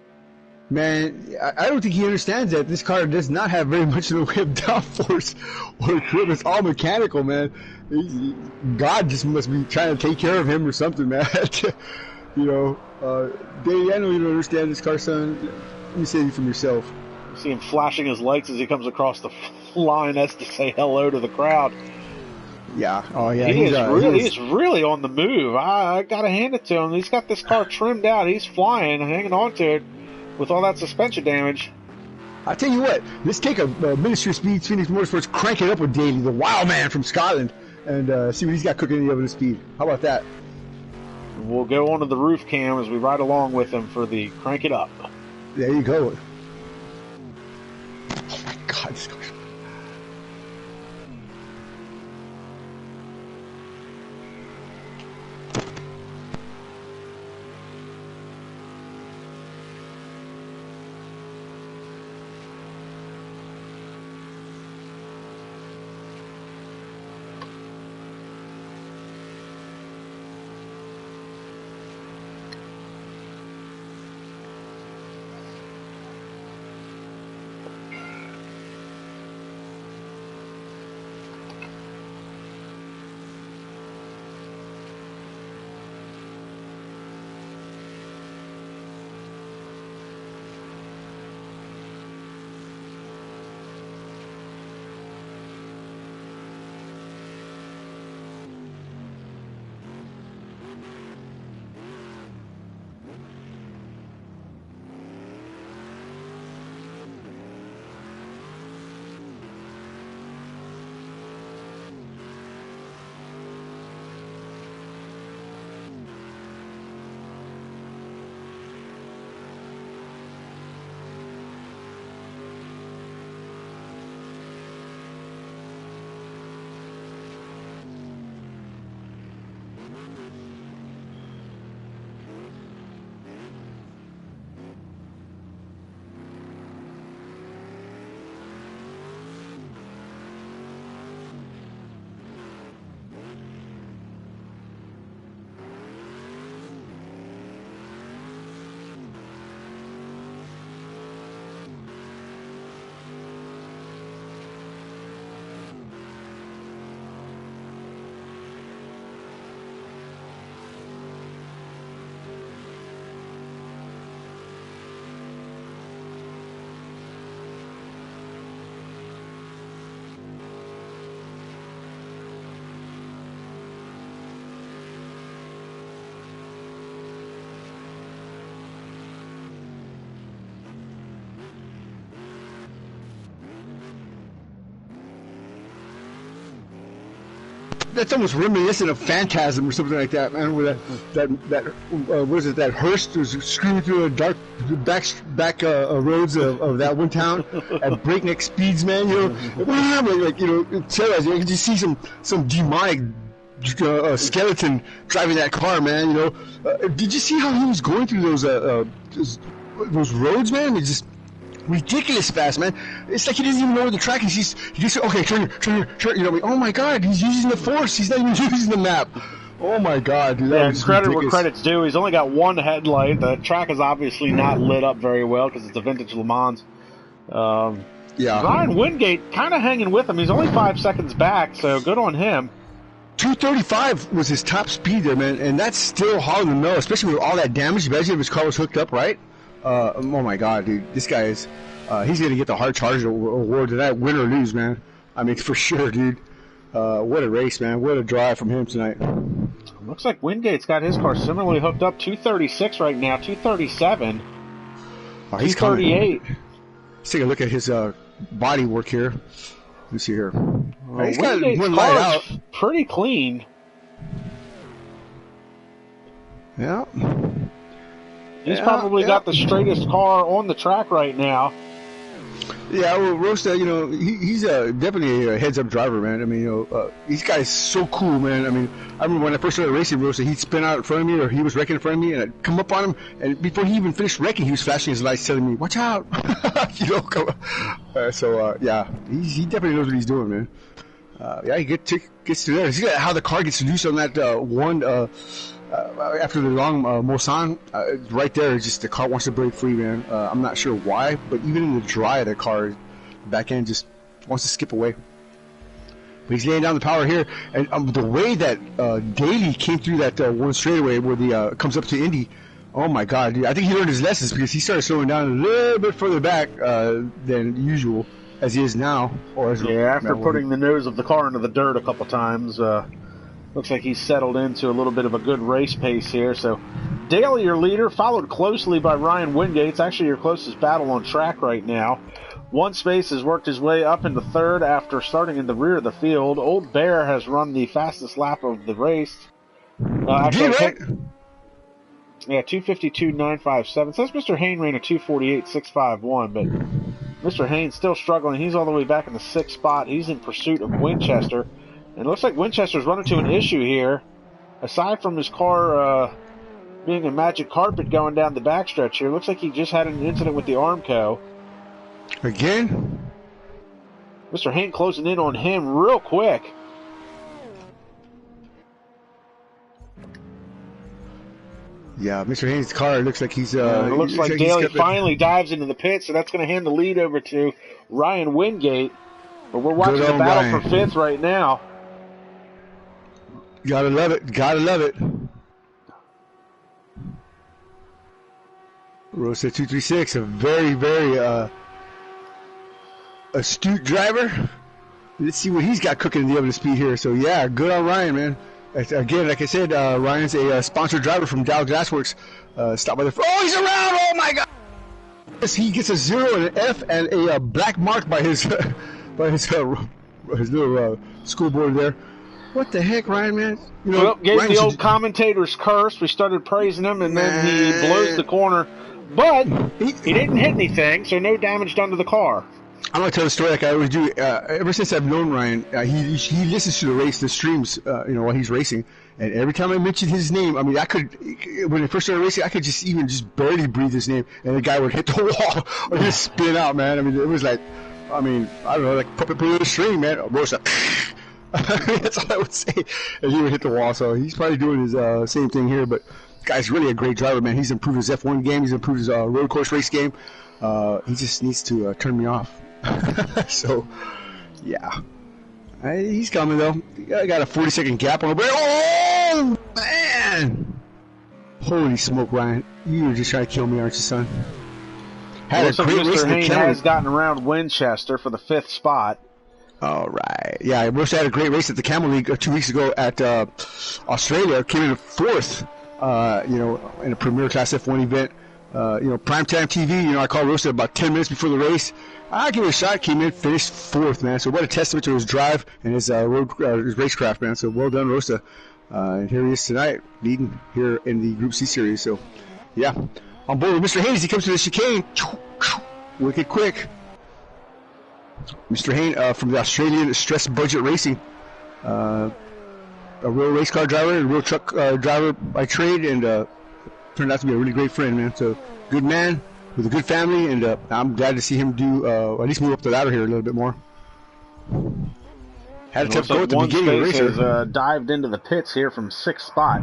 Man, I don't think he understands that this car does not have very much in the way of downforce or equipment. It's all mechanical, man. God just must be trying to take care of him or something, man. You know, Dave, I know you don't understand this car, son. Let me say it from yourself. You see him flashing his lights as he comes across the line as to say hello to the crowd. Yeah. Oh, yeah. He's really on the move. I got to hand it to him. He's got this car trimmed out. He's flying, hanging on to it with all that suspension damage. I'll tell you what. Let's take a Ministry of Speed, Phoenix Motorsports, crank it up with Daly, the wild man from Scotland, and see what he's got cooking in the oven of speed. How about that? We'll go onto the roof cam as we ride along with him for the crank it up. There you go. Oh my God, this car's... that's almost reminiscent of Phantasm or something like that, man. Where that what is it? That hearse was screaming through the dark back roads of that one town at breakneck speeds, man. You know, like you know, you can just see some demonic skeleton driving that car, man. You know, did you see how he was going through those roads, man? It's just ridiculous fast, man. It's like he doesn't even know where the track is. He just okay, turn here. You know, oh my God, he's using the force. He's not even using the map. Oh my God, dude. Yeah, credit where credit's due. He's only got one headlight. The track is obviously not lit up very well because it's a vintage LeMans. Yeah. Ryan Wingate kind of hanging with him. He's only 5 seconds back, so good on him. 235 was his top speed there, man, and that's still hard to know, especially with all that damage. Imagine if his car was hooked up, right? Oh my God, dude, this guy is, he's going to get the hard charger award tonight, win or lose, man. I mean, for sure, dude. What a race, man. What a drive from him tonight. Looks like Wingate's got his car similarly hooked up. 236 right now, 237. Oh, he's 238. Let's take a look at his body work here. Let's see here. He's got Wingate's one light out. Pretty clean. Yeah. He's probably got the straightest car on the track right now. Yeah, well, Rosta, you know, he's definitely a heads-up driver, man. I mean, you know, this guy is so cool, man. I mean, I remember when I first started racing, Rosta, he'd spin out in front of me, or he was wrecking in front of me, and I'd come up on him, and before he even finished wrecking, he was flashing his lights, telling me, "Watch out!" You know, yeah, he definitely knows what he's doing, man. Yeah, he gets to there. See how the car gets loose on that one. After the long Mosan, right there, just the car wants to break free, man. I'm not sure why, but even in the dry, the car back end just wants to skip away. But he's laying down the power here, and the way that Daly came through that one straightaway where the comes up to Indy, oh my God, dude, I think he learned his lessons because he started slowing down a little bit further back than usual, as he is now. Or as after putting the nose of the car into the dirt a couple times. Looks like he's settled into a little bit of a good race pace here. So, Daly, your leader, followed closely by Ryan Wingate. It's actually your closest battle on track right now. One Space has worked his way up into third after starting in the rear of the field. Old Bear has run the fastest lap of the race. Yeah, 252.957. Says Mr. Hain ran a 248.651, but Mr. Hain's still struggling. He's all the way back in the 6th spot. He's in pursuit of Winchester. And it looks like Winchester's run into an issue here. Aside from his car being a magic carpet going down the backstretch here, looks like he just had an incident with the Armco. Again? Mr. Hain closing in on him real quick. Yeah, Mr. Hain's car looks like he's... it looks like Daly finally dives into the pit, so that's going to hand the lead over to Ryan Wingate. But we're watching the battle for 5th right now. Gotta love it. Gotta love it. Rosa 236, a very, very astute driver. Let's see what he's got cooking in the oven of speed here. So, yeah, good on Ryan, man. Again, like I said, Ryan's a sponsored driver from Dow Glassworks. Stop by the... Oh, he's around! Oh, my God! He gets a 0 and an F and a black mark by his... by his little schoolboard there. What the heck, Ryan, man? You know, gave Ryan the old commentator's curse. We started praising him, and then he blows the corner. But he didn't hit anything, so no damage done to the car. I'm going to tell the story like I always do. Ever since I've known Ryan, he listens to the streams, while he's racing. And every time I mention his name, I mean, when I first started racing, I could just barely breathe his name, and the guy would hit the wall or just spin out, man. I mean, it was like, I don't know, like puppet pull the string, man. Rosa. That's all I would say. And he would hit the wall, so he's probably doing his same thing here. But guy's really a great driver, man. He's improved his F1 game. He's improved his road course race game. He just needs to turn me off. So, yeah. He's coming, though. I got a 40-second gap on the brake. Oh, man! Holy smoke, Ryan. You were just trying to kill me, aren't you, son? Looks like Mr. Hain has gotten around Winchester for the 5th spot. All right. Yeah, Rosa had a great race at the Camel League 2 weeks ago at Australia. Came in 4th, in a Premier Class F1 event. primetime TV. I called Rosa about 10 minutes before the race. I gave it a shot. Came in, finished 4th, man. So what a testament to his drive and his his racecraft, man. So well done, Rosa. And here he is tonight, leading here in the Group C series. So, yeah, on board with Mr. Haynes. He comes to the chicane, wicked quick. Mr. Haynes from the Australian Stress Budget Racing, a real race car driver, a real truck driver by trade, and turned out to be a really great friend, man. So, good man with a good family, and I'm glad to see him do at least move up the ladder here a little bit more. Had a tough go at the beginning of the race. Has dived into the pits here from 6th spot.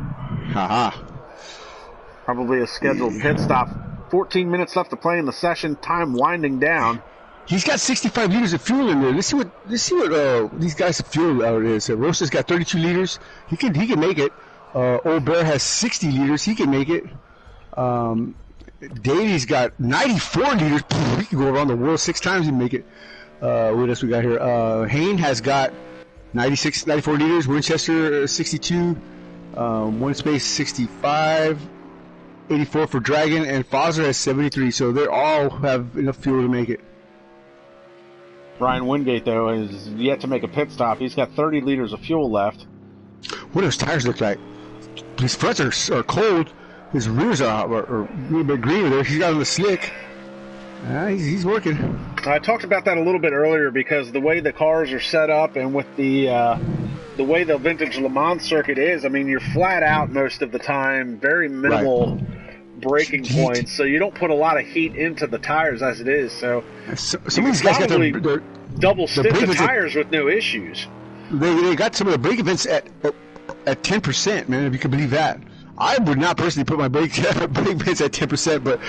Probably a scheduled pit stop. 14 minutes left to play in the session. Time winding down. He's got 65 liters of fuel in there. Let's see what these guys' fuel out is. Rosa's got 32 liters. He can make it. Old Bear has 60 liters. He can make it. Daly's got 94 liters. He can go around the world 6 times and make it. What else we got here? Hayne has got 94 liters. Winchester 62. One space 65. 84 for Dragon, and Foster has 73. So they all have enough fuel to make it. Ryan Wingate, though, has yet to make a pit stop. He's got 30 liters of fuel left. What do his tires look like? His fronts are cold. His rears are a little bit greener there. He's got on the slick. He's working. I talked about that a little bit earlier because the way the cars are set up and with the way the vintage Le Mans circuit is, I mean, you're flat out most of the time, very minimal braking points, so you don't put a lot of heat into the tires as it is. So some of these guys got their double stick the tires with no issues. They got some of the brake events at 10%, man, if you can believe that. I would not personally put my brake events at 10%, but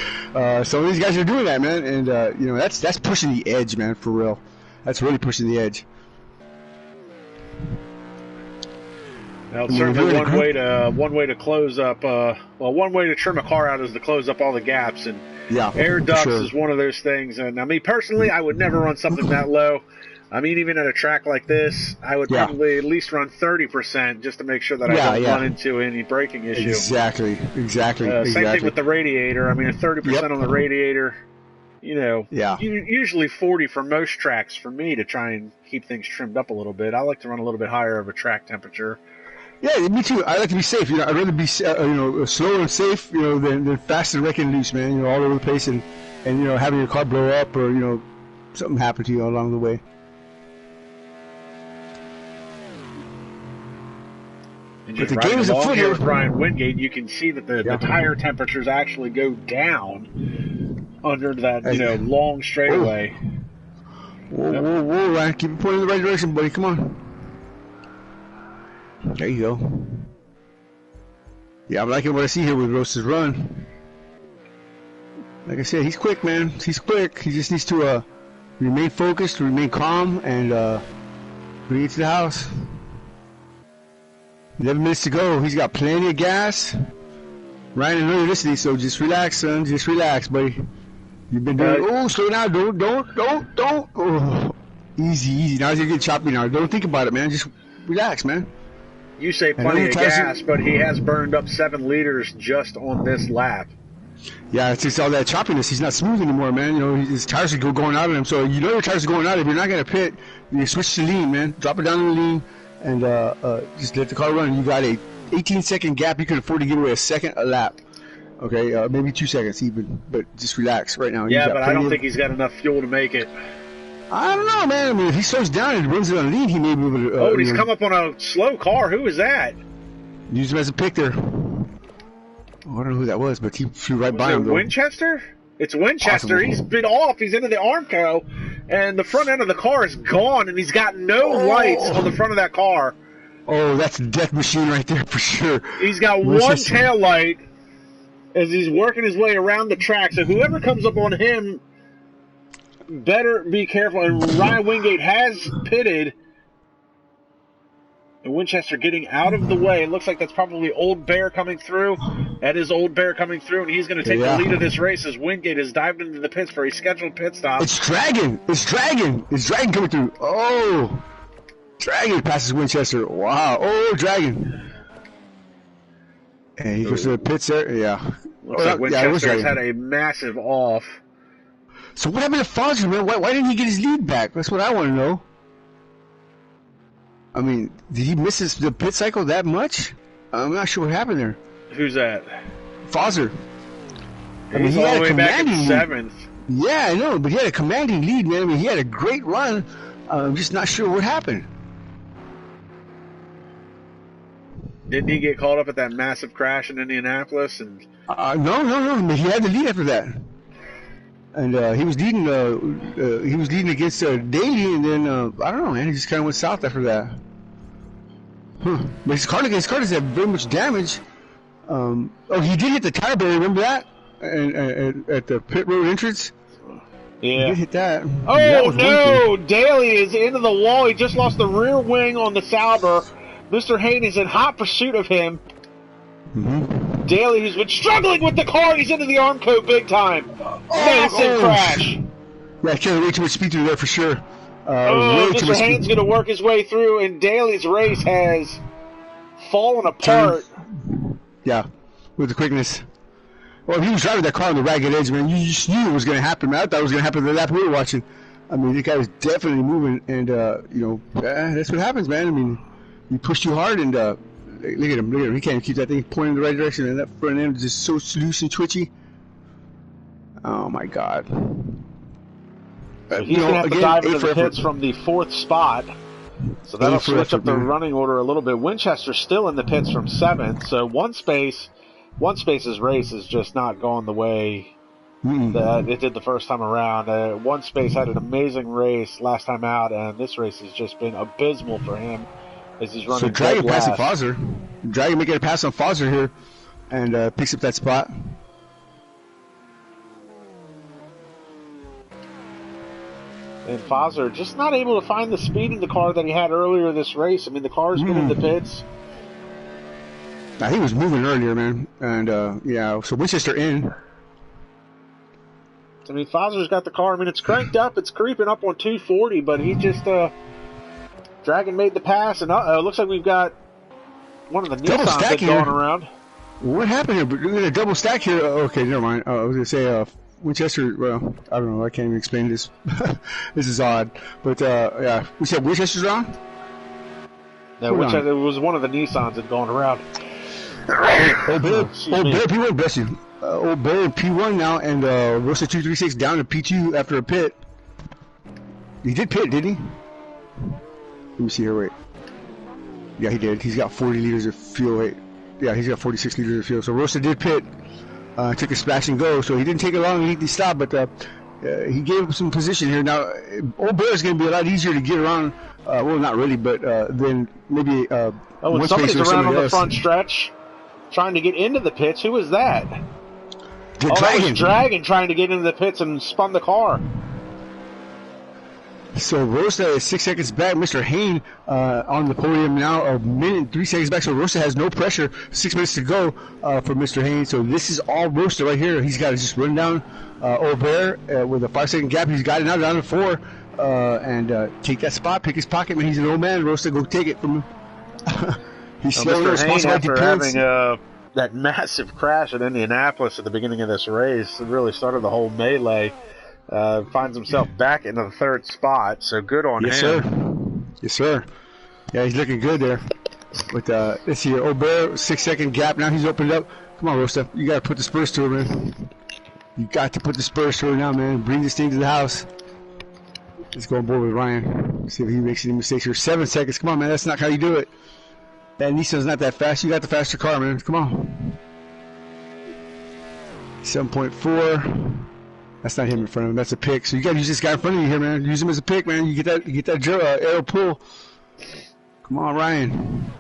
some of these guys are doing that, man, and that's pushing the edge, man, for real. That's really pushing the edge. Now, it's certainly one way to close up. One way to trim a car out is to close up all the gaps, and air ducts is one of those things. And I mean, personally, I would never run something that low. I mean, even at a track like this, I would probably at least run 30% just to make sure that I don't run into any braking issue. Exactly. Same thing with the radiator. I mean, 30% on the radiator. Usually 40 for most tracks for me to try and keep things trimmed up a little bit. I like to run a little bit higher of a track temperature. Yeah, me too. I like to be safe. I'd rather be slow and safe, than fast and wrecking loose, man. All over the place and having your car blow up or something happen to you along the way. But the game is afoot here with Brian Wingate. You can see that the tire temperatures actually go down under that long straightaway. Whoa, Ryan, keep it pointing in the right direction, buddy. Come on. There you go. Yeah, I'm liking what I see here with Rosa's run. Like I said, he's quick, man. He's quick. He just needs to remain focused, remain calm, and bring it to the house. 11 minutes to go. He's got plenty of gas. Ryan and electricity, so just relax, son. Just relax, buddy. You've been doing slow down. Don't. Oh. Easy. Now he's gonna get choppy now. Don't think about it, man. Just relax, man. You say plenty of gas, but he has burned up 7 liters just on this lap. Yeah, it's just all that choppiness. He's not smooth anymore, man. His tires are going out on him. So your tires are going out. If you're not gonna pit, you switch to lean, man. Drop it down to lean. And just let the car run. You got a 18-second gap. You can afford to give away a second a lap. Okay, maybe 2 seconds even. But just relax right now. Yeah, but I don't think he's got enough fuel to make it. I don't know, man. I mean, if he slows down and runs it on lean, he may be able to... he's come up on a slow car. Who is that? Use him as a pick there. I don't know who that was, but he flew right by him. Winchester? It's Winchester. Possible. He's been off. He's into the Armco, and the front end of the car is gone, and he's got no lights on the front of that car. Oh, that's a death machine right there for sure. He's got one tail light as he's working his way around the track, so whoever comes up on him better be careful. And Ryan Wingate has pitted. And Winchester getting out of the way. It looks like that's probably Old Bear coming through. That is Old Bear coming through, and he's going to take the lead of this race as Wingate has dived into the pits for a scheduled pit stop. It's Dragon coming through. Oh, Dragon passes Winchester. Wow. Oh, Dragon. And he goes to the pits there. Yeah. Looks like yeah, it was Winchester's dragging. had a massive off. So what happened to Foster, man? Why didn't he get his lead back? That's what I want to know. I mean, did he miss the pit cycle that much? I'm not sure what happened there. Who's that? Foster. I mean, He's he all had the a way back in commanding lead. 7th. Yeah, I know, but he had a commanding lead, man. I mean, he had a great run. I'm just not sure what happened. Didn't he get caught up at that massive crash in Indianapolis? And No. I mean, he had the lead after that, and he was leading. He was leading against Daly, and then I don't know, man. He just kind of went south after that. Huh. But his car doesn't have very much damage. Oh, he did hit the tire barrier. Remember that? And at the pit road entrance. He yeah. did hit that. That Oh was one no! thing. Daly is into the wall. He just lost the rear wing on the Sauber. Mr. Hayne is in hot pursuit of him. Mm-hmm. Daly, who's been struggling with the car, and he's into the Armco big time. Massive crash. Yeah, I carried way too much speed through there for sure. Oh, way too Mr. much Hayne's speed. going to work his way through, and Daly's race has fallen apart. Yeah, with the quickness. Well, he was driving that car on the ragged edge, man. You just knew it was going to happen, man. I thought it was going to happen the lap we were watching. I mean, the guy was definitely moving, and, that's what happens, man. I mean, you push too hard, and look at him. He can't keep that thing pointing in the right direction, and that front end is just so loose and twitchy. Oh, my God. So he's going to have to dive into the pits from the 4th spot. So that'll A for switch up effort, the man. running order a little bit. Winchester's still in the pits from 7th, so One Space's race is just not going the way that it did the first time around. One Space had an amazing race last time out, and this race has just been abysmal for him as he's running. So Dragon dead passing last. Foster. Dragon making a pass on Foster here, and picks up that spot. And Foster just not able to find the speed in the car that he had earlier this race. I mean, the car's been in the pits. Now, he was moving earlier, man, and yeah. So Winchester in. I mean, Foster's got the car. I mean, it's cranked up. It's creeping up on 240, but he just, Dragon made the pass, and it looks like we've got one of the Double Nissans stack that's here. going around. What happened here? We're going to double stack here. Okay, never mind. I was going to say Winchester. Well, I don't know. I can't even explain this. This is odd. But yeah, we said Winchester's on. No, Hold on. it was one of the Nissans that's going around. Old Bear me. P1, bless you. Old Bear in P1 now, and Rosa 236 down to P2 after a pit. He did pit, didn't he? Let me see here. Wait. Yeah, he did. He's got 40 liters of fuel. Wait. Yeah, he's got 46 liters of fuel. So Rosa did pit. Took a splash and go. So he didn't take it long. He stopped, but he gave him some position here. Now, Old Bear is going to be a lot easier to get around. Well, not really, but then maybe. And One somebody's Space or around on somebody the else. front stretch trying to get into the pits. Who was that? The That Dragon. was Dragon trying to get into the pits and spun the car. So Rosa is 6 seconds back. Mr. Hayne on the podium now, a minute and 3 seconds back. So Rosa has no pressure. 6 minutes to go for Mr. Hayne. So this is all Rosa right here. He's got to just run down Old Bear with a 5 second gap. He's got it now down to 4 and take that spot, pick his pocket. Man, he's an old man. Rosa, go take it from him. He's slowly Mr. Hayne, responsible. after having that massive crash at Indianapolis at the beginning of this race, it really started the whole melee. Finds himself back into the 3rd spot, so good on Yes, him. sir. Yes, sir. Yeah, he's looking good there. But let's see here. Old Bear, 6 second gap. Now he's opened up. Come on, Rosa. You got to put the spurs to her, man. You got to put the spurs to her now, man. Bring this thing to the house. Let's go on board with Ryan. See if he makes any mistakes here. 7 seconds. Come on, man. That's not how you do it. That Nissan's not that fast. You got the faster car, man. Come on. 7.4. That's not him in front of him. That's a pick. So you got to use this guy in front of you here, man. Use him as a pick, man. You get that arrow pull. Come on, Ryan.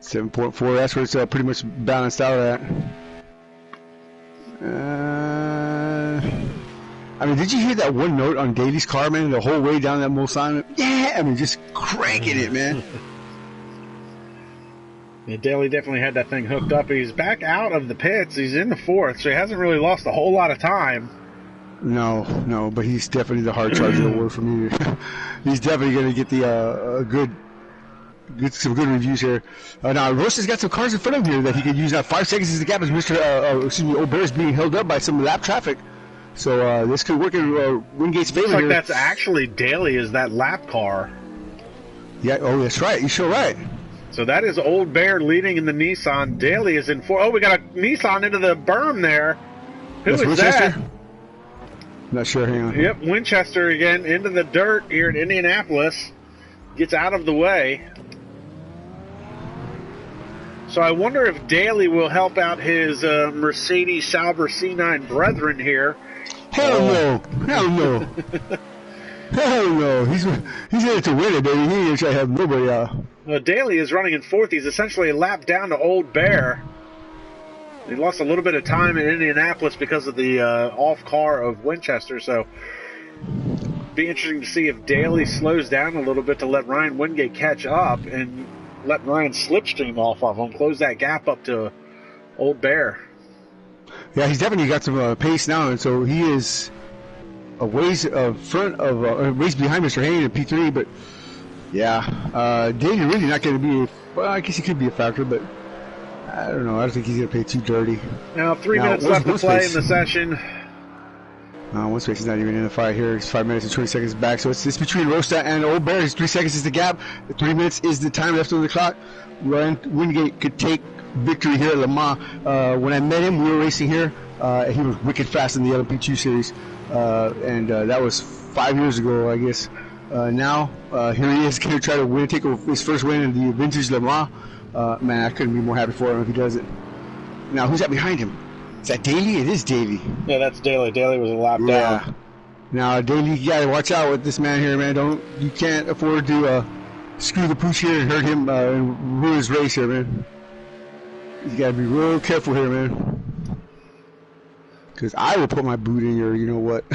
7.4. That's where it's pretty much balanced out at. I mean, did you hear that one note on Daly's car, man? The whole way down that Mulsanne? Yeah, I mean, just cranking it, man. Yeah, Daly definitely had that thing hooked up. He's back out of the pits. He's in the 4th, so he hasn't really lost a whole lot of time. No, but he's definitely the hard charger award for me. He's definitely going to get the a good get some good reviews here. Now, Rosta's got some cars in front of him here that he could use. Now, 5 seconds is the gap as Old Bear is being held up by some lap traffic. So this could work in Wingate's favor. Looks like here. that's actually Daly is that lap car. Yeah, oh, that's right. You're sure right. So that is Old Bear leading in the Nissan. Daly is in 4. Oh, we got a Nissan into the berm there. Who That's is Winchester? that? Not sure. Hang on. Yep, Winchester again into the dirt here in Indianapolis. Gets out of the way. So I wonder if Daly will help out his Mercedes Sauber C9 brethren here. Hell no. Hell no. Hell no. He's in it to win it, baby. He ain't trying to have nobody out. Well, Daly is running in 4th. He's essentially a lap down to Old Bear. He lost a little bit of time in Indianapolis because of the off car of Winchester, so be interesting to see if Daly slows down a little bit to let Ryan Wingate catch up and let Ryan slipstream off of him, close that gap up to Old Bear. Yeah, he's definitely got some pace now, and so he is a ways front of a ways behind Mr. Hayne in P3. But yeah, Daly really not going to be. Well, I guess he could be a factor, but I don't know. I don't think he's going to play too dirty. Now 3 minutes left to play in the session. One space is not even in the fight here. It's 5 minutes and 20 seconds back. So it's between Rosta and Old Bear. 3 seconds is the gap. 3 minutes is the time left on the clock. Ryan Wingate could take victory here at Le Mans. When I met him, we were racing here. He was wicked fast in the LMP2 series. And that was 5 years ago, I guess. Now, here he is going to try to take his first win in the vintage Le Mans. Man, I couldn't be more happy for him if he does it. Now, who's that behind him? Is that Daly? It is Daly. Yeah, that's Daly. Daly was a lap down. Now, Daly, you gotta watch out with this man here, man. You can't afford to screw the pooch here and hurt him and ruin his race here, man. You gotta be real careful here, man. Because I will put my boot in your, you know what?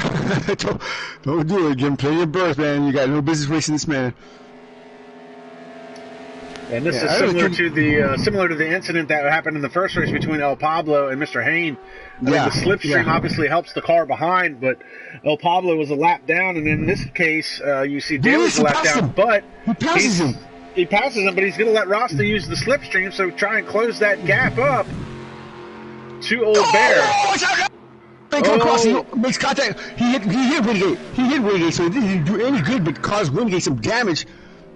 don't do it. Give him plenty of berth, man. You got no business racing this man. And this is similar to the incident that happened in the first race between El Pablo and Mr. Hayne. I mean, the slipstream obviously helps the car behind, but El Pablo was a lap down, and in this case, you see Daly's a lap down, but he passes him. He passes him, but he's going to let Rasta use the slipstream, so try and close that gap up to Old Bear. They come across, he makes contact. He hit Wingate. He hit Wingate, so it didn't do any good, but caused Wingate some damage.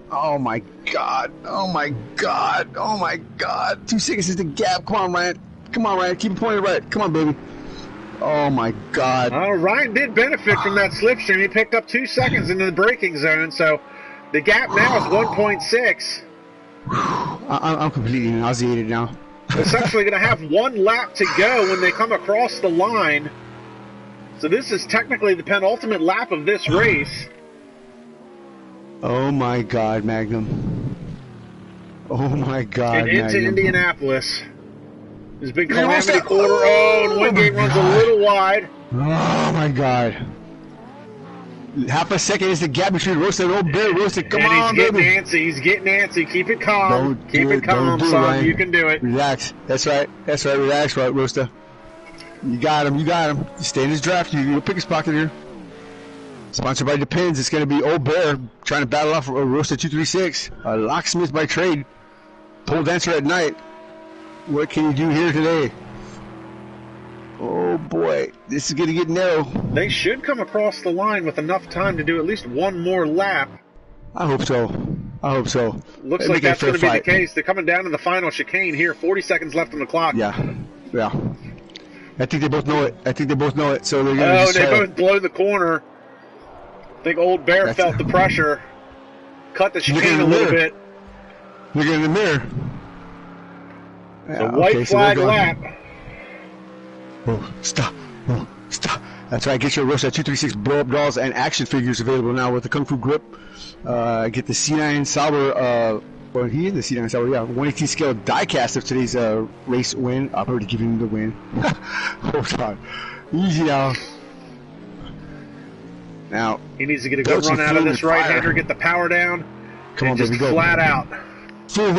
Oh my God! Oh my God! Oh my God! 2 seconds is the gap. Come on, Ryan. Come on, Ryan. Keep it pointed right. Come on, baby. Oh my God! Ryan did benefit from that slipstream. He picked up 2 seconds into the braking zone, so the gap now is 1.6. I'm completely nauseated now. Essentially going to have 1 lap to go when they come across the line. So this is technically the penultimate lap of this race. Oh my God, Magnum. Oh my God, and into Magnum. Indianapolis. There's big calamity quarter. Oh, and Wingate runs a little wide. Oh my God. Half a second is the gap between Rosta and Old Bear. Rosta, come on, baby. He's getting antsy. Keep it calm. Keep it calm, son. Ryan. You can do it. Relax. That's right. Relax, right, Rosta. You got him. Stay in his draft. You'll pick his pocket here. Sponsored by Depends. It's going to be Old Bear trying to battle off Rosta 236. A locksmith by trade. Pole dancer at night. What can you do here today? Oh boy, this is going to get narrow. They should come across the line with enough time to do at least 1 more lap. I hope so. Looks like that's going to be the case. They're coming down to the final chicane here. 40 seconds left on the clock. Yeah. I think they both know it. So they're going to they both blow the corner. I think Old Bear felt the pressure. Cut the chicane a little bit. Look in the mirror. The white flag lap. Oh, stop. That's right. Get your Rosta 236 blow-up dolls and action figures available now with the Kung Fu grip. Get the C9 Sauber. Well, he is the C9 Sauber. Yeah, 118 scale diecast of today's race win. I've already given him the win. Hold on. Easy now. Now he needs to get a good run out of this right-hander. Get the power down. Come on, just baby, go. Flat out. Full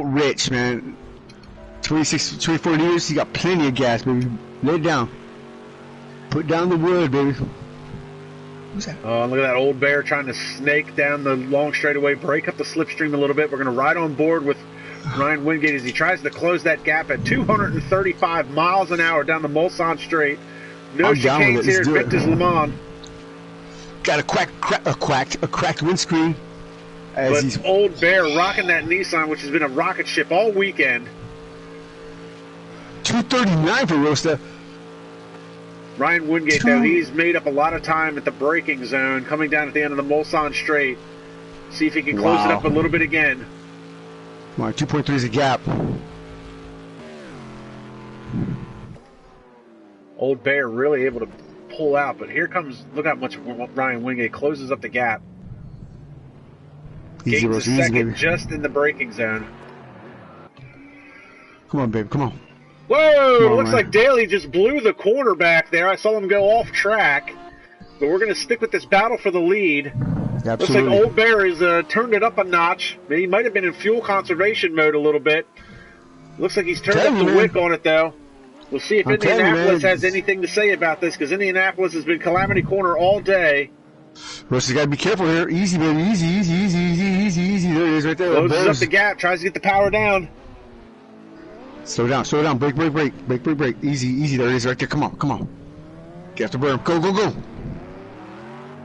rich, man. 24 liters, you got plenty of gas, baby. Lay it down. Put down the wood, baby. Who's that? Look at that old bear trying to snake down the long straightaway, break up the slipstream a little bit. We're going to ride on board with Ryan Wingate as he tries to close that gap at 235 miles an hour down the Mulsanne Straight. No chicanes here at Vintage LeMans. Got a cracked windscreen. But old bear rocking that Nissan, which has been a rocket ship all weekend. 239 for Rosta. Ryan Wingate, though, he's made up a lot of time at the braking zone, coming down at the end of the Mulsanne Straight. See if he can close it up a little bit again. Come on, 2.3 is a gap. Old bear really able to pull out, but here comes, look how much Ryan Wingate closes up the gap. Gates is second, just in the braking zone. Come on, babe, come on. Whoa! Looks like Daly just blew the corner back there. I saw him go off track. But we're going to stick with this battle for the lead. Absolutely. Looks like Old Bear has turned it up a notch. He might have been in fuel conservation mode a little bit. Looks like he's turned up the wick on it, though. We'll see if Indianapolis has anything to say about this, because Indianapolis has been Calamity Corner all day. Rusty's got to be careful here. Easy, baby. Easy. There it is right there. Closes up the gap, tries to get the power down. Slow down. Brake. Easy. There it is right there. Come on. Get off the berm. Go.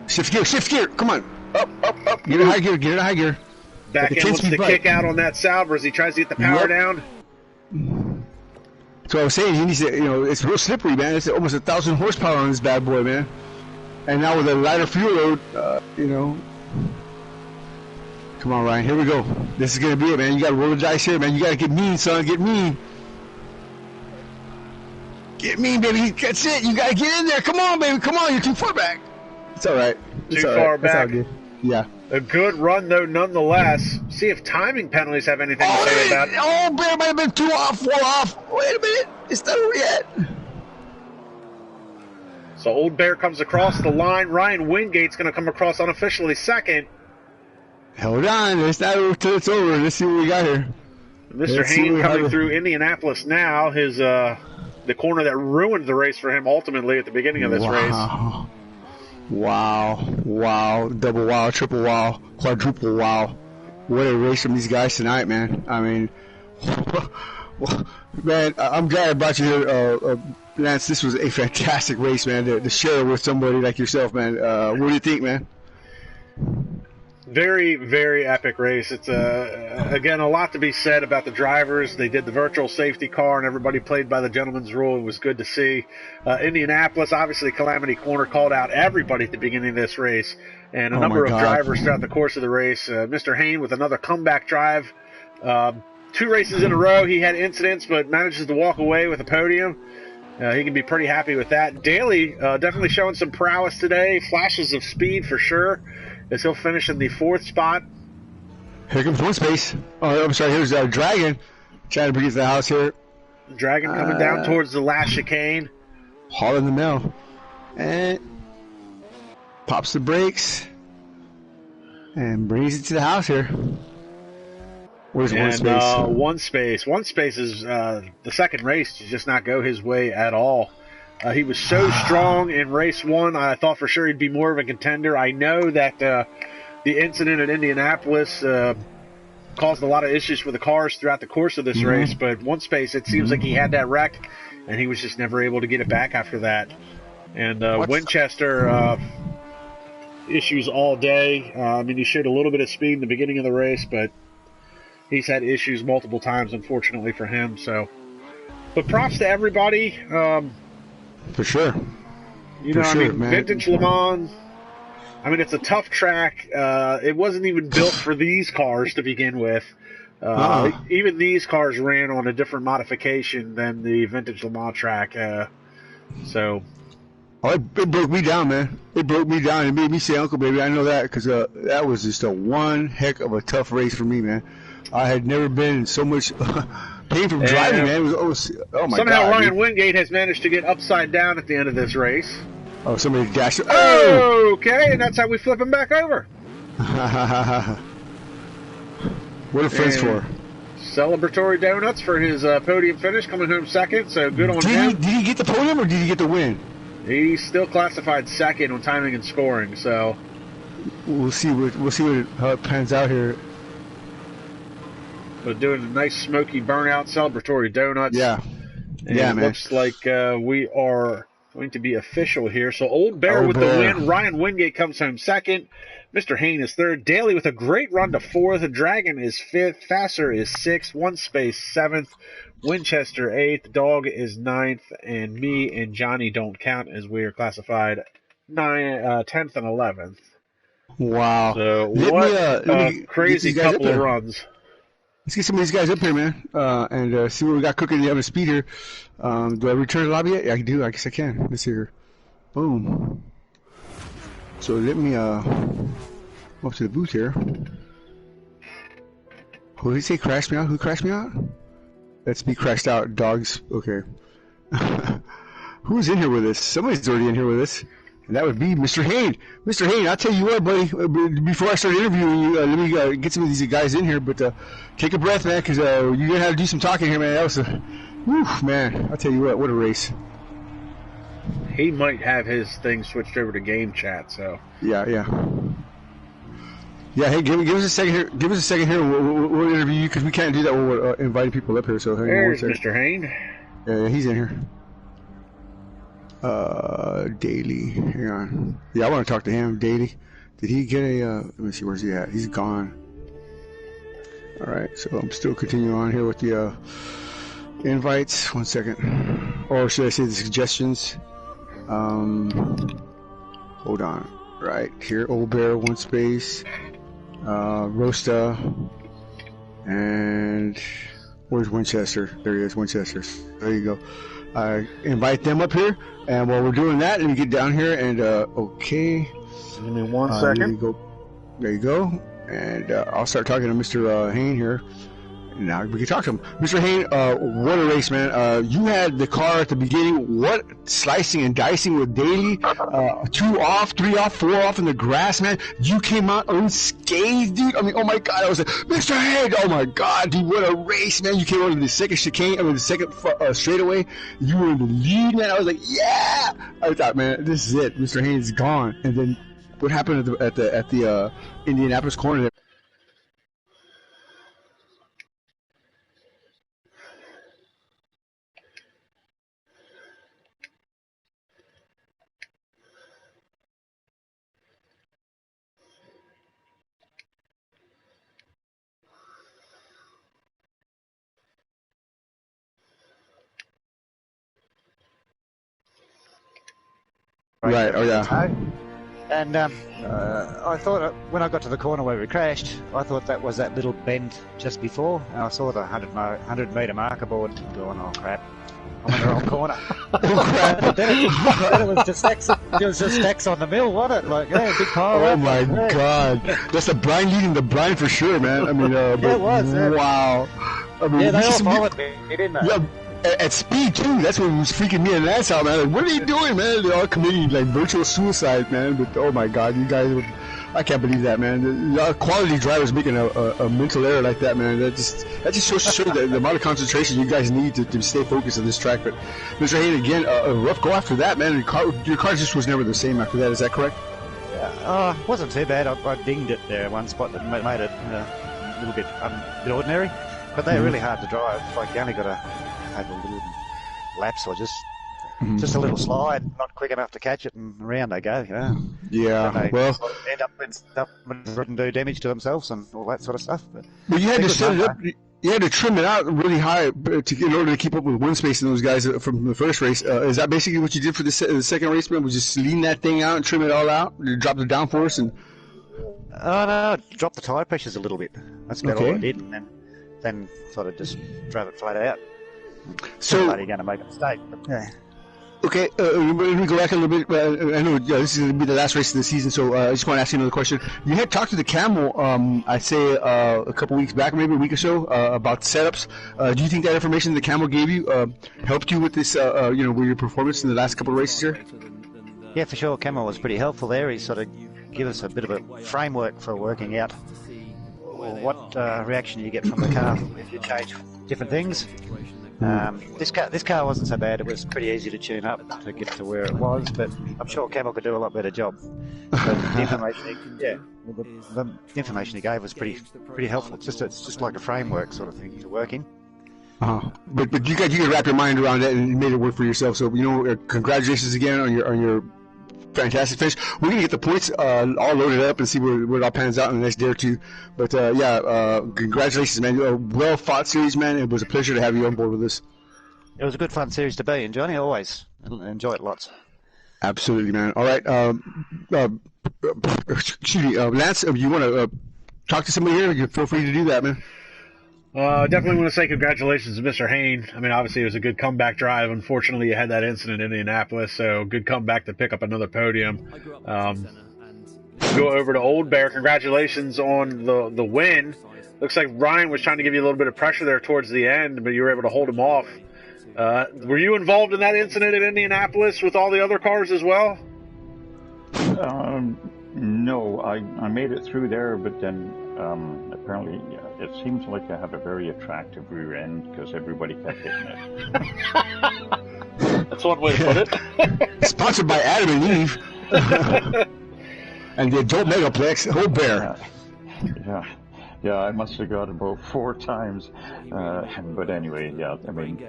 Shift gear. Come on. Up. Get in high gear. Back end wants to kick out on that Sauber as he tries to get the power down. So I was saying, he needs to, it's real slippery, man. It's almost 1,000 horsepower on this bad boy, man. And now with a lighter fuel load, Come on, Ryan. Here we go. This is going to be it, man. You got to roll the dice here, man. You got to get mean, son. Get mean. Get mean, baby. That's it. You got to get in there. Come on, baby. Come on. You're too far back. It's all right. Too far back. Yeah. A good run, though, nonetheless. See if timing penalties have anything to say about it. Oh, Bear might have been 2 off, 4 off. Wait a minute. It's not over yet. So Old Bear comes across the line. Ryan Wingate's going to come across unofficially second. Hold on. It's not over till it's over. Let's see what we got here. Mr. Hayne coming through Indianapolis now. His the corner that ruined the race for him ultimately at the beginning of this race. Wow. Double wow, triple wow, quadruple wow. What a race from these guys tonight, man. I mean, man, I'm glad I brought you here, Lance. This was a fantastic race, man, to share with somebody like yourself, man. What do you think, man? Very, very epic race. It's, again, a lot to be said about the drivers. They did the virtual safety car, and everybody played by the gentleman's rule. It was good to see. Indianapolis, obviously, Calamity Corner called out everybody at the beginning of this race, and a number of drivers throughout the course of the race. Mr. Hayne with another comeback drive. 2 races in a row, he had incidents, but manages to walk away with a podium. He can be pretty happy with that. Daly definitely showing some prowess today. Flashes of speed for sure, as he'll finish in the 4th spot. Here comes one space. Oh, I'm sorry. Here's Dragon trying to bring it to the house here. Dragon coming down towards the last chicane. Haul in the mill. And pops the brakes. And brings it to the house here. Where's one space? One space is the second race to just not go his way at all. He was so strong in race 1. I thought for sure he'd be more of a contender. I know that the incident at Indianapolis caused a lot of issues for the cars throughout the course of this race, but one space, it seems like he had that wreck, and he was just never able to get it back after that. And Winchester issues all day. I mean, he showed a little bit of speed in the beginning of the race, but he's had issues multiple times, unfortunately for him. So, but props to everybody. For sure. Vintage LeMans. I mean, it's a tough track. It wasn't even built for these cars to begin with. Even these cars ran on a different modification than the Vintage LeMans track. So. Oh, it broke me down, man. It broke me down. It made me say, Uncle Baby, I know that, because that was just one heck of a tough race for me, man. I had never been in so much pain from driving, man. It was, oh my God. Somehow Ryan Wingate has managed to get upside down at the end of this race. Oh, somebody dashed it. Oh! Okay, and that's how we flip him back over. What are friends for? Celebratory donuts for his podium finish, coming home second, so good on him. Did he get the podium or did he get the win? He's still classified second on timing and scoring, so we'll see how it pans out here. But doing a nice smoky burnout celebratory donuts. Yeah. And yeah, it man. looks like we are going to be official here. So Old Bear Old with Bear. the win. Ryan Wingate comes home second. Mr. Hain is third. Daly with a great run to fourth. Dragon is fifth. Fasser is sixth. One space seventh. Winchester eighth. Dog is ninth. And me and Johnny don't count as we are classified 10th and 11th. Wow. So Let what me a crazy get these guys couple up of there. runs. Let's get some of these guys up here, man, and see what we got cooking. You have a speed here. Do I return to the lobby yet? Yeah, I do. I guess I can. Let's see here. Boom. So let me up to the booth here. Who did he say crashed me out? Who crashed me out? Let's be crashed out. Dogs. Okay. Who's in here with us? Somebody's already in here with us. And that would be Mr. Hain. Mr. Hain, I'll tell you what, buddy. Before I start interviewing you, let me get some of these guys in here. But take a breath, man, because you're going to have to do some talking here, man. That was man. I'll tell you what a race. He might have his thing switched over to game chat, so. Yeah. Yeah, hey, give us a second here. Give us a second here. We'll interview you because we can't do that when we're inviting people up here. So hang on one There's second. Mr. Hain. Yeah, he's in here. Daly. Hang on. Yeah, I want to talk to him. Daly. Did he get a, let me see, where's he at? He's gone. Alright, so I'm still continuing on here with the, invites. 1 second. Or should I say the suggestions? Hold on. Right here, Old Bear, one space. Rosta. And where's Winchester? There he is, Winchester. There you go. Invite them up here, and while we're doing that, let me get down here and okay. Give me 1 second. There you go, and I'll start talking to Mr. Hain here. Now we can talk to him. Mr. Hain, what a race, man. You had the car at the beginning. What slicing and dicing with Daly. 2 off, 3 off, 4 off in the grass, man. You came out unscathed, dude. I mean, oh my God. I was like, Mr. Hain, oh my God, dude, what a race, man. You came out in the second chicane, the second straightaway. You were in the lead, man. I was like, yeah. I thought, man, this is it. Mr. Hain's gone. And then what happened at the Indianapolis corner there? Right, oh yeah. And I thought when I got to the corner where we crashed, I thought that was that little bend just before, and I saw the 100 metre marker board going, oh crap, I'm in the wrong corner. But then it was just X on the mill, wasn't it? Like, yeah, big pile. Oh my God, that's the blind leading the blind for sure, man. I mean, yeah, it was. Wow. I mean, Yeah, they all followed me, didn't they? Yeah, at speed too. That's what was freaking me and Lance out, man. Like, what are you doing, man? They're all committing like virtual suicide, man. But oh my God, you guys would. I can't believe that, man. The quality drivers making a mental error like that, man. That just shows the amount of concentration you guys need to stay focused on this track. But Mr. Hain, again, a rough go after that, man. Your car just was never the same after that. Is that correct? Yeah, wasn't too bad. I dinged it there one spot that made it a little bit ordinary. But they're really hard to drive. Like, you only got to have a little lapse or just a little slide, not quick enough to catch it, and around they go. Yeah. They Well, end up with stuff and do damage to themselves and all that sort of stuff. But you had to set it up. You had to in really high in order to keep up with one space and those guys from the first race. Is that basically what you did for the second race, man? Was just lean that thing out and trim it all out? You drop the downforce and. Oh no, drop the tyre pressures a little bit. That's about all Okay. I did, and then sort of just drove it flat out. So You're going to make a mistake. But, yeah. okay, let me go back a little bit. I know this is going to be the last race of the season, so I just want to ask you another question. You had talked to the Camel, I'd say a couple weeks back, maybe a week or so, about setups. Do you think that information the Camel gave you helped you with this, with your performance in the last couple of races here? Yeah, for sure. Camel was pretty helpful there. He sort of gave us a bit of a framework for working out what reaction you get from the car if you change different things. This car wasn't so bad. It was pretty easy to tune up to get to where it was, but I'm sure Camel could do a lot better job. But the information he gave was pretty helpful. It's just like a framework sort of thing to work in. But you can wrap your mind around it and you made it work for yourself. So congratulations again on your fantastic finish. We're gonna get the points all loaded up and see where it all pans out in the next day or two. But congratulations, man! Well fought series, man. It was a pleasure to have you on board with us. It was a good fun series to be, and Johnny, always enjoy it lots. Absolutely, man. All right, excuse me, Lance. You want to talk to somebody here? You feel free to do that, man. Definitely want to say congratulations to Mr. Hayne. I mean, obviously it was a good comeback drive. Unfortunately, you had that incident in Indianapolis, so good comeback to pick up another podium. Go over to Old Bear. Congratulations on the win. Looks like Ryan was trying to give you a little bit of pressure there towards the end, but you were able to hold him off. Were you involved in that incident in Indianapolis with all the other cars as well? No, I made it through there, but then apparently it seems like I have a very attractive rear end because everybody kept hitting it. That's one way to put it. Sponsored by Adam and Eve and the adult megaplex, Old Bear. Yeah, I must have got about 4 times. But anyway, yeah, I mean,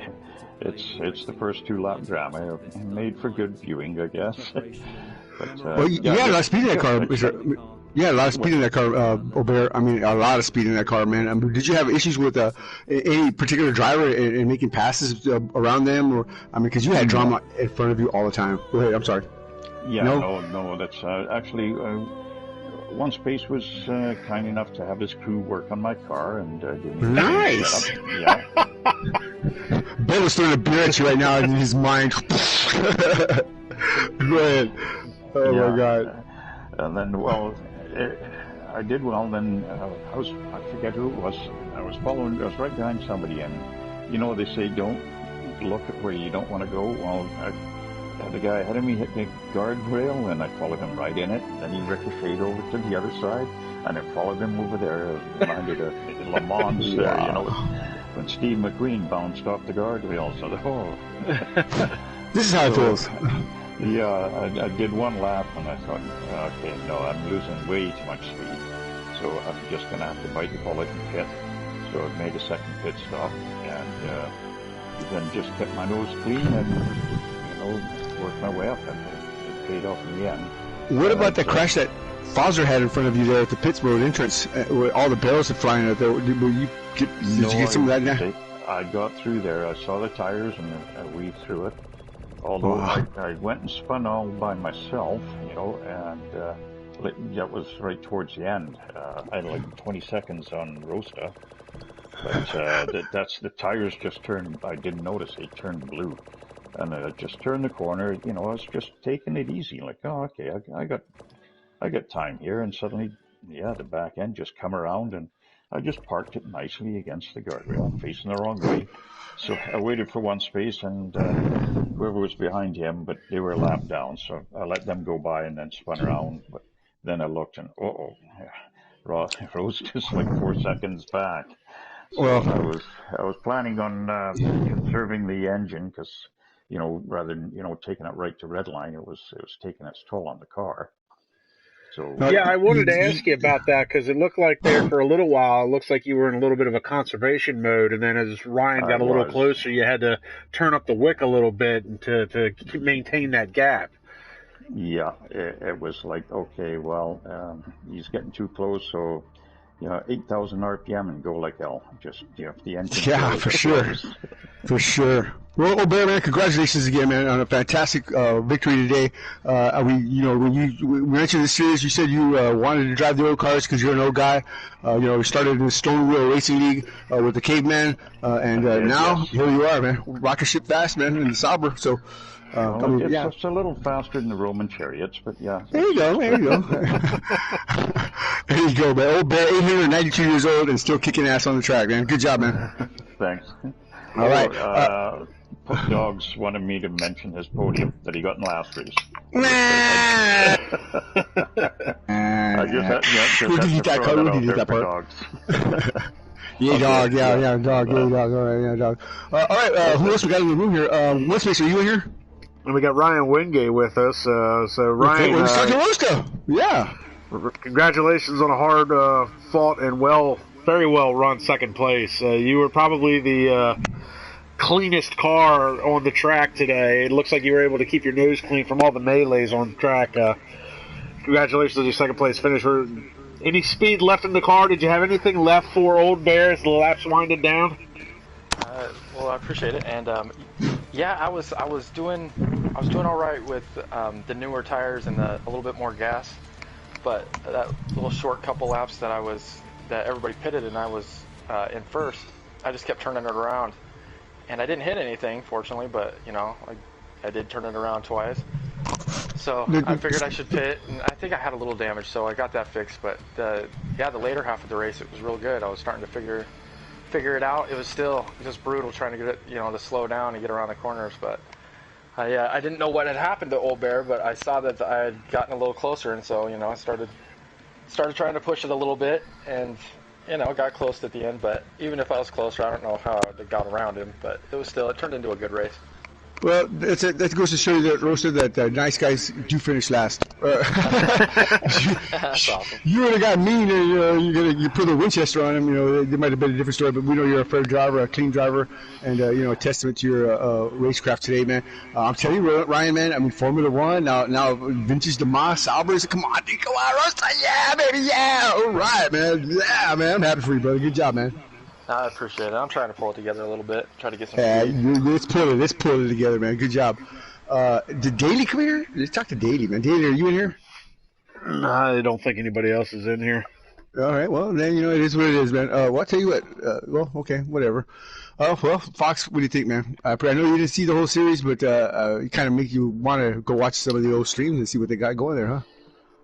it's the first 2-lap drama. Made for good viewing, I guess. But, well, you had a lot of speed in that car. Yeah, a lot of speed in that car, Aubert. I mean, a lot of speed in that car, man. I mean, did you have issues with any particular driver in making passes around them? Or I mean, because you had drama in front of you all the time. Go ahead, I'm sorry. Yeah, no, that's actually... One Space was kind enough to have his crew work on my car and give me nice. Yeah. Ben was throwing a beer at you right now in his mind. Go ahead. Oh my God. And then, I did well. Then I forget who it was. I was right behind somebody, and they say don't look at where you don't want to go. Well, the guy ahead of me hit the guardrail, and I followed him right in it. Then he ricocheted over to the other side, and I followed him over there. It reminded of LeMans there, when Steve McQueen bounced off the guardrail. So, this is how it feels. Yeah, I did one lap, and I thought, okay, no, I'm losing way too much speed. So I'm just going to have to bite the bullet and pit. So I made a second pit stop, and then just kept my nose clean and, worked my way up, and it paid off in the end. What about the crash that Foster had in front of you there at the pits road entrance, where all the barrels are flying out there? Did you get some of that now? I got through there. I saw the tires, and I weaved through it. Although I went and spun all by myself, and that was right towards the end. I had like 20 seconds on Rosta, but that's the tires just turned. I didn't notice they turned blue. And I just turned the corner, I was just taking it easy, like, oh, okay, I got time here, and suddenly, the back end just come around, and I just parked it nicely against the guardrail, facing the wrong way. So I waited for One Space, and whoever was behind him, but they were a lap down, so I let them go by and then spun around. But then I looked, and Rose just like 4 seconds back. So well, I was planning on conserving the engine because. Rather than, taking it right to red line, it was taking its toll on the car. So yeah, I wanted to ask you about that because it looked like there for a little while, it looks like you were in a little bit of a conservation mode, and then as Ryan got a little closer, you had to turn up the wick a little bit to maintain that gap. Yeah, it was like, okay, well, he's getting too close, so 8,000 RPM and go like hell. Just the engine. Yeah, for sure, for sure. Well, Bear, man, congratulations again, man, on a fantastic victory today. When you mentioned the series, you said you wanted to drive the old cars because you're an old guy. We started in the Stone Wheel Racing League with the Caveman, and now here you are, man, rocket ship fast, man, in the Sauber. So. It's a little faster than the Roman chariots, but yeah. There you go. There you go, man. Old Bear, 892 years old and still kicking ass on the track, man. Good job, man. Thanks. All right. Dogs wanted me to mention his podium that he got in last race. We can eat that part. Yeah, dog. Yeah, dog. Yeah, dog. All right, yeah, dog. All right. Who else we got in the room here? What space are you in here? And we got Ryan Wingate with us. So Ryan, Okay, well, let's talk to Roscoe. Yeah. congratulations on a hard fought and very well run second place. You were probably the cleanest car on the track today. It looks like you were able to keep your nose clean from all the melees on the track. Congratulations on your second place finish. Any speed left in the car? Did you have anything left for Old Bear as the laps winded down? Well, I appreciate it, and yeah, I was doing all right with the newer tires and a little bit more gas, but that little short couple laps that everybody pitted and I was in first, I just kept turning it around, and I didn't hit anything, fortunately, but you know, I did turn it around twice. So I figured I should pit, and I think I had a little damage, so I got that fixed. But the later half of the race, it was real good. I was starting to figure it out. It was still just brutal trying to get it, to slow down and get around the corners. But I didn't know what had happened to Old Bear, but I saw that I had gotten a little closer, and so I started trying to push it a little bit, and got close at the end. But even if I was closer, I don't know how I got around him. But it turned into a good race. Well, that goes to show you that, Rosa, that nice guys do finish last. That's awesome. You would have got mean, and you put a Winchester on him. It might have been a different story, but we know you're a fair driver, a clean driver, and a testament to your racecraft today, man. I'm telling you, Ryan, man. I mean, Formula One now, vintage LeMans, Albers. Come on, Rosa, yeah, baby, yeah. All right, man. Yeah, man. I'm happy for you, brother. Good job, man. I appreciate it. I'm trying to pull it together a little bit, try to get some let's pull it together, man. Good job. Did Daly come here? Let's talk to Daly, man. Daly, are you in here? No, I don't think anybody else is in here. All right, well, then, it is what it is, man. Well, I'll tell you what. Well, okay, whatever. Well, Fox, what do you think, man? I know you didn't see the whole series, but it kind of make you want to go watch some of the old streams and see what they got going there,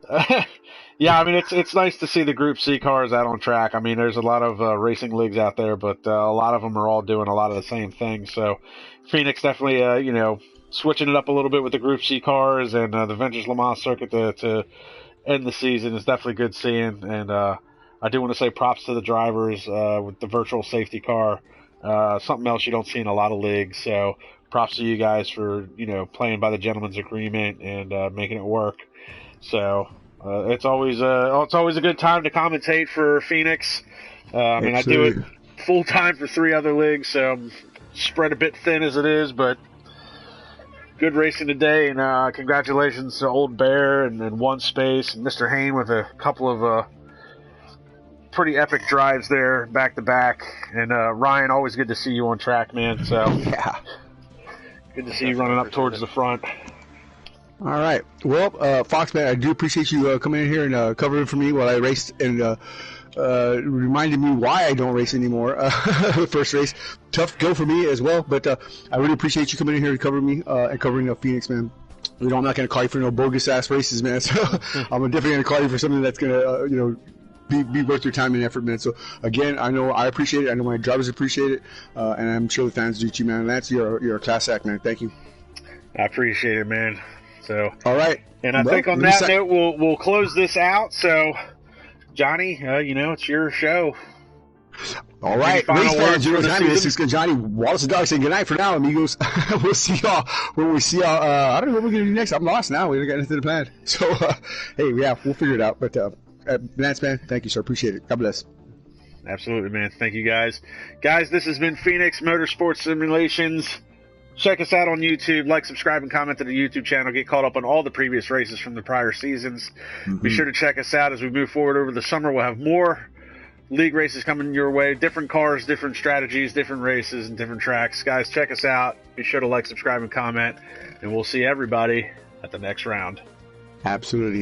huh? Yeah, I mean, it's nice to see the Group C cars out on track. I mean, there's a lot of racing leagues out there, but a lot of them are all doing a lot of the same things. So Phoenix definitely, switching it up a little bit with the Group C cars and the Vintage Le Mans circuit to end the season is definitely good seeing. And I do want to say props to the drivers with the virtual safety car. Something else you don't see in a lot of leagues. So props to you guys for, playing by the gentleman's agreement and making it work. So... it's always a good time to commentate for Phoenix. I mean, I do it full time for 3 other leagues, so I'm spread a bit thin as it is, but good racing today. And congratulations to Old Bear and One Space and Mr. Hain with a couple of pretty epic drives there back to back. And Ryan, always good to see you on track, man. So yeah, good to see you running up towards the front. All right. Well, Fox, man, I do appreciate you coming in here and covering for me while I raced and reminded me why I don't race anymore. First race, tough go for me as well, but I really appreciate you coming in here and covering me and covering Phoenix, man. I'm not going to call you for no bogus-ass races, man, so I'm definitely going to call you for something that's going to, be worth your time and effort, man. So, again, I know I appreciate it. I know my drivers appreciate it, and I'm sure the fans do too, man. Lance, you're a class act, man. Thank you. I appreciate it, man. So, all right, and I think on that note we'll close this out. So, Johnny, it's your show. All right, race fans, you know what time it is. It's Johnny Wallace the Dog saying good night for now, amigos. We'll see y'all when we see y'all. I don't know what we're gonna do next. I'm lost now. We don't got anything planned. So, hey, yeah, we'll figure it out. But Lance, man, thank you, sir. Appreciate it. God bless. Absolutely, man. Thank you, guys. Guys, this has been Phoenix Motorsports Simulations. Check us out on YouTube. Like, subscribe, and comment to the YouTube channel. Get caught up on all the previous races from the prior seasons. Be sure to check us out as we move forward over the summer. We'll have more league races coming your way. Different cars, different strategies, different races, and different tracks. Guys, check us out. Be sure to like, subscribe, and comment. And we'll see everybody at the next round. Absolutely.